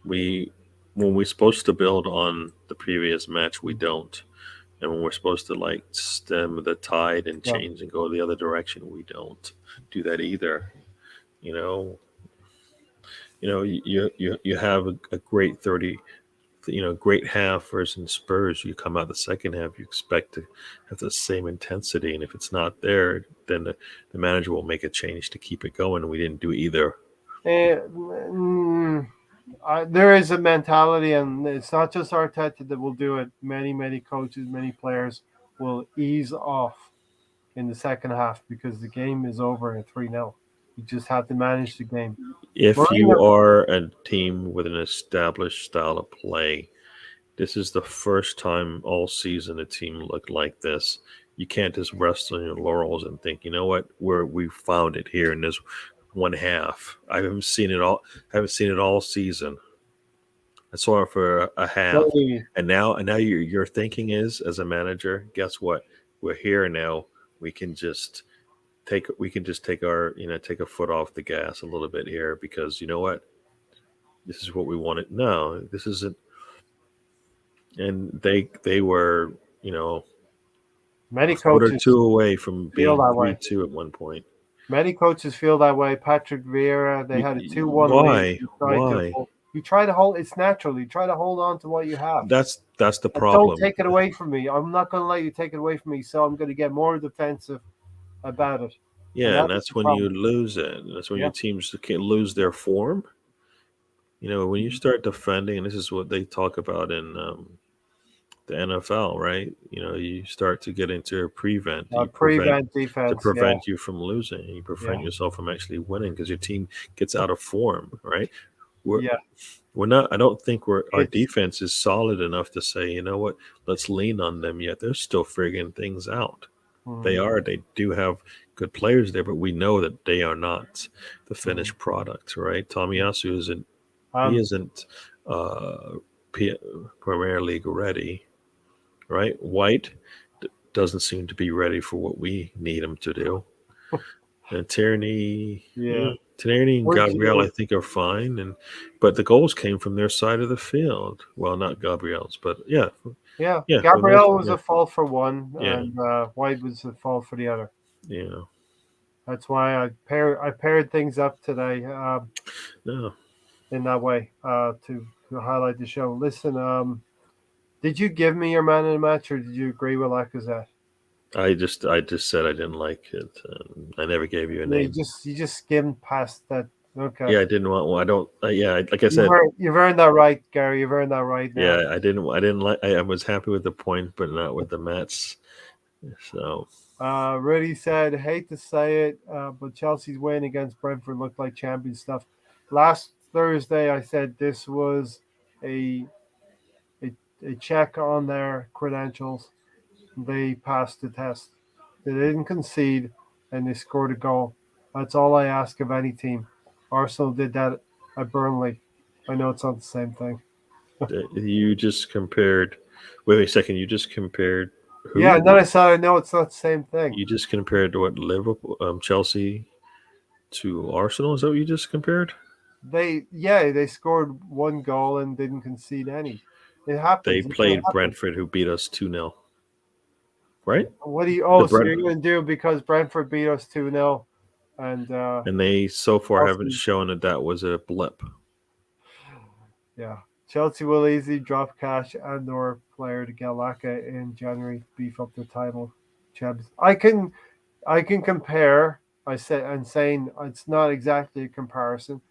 we when we're supposed to build on the previous match, we don't. And when we're supposed to like stem the tide and yeah. change and go the other direction, we don't do that either. You know, you have a great 30, great half versus Spurs. You come out the second half, you expect to have the same intensity, and if it's not there, then the manager will make a change to keep it going. And we didn't do either. There is a mentality, and it's not just Arteta that will do it. Many, many coaches, many players will ease off in the second half because the game is over at 3-0. You just have to manage the game. If you Mourinho, are a team with an established style of play, this is the first time all season a team looked like this. You can't just rest on your laurels and think, you know what, we found it here in this one half. I haven't seen it all. I haven't seen it all season. I saw it for a half, and now your thinking is as a manager. Guess what? We're here now. We can just take our take a foot off the gas a little bit here because you know what? This is what we wanted. No, this isn't. And they were many a foot or coaches two away from feel being that way. 3-2 at one point. Many coaches feel that way. Patrick Vieira, they had a 2-1 lead. Why? Why? You try to hold. It's natural. You try to hold on to what you have. That's the Don't problem. take it away from me. I'm not going to let you take it away from me. So I'm going to get more defensive about it. And Yeah, and that's that's the when you problem. lose it. That's when Yeah. your teams can lose their form. When you start defending, and this is what they talk about in the NFL, right? You start to get into a prevent. You prevent Prevent to defense. Yeah. prevent you from losing. You prevent Yeah. yourself from actually winning because your team gets out of form, right? We're Yeah. we're not. I don't think our It's defense is solid enough to say, you know what, let's lean on them yet. They're still figuring things out. They mm, are. They do have good players there, but we know that they are not the mm. finished product, right? Tomiyasu isn't. He um isn't P- Premier League ready, right? White doesn't seem to be ready for what we need him to do. And yeah. Tierney and We're Gabriel, I due. think, are fine. But the goals came from their side of the field. Well, not Gabriel's, but yeah, Yeah. yeah, from their Gabrielle side. was Yeah, a fault for one, yeah, and White was a fault for the other. yeah. That's why I paired things up today No, in that way to highlight the show. Listen, Did you give me your man of the match, or did you agree with Lacazette? I just said I didn't like it. I never gave you a Yeah, name. you just skimmed past that. Okay. Yeah, I didn't want. Well, I don't. Yeah, like I said. You've earned that right, Gary. You've earned that right now. Yeah, I didn't like. I was happy with the point, but not with the match. So Rudy said, hate to say it, but Chelsea's win against Brentford looked like champion stuff. Last Thursday, I said this was a a check on their credentials. They passed the test. They didn't concede, and they scored a goal. That's all I ask of any team. Arsenal did that at Burnley. I know it's not the same thing. you just compared. Wait a second. You just compared. Who? Yeah, and then I said I know it's not the same thing. You just compared what Liverpool, Chelsea, to Arsenal. Is that what you just compared? They scored one goal and didn't concede any. It happens. They It's played gonna happen. Brentford, who beat us 2-0. Right? What do you? Oh, The so you're Brentford- going to do because Brentford beat us 2-0, and And they so far Chelsea- haven't shown that was a blip. yeah, Chelsea will easily drop cash and/or player to get Laca in January to beef up the title. Champions. I can compare. I said and saying it's not exactly a comparison,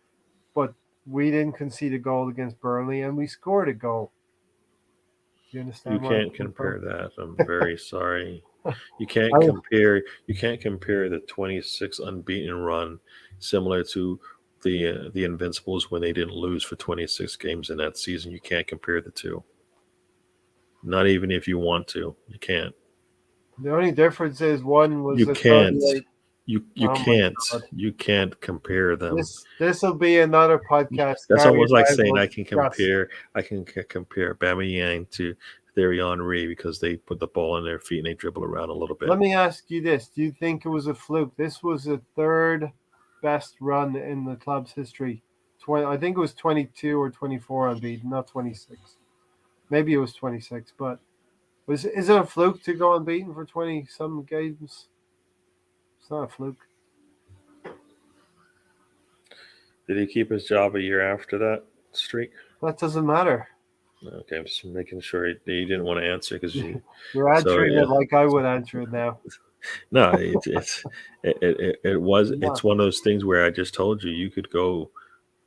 but we didn't concede a goal against Burnley, and we scored a goal. Do you understand? You where I'm can't coming compare from? that. I'm very sorry. You can't I- compare. You can't compare the 26 unbeaten run, similar to the Invincibles when they didn't lose for 26 games in that season. You can't compare the two. Not even if you want to. You can't. The only difference is one was You a can't. 38. You Oh my can't. God. You can't compare them. This will be another podcast. That's Gary almost like and I saying will I can discuss. compare Bamiyang to Thierry Henry because they put the ball in their feet and they dribble around a little bit. Let me ask you this: do you think it was a fluke? This was the third best run in the club's history. I think it was 22 or 24 unbeaten, not 26. Maybe it was 26, but is it a fluke to go unbeaten for 20 some games? It's not a fluke. Did he keep his job a year after that streak? That doesn't matter. Okay, I'm just making sure you didn't want to answer because you. You're answering yeah. it like I would answer it now. No, it was. Yeah. It's one of those things where I just told you could go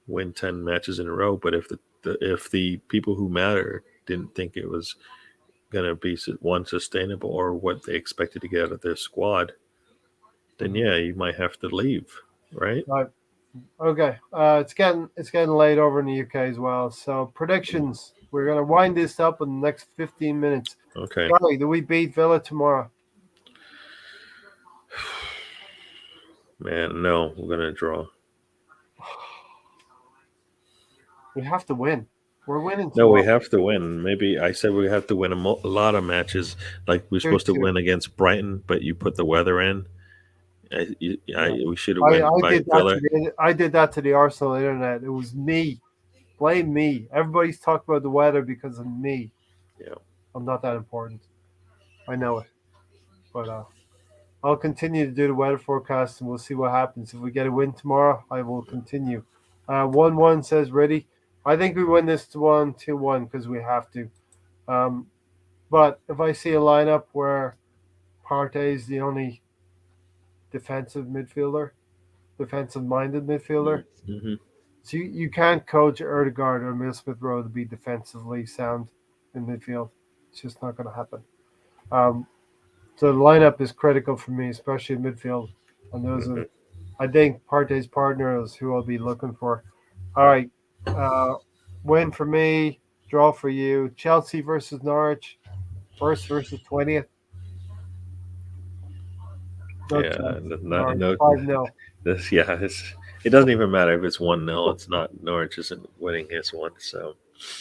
win 10 matches in a row, but if the people who matter didn't think it was going to be one sustainable or what they expected to get out of their squad, then yeah, you might have to leave, right? Right. Okay. It's getting late over in the UK as well. So predictions. We're gonna wind this up in the next 15 minutes. Okay. Charlie, do we beat Villa tomorrow? Man, no, we're gonna draw. We have to win. We're winning No, tomorrow. we have to win. Maybe I said we have to win a lot of matches. Like we're supposed to 2-2. win against Brighton, but you put the weather in. We should have I won by Villa. I did that to the Arsenal internet. It was me. Blame me. Everybody's talking about the weather because of me. Yeah. I'm not that important. I know it. But I'll continue to do the weather forecast and we'll see what happens. If we get a win tomorrow, I will continue. 1-1 says ready. I think we win this 2-1 because we have to. But if I see a lineup where Partey is the only defensive-minded midfielder, Mm-hmm. so you can't coach Erdegaard or Mill Smith Rowe to be defensively sound in midfield. It's just not going to happen. So the lineup is critical for me, especially in midfield. And those are, I think, Partey's partner is who I'll be looking for. All right. Win for me, draw for you. Chelsea versus Norwich, first versus 20th. Yeah, no. 5-0. It doesn't even matter if it's 1-0. It's not Norwich isn't winning his one. So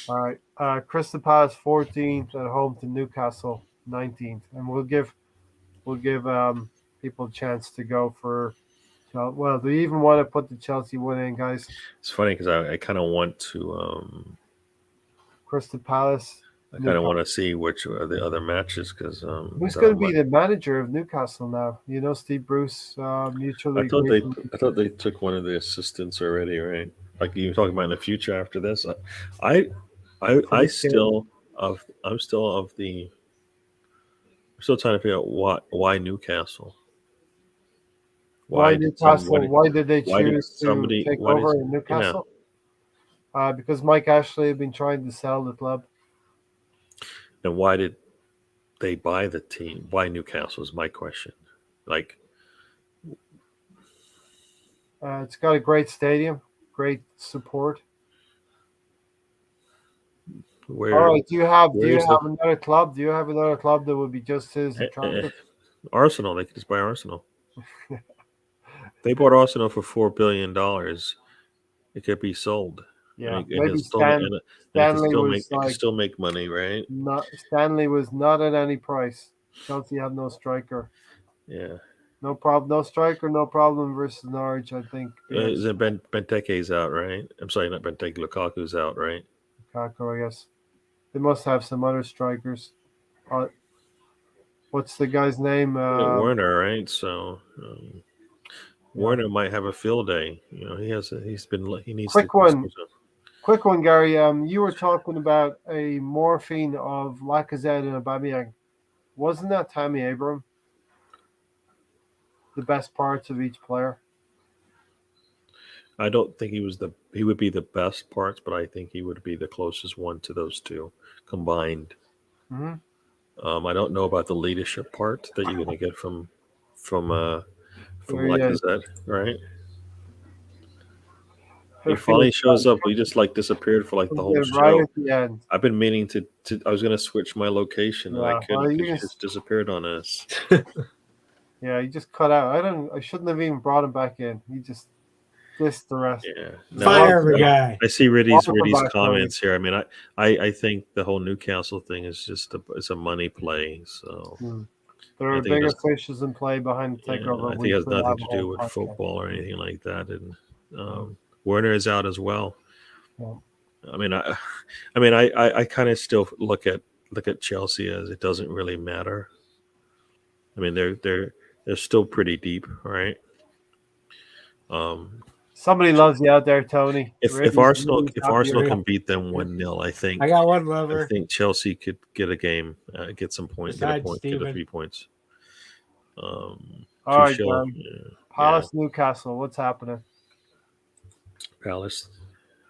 All right. Crystal Palace 14th at home to Newcastle 19th, and we'll give people a chance to go for. Well, do you even want to put the Chelsea win in, guys? it's funny because I kind of want to. Crystal Palace. I kind of want to see which are the other matches because Who's going to be the manager of Newcastle now? You know, Steve Bruce mutually. I thought they took one of the assistants already, right? Like you were talking about in the future after this. I I'm still trying to figure out why Newcastle. Why Did Newcastle? Why did they why did choose to somebody? take Why did over in Newcastle? Because Mike Ashley had been trying to sell the club. And why did they buy the team? Why Newcastle is my question. Like, It's got a great stadium, great support. where? All right, do you have where's another club? Do you have another club that would be just as attractive? Arsenal? They could just buy Arsenal. They bought Arsenal for $4 billion. It could be sold. Yeah, and maybe it can still make money, right? Stanley was not at any price. Chelsea had no striker. Yeah. No problem. No striker. No problem versus Norwich. I think. Benteke's out, right? I'm sorry, not Benteke. Lukaku's out, right? Lukaku, I guess. They must have some other strikers. What's the guy's name? Werner, right? So Werner might have a field day. You know, he needs quick one. Quick one, Gary. You were talking about a morphine of Lacazette and Aubameyang. Wasn't that Tammy Abraham? The best parts of each player. I don't think he would be the best parts, but I think he would be the closest one to those two combined. Mm-hmm. I don't know about the leadership part that you're going to get from Lacazette, right? He finally shows up. He just disappeared for the whole show. At the end. I've been meaning to. I was going to switch my location, and I couldn't. He just disappeared on us. Yeah, he just cut out. I shouldn't have even brought him back in. He just dissed the rest. Yeah, fire the guy. I see Riddy's comments here. I mean, I think the whole Newcastle thing is just a money play. So there are bigger fishes in play behind the takeover. I think it has nothing to do with football or anything like that. And Werner is out as well. Yeah. I kind of still look at Chelsea as it doesn't really matter. I mean, they're still pretty deep, right? Somebody loves you out there, Tony. If Arsenal can beat them 1-0, I think I got one lover. I think Chelsea could get a game, get some points, get a point, get 3 points. All right, Palace, Newcastle. What's happening? Palace.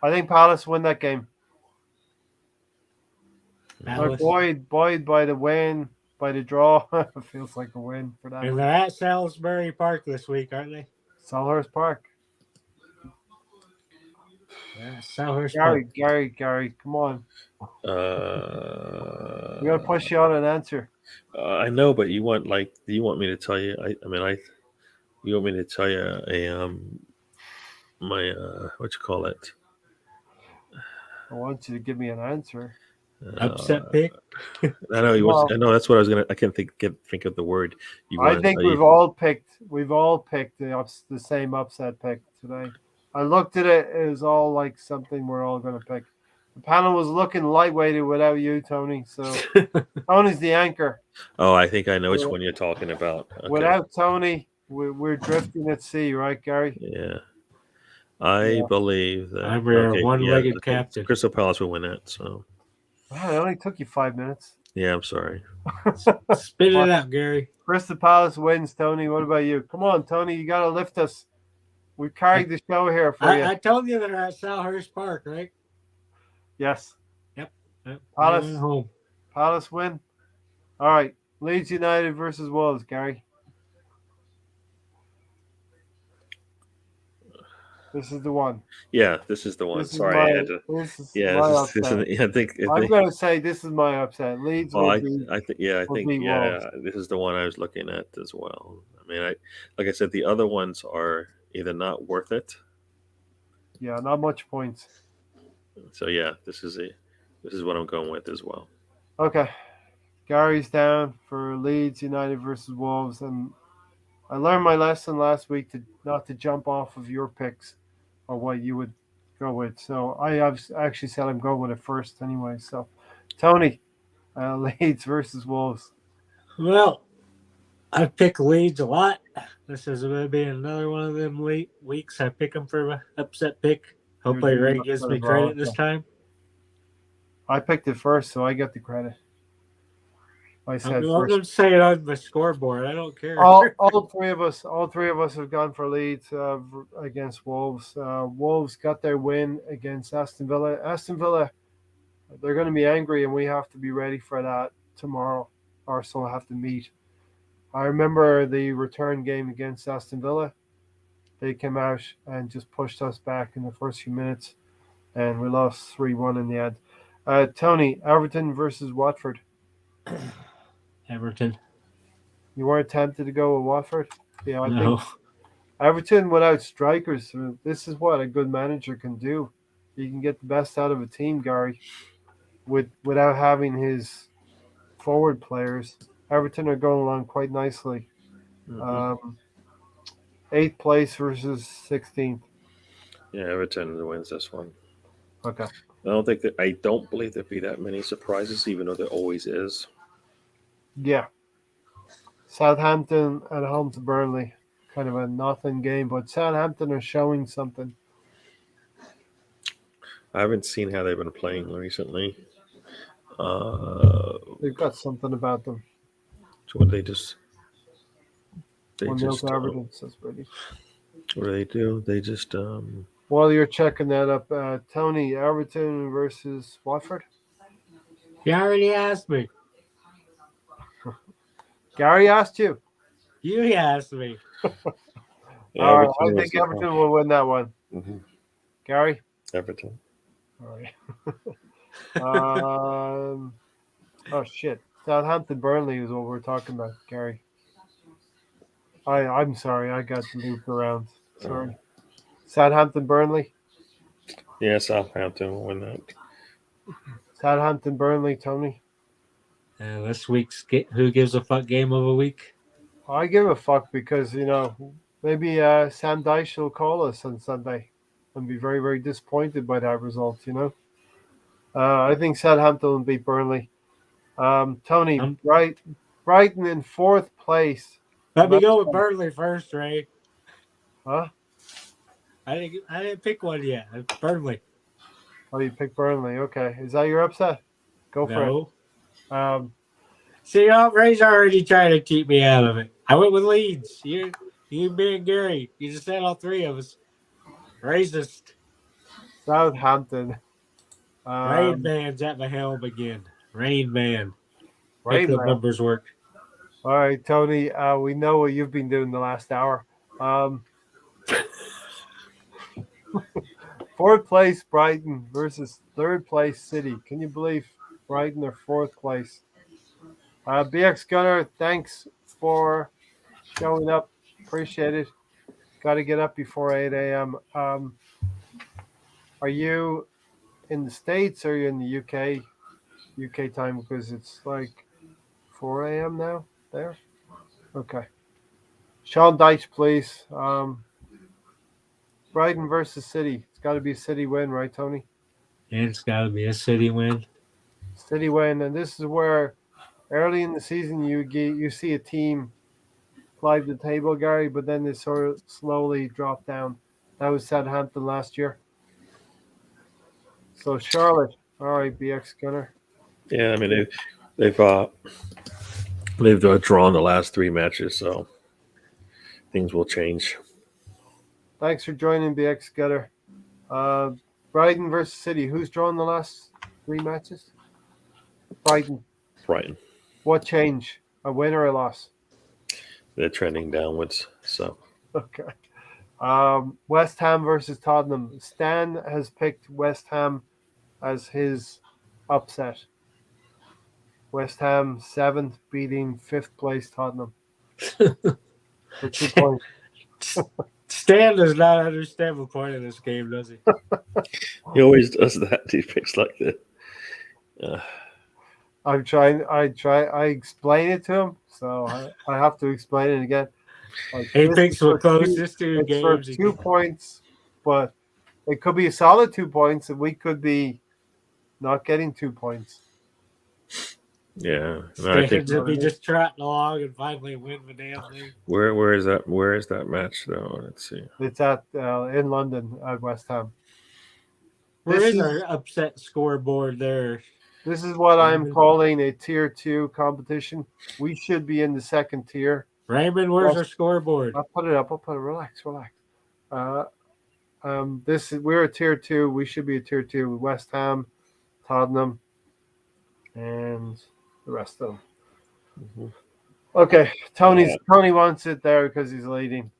I think Palace win that game. Boyd by the win, by the draw. It feels like a win for that. And they're at Salisbury Park this week, aren't they? Selhurst Park. Yeah, Selhurst Park. Gary, come on. We gotta push you on an answer. I know, but you want me to tell you? You want me to tell you my what you call it? I want you to give me an answer. Upset pick. I know he was. I know that's what I was gonna. I can't think of the word. I think we've all picked the same upset pick today. I looked at it. It was all like something we're all gonna pick. The panel was looking lightweighted without you, Tony. So Tony's the anchor. Oh, I think I know which one you're talking about. Okay. Without Tony, we're drifting at sea, right, Gary? Yeah. I believe that. I'm a one-legged captain. Crystal Palace will win it. So. Wow, it only took you 5 minutes. Yeah, I'm sorry. Spit it out, Gary. Crystal Palace wins, Tony. What about you? Come on, Tony. You got to lift us. We carried the show here for you. I told you they're at Selhurst Park, right? Yes. Yep. Palace. Home. Palace win. All right. Leeds United versus Wolves, Gary. This is the one. Yeah, this is the one. Sorry, I had to. I'm going to say this is my upset. Leeds. This is the one I was looking at as well. I mean, like I said, the other ones are either not worth it. Yeah, not much points. So yeah, this is what I'm going with as well. Okay, Gary's down for Leeds United versus Wolves, and I learned my lesson last week not to jump off of your picks or what you would go with. So I actually said I'm going with it first anyway. So, Tony, Leeds versus Wolves. Well, I pick Leeds a lot. This is going to be another one of them late weeks. I pick them for an upset pick. Hopefully Ray gives me credit this time. I picked it first, so I get the credit. I said I'm first. going to say it on the scoreboard. I don't care. All three of us have gone for Leeds against Wolves. Wolves got their win against Aston Villa. Aston Villa, they're going to be angry, and we have to be ready for that tomorrow. Arsenal have to meet. I remember the return game against Aston Villa. They came out and just pushed us back in the first few minutes, and we lost 3-1 in the end. Tony, Everton versus Watford. Everton. You weren't tempted to go with Watford? Yeah, I No. think Everton without strikers, this is what a good manager can do. He can get the best out of a team, Gary, without having his forward players. Everton are going along quite nicely. Mhm. 8th place versus 16th. Yeah, Everton wins this one. Okay. I don't believe there'd be that many surprises, even though there always is. Yeah. Southampton at home to Burnley. Kind of a nothing game, but Southampton are showing something. I haven't seen how they've been playing recently. They've got something about them. So what they just 1-0 to Everton, says Brady. what do they do? They just While you're checking that up, Tony, Everton versus Watford. You already asked me. Gary asked you. You asked me. All right, I think Everton will win that one. Mm-hmm. Gary? Everton. All right. Oh, shit. Southampton Burnley is what we're talking about, Gary. I'm sorry. I got looped around. Sorry. Southampton Burnley? Yeah, Southampton will win that. Southampton Burnley, Tony? This week's Who Gives a Fuck game of a week. I give a fuck because, maybe Sam Dyche will call us on Sunday and be very, very disappointed by that result, I think Southampton will beat Burnley. Tony, Brighton in 4th place. Let me go with Burnley first, Ray. Huh? I didn't pick one yet. Burnley. Oh, you picked Burnley. Okay. Is that your upset? Go for it. See, Ray's already trying to keep me out of it. I went with Leeds. You, me, and Gary. You just said all three of us. Racist. Southampton. Rain Man's at the helm again. Rain Man. Rain Make the Man. numbers work. All right, Tony. We know what you've been doing the last hour. 4th place Brighton versus 3rd place City. Can you believe Brighton are 4th place? BX Gunner, thanks for showing up. Appreciate it. Got to get up before 8 a.m. Are you in the States or are you in the UK? UK time because it's like 4 a.m. now there. Okay. Sean Dyche, please. Brighton versus City. It's got to be a City win, right, Tony? And it's got to be a City win. City win, and this is where early in the season you see a team climb the table, Gary, but then they sort of slowly drop down. That was Southampton last year. So Charlotte, all right, BX Gunner. Yeah, I mean they've drawn the last 3 matches, so things will change. Thanks for joining, BX Gunner. Brighton versus City. Who's drawn the last 3 matches? Brighton. What change? A win or a loss? They're trending downwards. So okay. West Ham versus Tottenham. Stan has picked West Ham as his upset. West Ham 7th beating 5th place Tottenham. For 2 points. Stan does not understand the point of this game, does he? He always does that. He picks like that. I explain it to him, so I have to explain it again. He thinks we're closest to games. It's for 2 points, but it could be a solid 2 points, and we could be not getting 2 points. Yeah, I think to be just trotting along and finally win the damn thing. Where is that? Where is that match though? Let's see. It's at in London at West Ham. Where is our upset scoreboard there? This is what I'm calling a tier 2 competition. We should be in the second tier. Raymond, where's our scoreboard? I'll put it up. Relax. We're a tier 2. We should be a tier 2 with West Ham, Tottenham, and the rest of them. Mm-hmm. Okay, Tony wants it there because he's leading,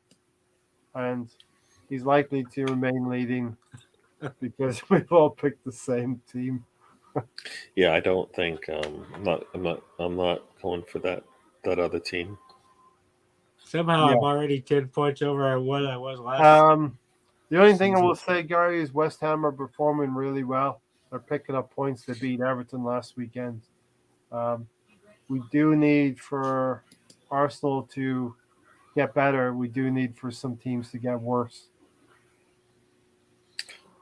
and he's likely to remain leading because we've all picked the same team. Yeah, I don't think I'm not going for that other team. Somehow Yeah. I'm already 10 points over what I was last. The only thing I will say, Gary, is West Ham are performing really well. They're picking up points. They beat Everton last weekend. We do need for Arsenal to get better. We do need for some teams to get worse.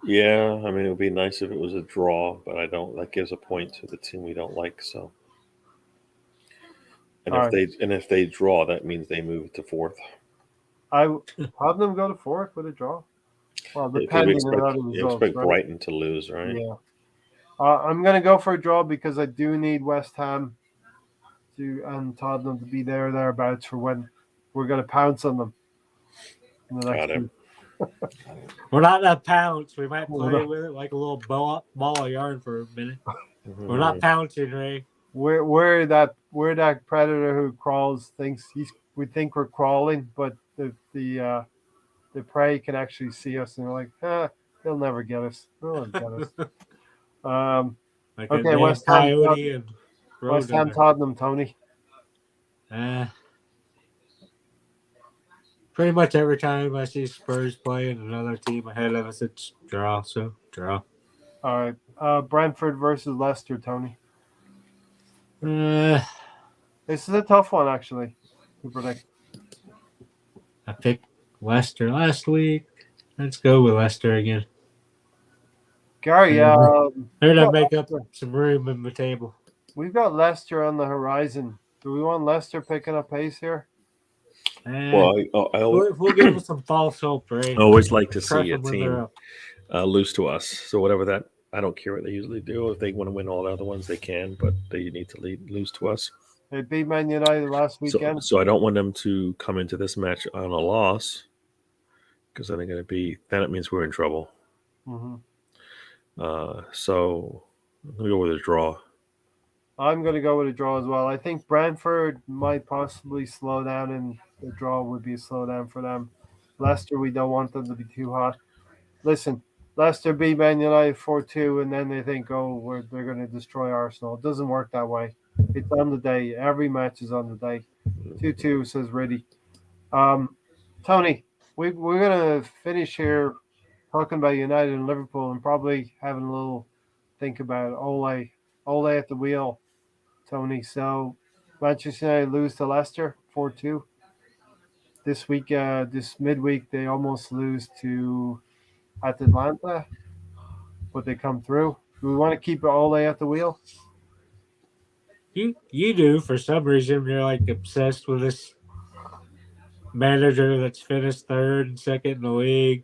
Yeah, I mean, it would be nice if it was a draw, but I don't. That gives a point to the team we don't like. So, and if they draw, that means they move to fourth. Have them go to fourth with a draw. Well, depending on other results. You expect right? Brighton to lose, right? Yeah. I'm going to go for a draw because I do need West Ham and Tottenham to be thereabouts for when we're going to pounce on them. In the next week. We're not that pounce. We might play with it like a little ball of yarn for a minute. Mm-hmm. We're not pouncing, Ray. We're that predator who crawls we think we're crawling, but the prey can actually see us and they're like, they'll never get us. They'll never get us. Like okay, West Ham Tottenham, Tony. Pretty much every time I see Spurs playing another team ahead of us, it's draw. So draw. All right, Brentford versus Leicester, Tony. This is a tough one, actually, to predict. I picked Leicester last week. Let's go with Leicester again. Gary, they're gonna make up some room in the table. We've got Leicester on the horizon. Do we want Leicester picking up pace here? Well, we'll give them some false hope, right? I always like to see a team lose to us. So whatever that, I don't care what they usually do. If they want to win all the other ones, they can, but they need to lose to us. They beat Man United last weekend. So I don't want them to come into this match on a loss because then it means we're in trouble. Mm-hmm. So let me go with a draw. I'm going to go with a draw as well. I think Brentford might possibly slow down, and the draw would be a slowdown for them. Leicester, we don't want them to be too hot. Listen, Leicester beat Man United 4-2, and then they think, they're going to destroy Arsenal. It doesn't work that way. It's on the day. Every match is on the day. 2-2 says Riddy. Tony, we're going to finish here talking about United and Liverpool and probably having a little think about Ole at the wheel, Tony. So Manchester United lose to Leicester 4-2. This week, this midweek, they almost lose to Atalanta, but they come through. Do we want to keep Ole at the wheel? You do. For some reason, you're like obsessed with this manager that's finished third and second in the league.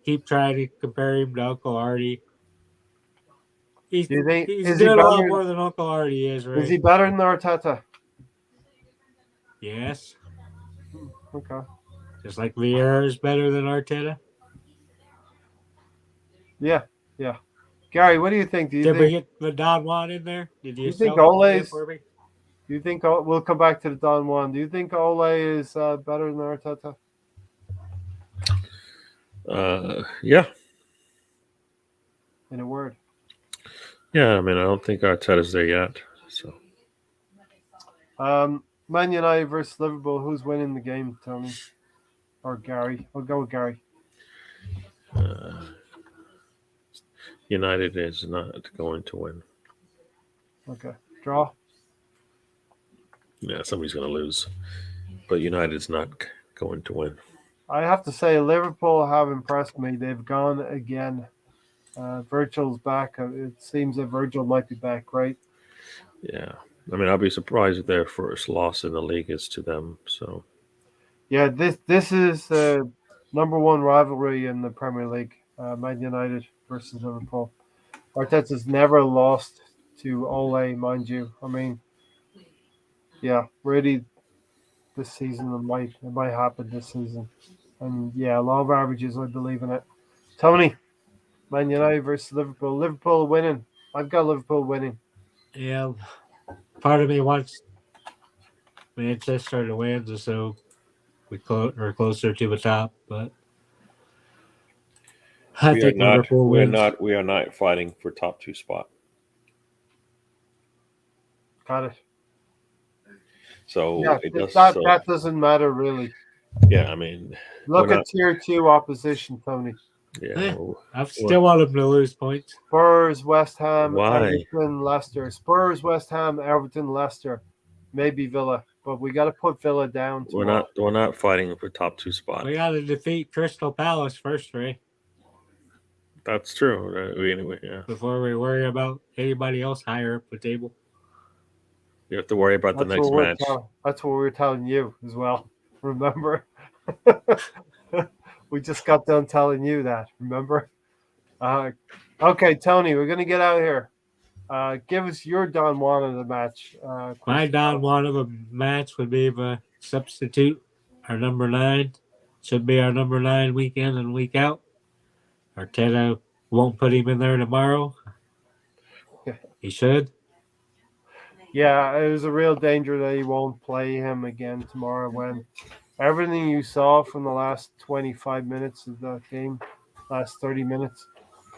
Keep trying to compare him to Uncle Artie. He's doing a lot more than Uncle Artie is, right? Is he better than Arteta? Yes. Okay. Just like Vieira is better than Arteta? Yeah. Gary, what do you think? Did we get the Don Juan in there? Did you think Ole's for me? Do you think we'll come back to the Don Juan? Do you think Ole is better than Arteta? Yeah. In a word. Yeah, I mean, I don't think Arteta's there yet. So. Man United versus Liverpool. Who's winning the game, Tony? Or Gary? I'll go with Gary. United is not going to win. Okay. Draw? Yeah, somebody's going to lose. But United's not going to win. I have to say, Liverpool have impressed me. They've gone again. Virgil's back. It seems that Virgil might be back, right? Yeah. I mean, I'll be surprised if their first loss in the league is to them. So. Yeah, this is the number one rivalry in the Premier League. Man United versus Liverpool. Arteta's never lost to Ole, mind you. I mean, yeah, really, this season it might happen this season. And yeah, law of averages, I believe in it. Tony, Man United versus Liverpool. Liverpool winning. I've got Liverpool winning. Yeah, part of me wants Manchester to win, just so we're closer to the top. But I We are think not. Liverpool We are wins. not. We are not fighting for top 2 spot. Got it. So Yeah, it does. that So that doesn't matter really. yeah, I mean, Look we're at not. tier 2 opposition, Tony. Yeah. I still want them to lose points. Spurs, West Ham, Why? Everton, Leicester. Spurs, West Ham, Everton, Leicester. Maybe Villa, but we got to put Villa down We're tomorrow. not. We're not fighting for top 2 spot. We got to defeat Crystal Palace first, Ray, That's true. Anyway, yeah. before we worry about anybody else higher up the table. You have to worry about the next match. That's what we're telling you as well. Remember? We just got done telling you that. Remember? Okay, Tony, we're gonna get out of here. Give us your Don Juan of the match. My Don Juan of a match would be the substitute, our number 9. Should be our number 9 week in and week out. Arteta won't put him in there tomorrow. He should. Yeah, it was a real danger that he won't play him again tomorrow when everything you saw from the last 25 minutes of the game, last 30 minutes.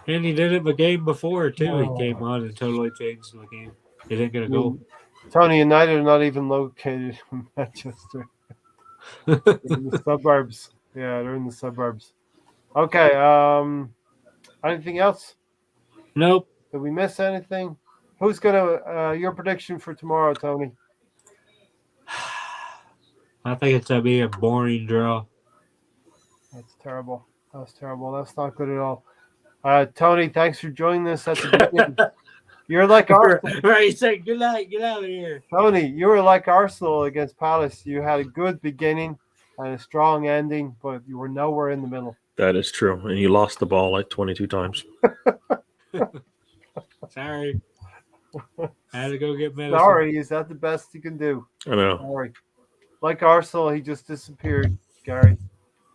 And he did it the game before, too. He came on and totally changed the game. He didn't get a goal. Tony, United are not even located in Manchester. They're in the suburbs. Yeah, they're in the suburbs. Okay, anything else? Nope. Did we miss anything? Who's gonna your prediction for tomorrow, Tony? I think it's going to be a boring draw. That's terrible. That's terrible. That's not good at all. Tony, thanks for joining us at the beginning. You're like Arsenal. Right, said good night, get out of here. Tony, you were like Arsenal against Palace. You had a good beginning and a strong ending, but you were nowhere in the middle. That is true, and you lost the ball like 22 times. Sorry. I had to go get medicine. Sorry, is that the best you can do? I know. Sorry. Like Arsenal, he just disappeared, Gary.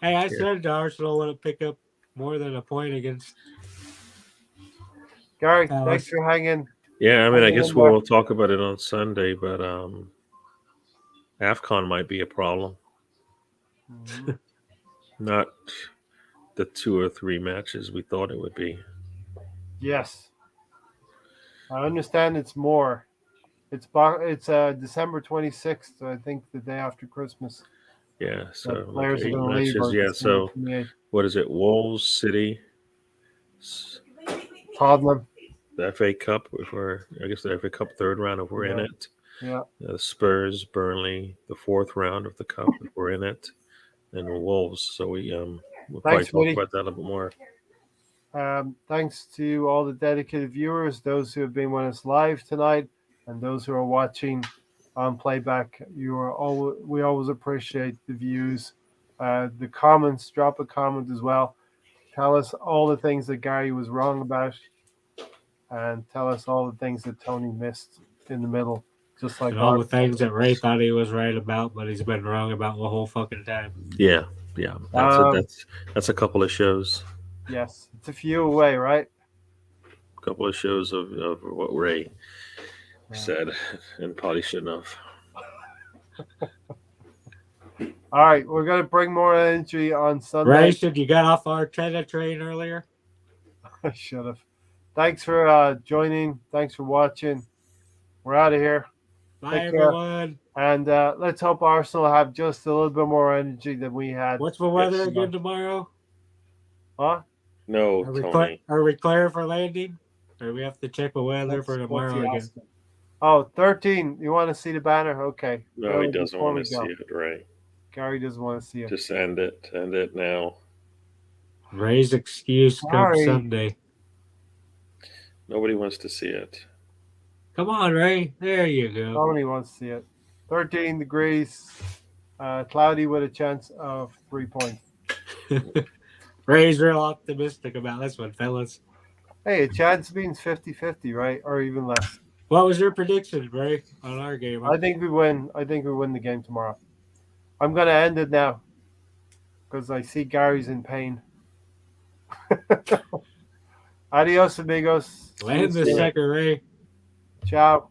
Hey, I said Arsenal wouldn't pick up more than a point against. Gary, thanks for hanging. Yeah, I mean, I guess we'll talk about it on Sunday, but AFCON might be a problem. Mm-hmm. Not the 2 or 3 matches we thought it would be. Yes. I understand it's more. It's December 26th, I think, the day after Christmas. Yeah, so players are 8 going to leave. matches. Yeah, so what is it? Wolves, City, Tottenham. the FA Cup. I guess the FA Cup 3rd round if we're in it. Yeah. Spurs, Burnley, the 4th round of the Cup if we're in it, and Wolves. So we'll probably talk about that a little bit more. Thanks to all the dedicated viewers, those who have been with us live tonight, and those who are watching on playback. We always appreciate the views, the comments. Drop a comment as well. Tell us all the things that Gary was wrong about, and tell us all the things that Tony missed in the middle. Just like all the things that Ray thought he was right about, but he's been wrong about the whole fucking time. Yeah. That's a couple of shows. Yes, it's a few away, right? A couple of shows of what Ray said and probably shouldn't have. All right, we're going to bring more energy on Sunday. Ray, should you got off our Arteta train earlier? I should have. Thanks for joining. Thanks for watching. We're out of here. Bye, everyone. And let's hope Arsenal have just a little bit more energy than we had. What's the weather again tomorrow? Huh? No, Tony. Are we clear for landing? Or we have to check the weather for tomorrow again? Oh, 13. You want to see the banner? Okay. No, he doesn't want to see it, Ray. Gary doesn't want to see it. Just end it. End it now. Ray's excuse comes Sunday. Nobody wants to see it. Come on, Ray. There you go. Nobody wants to see it. 13 degrees. Cloudy with a chance of 3 points. Ray's real optimistic about this one, fellas. Hey, a chance means 50-50, right? Or even less. What was your prediction, Ray, on our game? I think we win. I think we win the game tomorrow. I'm going to end it now because I see Gary's in pain. Adios, amigos. Land the second, Ray. Ciao.